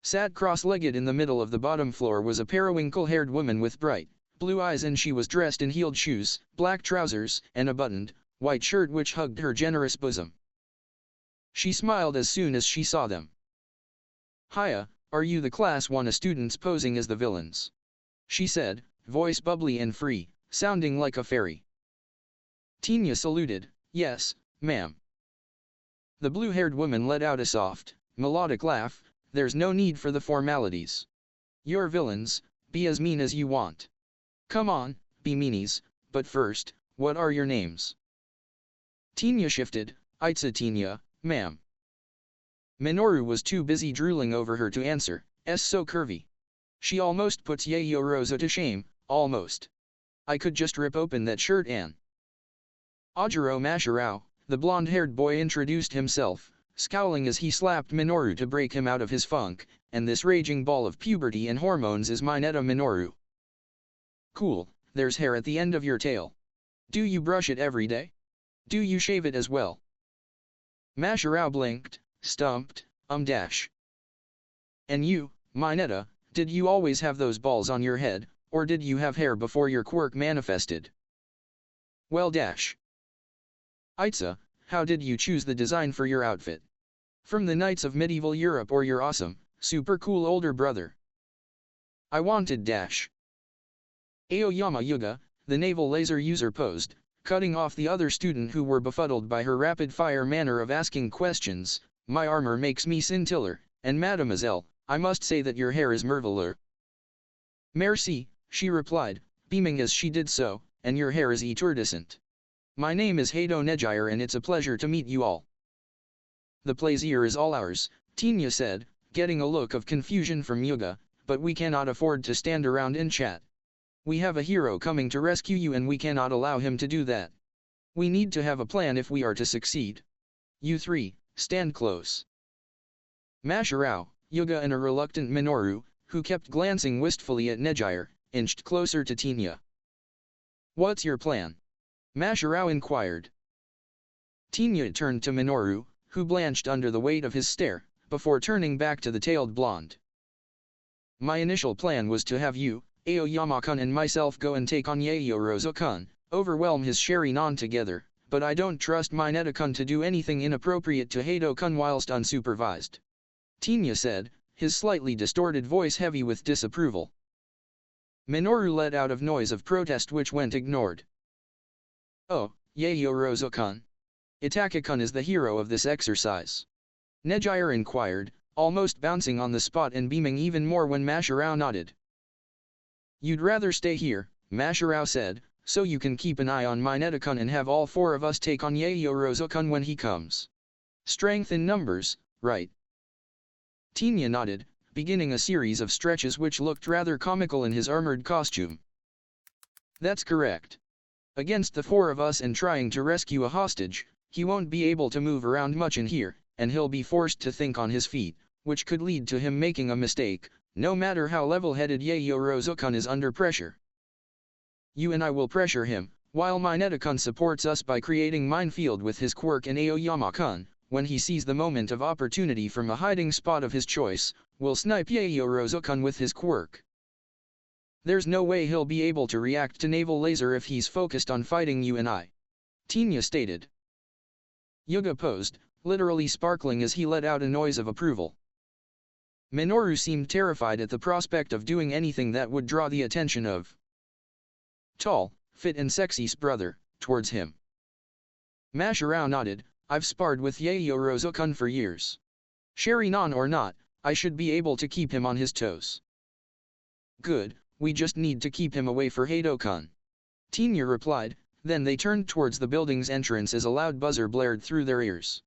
Sat cross-legged in the middle of the bottom floor was a periwinkle-haired woman with bright, blue eyes and she was dressed in heeled shoes, black trousers, and a buttoned, white shirt which hugged her generous bosom. She smiled as soon as she saw them. Hiya, are you the Class 1 students posing as the villains? She said, voice bubbly and free, sounding like a fairy. Tinya saluted, yes, ma'am. The blue-haired woman let out a soft, melodic laugh, there's no need for the formalities. You're villains, be as mean as you want. Come on, be meanies, but first, what are your names? Tinya shifted, Itza Tinya, ma'am. Minoru was too busy drooling over her to answer, so curvy. She almost puts Yaoyorozu to shame, almost. I could just rip open that shirt and... Ajiro Masharao, the blonde-haired boy introduced himself, scowling as he slapped Minoru to break him out of his funk, and this raging ball of puberty and hormones is Mineta Minoru. Cool, there's hair at the end of your tail. Do you brush it every day? Do you shave it as well? Masharao blinked, stumped, dash. And you, Mineta, did you always have those balls on your head, or did you have hair before your quirk manifested? Well dash. Itza, how did you choose the design for your outfit? From the knights of medieval Europe or your awesome, super cool older brother? I wanted dash. Aoyama Yuga, the naval laser user posed, cutting off the other student who were befuddled by her rapid-fire manner of asking questions. My armor makes me scintiller, and mademoiselle, I must say that your hair is merveilleux. Merci, she replied, beaming as she did so, and your hair is eturdescent. My name is Hado Nejire and it's a pleasure to meet you all. The plaisir is all ours, Tinya said, getting a look of confusion from Yuga, but we cannot afford to stand around and chat. We have a hero coming to rescue you and we cannot allow him to do that. We need to have a plan if we are to succeed. You three, stand close. Masharao, Yuga and a reluctant Minoru, who kept glancing wistfully at Nejire, inched closer to Tinya. What's your plan? Masharao inquired. Tinya turned to Minoru, who blanched under the weight of his stare, before turning back to the tailed blonde. My initial plan was to have you, Aoyama-kun and myself go and take on Yaoyorozu-kun, overwhelm his Sherry-non together, but I don't trust Mineta-kun to do anything inappropriate to Hado-kun whilst unsupervised. Tinya said, his slightly distorted voice heavy with disapproval. Minoru let out a noise of protest which went ignored. Oh, Yaoyorozu-kun. Itachi-kun is the hero of this exercise. Nejire inquired, almost bouncing on the spot and beaming even more when Masharao nodded. You'd rather stay here, Masharao said, so you can keep an eye on Mineta-kun and have all four of us take on Yaoyorozu-kun when he comes. Strength in numbers, right? Tinya nodded, beginning a series of stretches which looked rather comical in his armored costume. That's correct. Against the four of us and trying to rescue a hostage, he won't be able to move around much in here, and he'll be forced to think on his feet, which could lead to him making a mistake, no matter how level-headed Yaoyorozu-kun is under pressure. You and I will pressure him, while Mineta-kun supports us by creating minefield with his quirk, and Aoyama-kun, when he sees the moment of opportunity from a hiding spot of his choice, will snipe Yaoyorozu-kun with his quirk. There's no way he'll be able to react to naval laser if he's focused on fighting you and I. Tinya stated. Yuga posed, literally sparkling as he let out a noise of approval. Minoru seemed terrified at the prospect of doing anything that would draw the attention of tall, fit and sexy's brother, towards him. Masharao nodded, I've sparred with Yaoyorozu-kun for years. Sherry-non or not, I should be able to keep him on his toes. Good, we just need to keep him away for Hado-kun. Tinya replied, then they turned towards the building's entrance as a loud buzzer blared through their ears.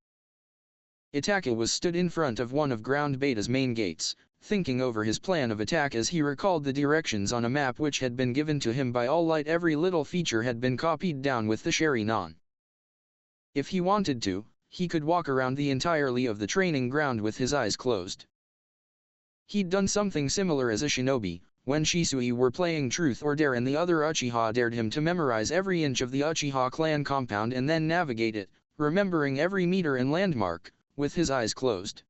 Itachi was stood in front of one of Ground Beta's main gates, thinking over his plan of attack as he recalled the directions on a map which had been given to him by All Light. Every little feature had been copied down with the Sherry-non. If he wanted to, he could walk around the entirety of the training ground with his eyes closed. He'd done something similar as a shinobi, when Shisui were playing Truth or Dare and the other Uchiha dared him to memorize every inch of the Uchiha clan compound and then navigate it, remembering every meter and landmark, with his eyes closed.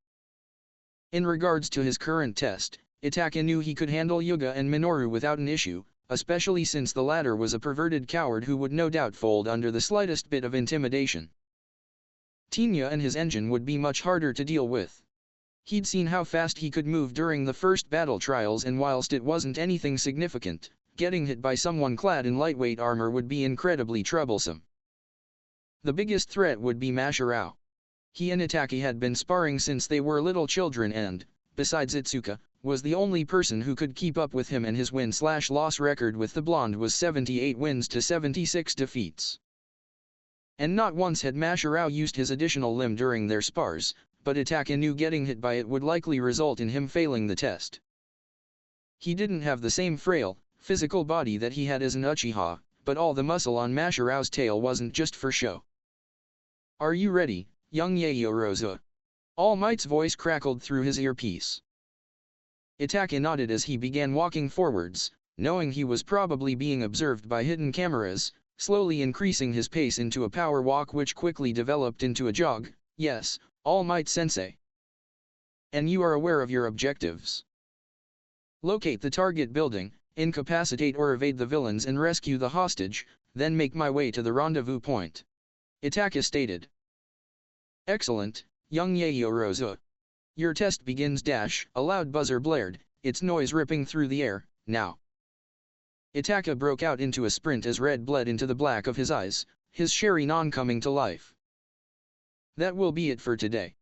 In regards to his current test, Itachi knew he could handle Yuga and Minoru without an issue, especially since the latter was a perverted coward who would no doubt fold under the slightest bit of intimidation. Tinya and his engine would be much harder to deal with. He'd seen how fast he could move during the first battle trials, and whilst it wasn't anything significant, getting hit by someone clad in lightweight armor would be incredibly troublesome. The biggest threat would be Masharao. He and Itachi had been sparring since they were little children and, besides Itsuka, was the only person who could keep up with him, and his win/loss record with the blonde was 78 wins to 76 defeats. And not once had Masharao used his additional limb during their spars, but Itachi knew getting hit by it would likely result in him failing the test. He didn't have the same frail, physical body that he had as an Uchiha, but all the muscle on Masharao's tail wasn't just for show. Are you ready, young Yaoyorozu? All Might's voice crackled through his earpiece. Itachi nodded as he began walking forwards, knowing he was probably being observed by hidden cameras, slowly increasing his pace into a power walk which quickly developed into a jog. Yes, All Might Sensei. And you are aware of your objectives. Locate the target building, incapacitate or evade the villains and rescue the hostage, then make my way to the rendezvous point. Itachi stated. Excellent, young Yaoyorozu. Your test begins. A loud buzzer blared, its noise ripping through the air. Now. Itachi broke out into a sprint as red bled into the black of his eyes, his Sharingan coming to life. That will be it for today.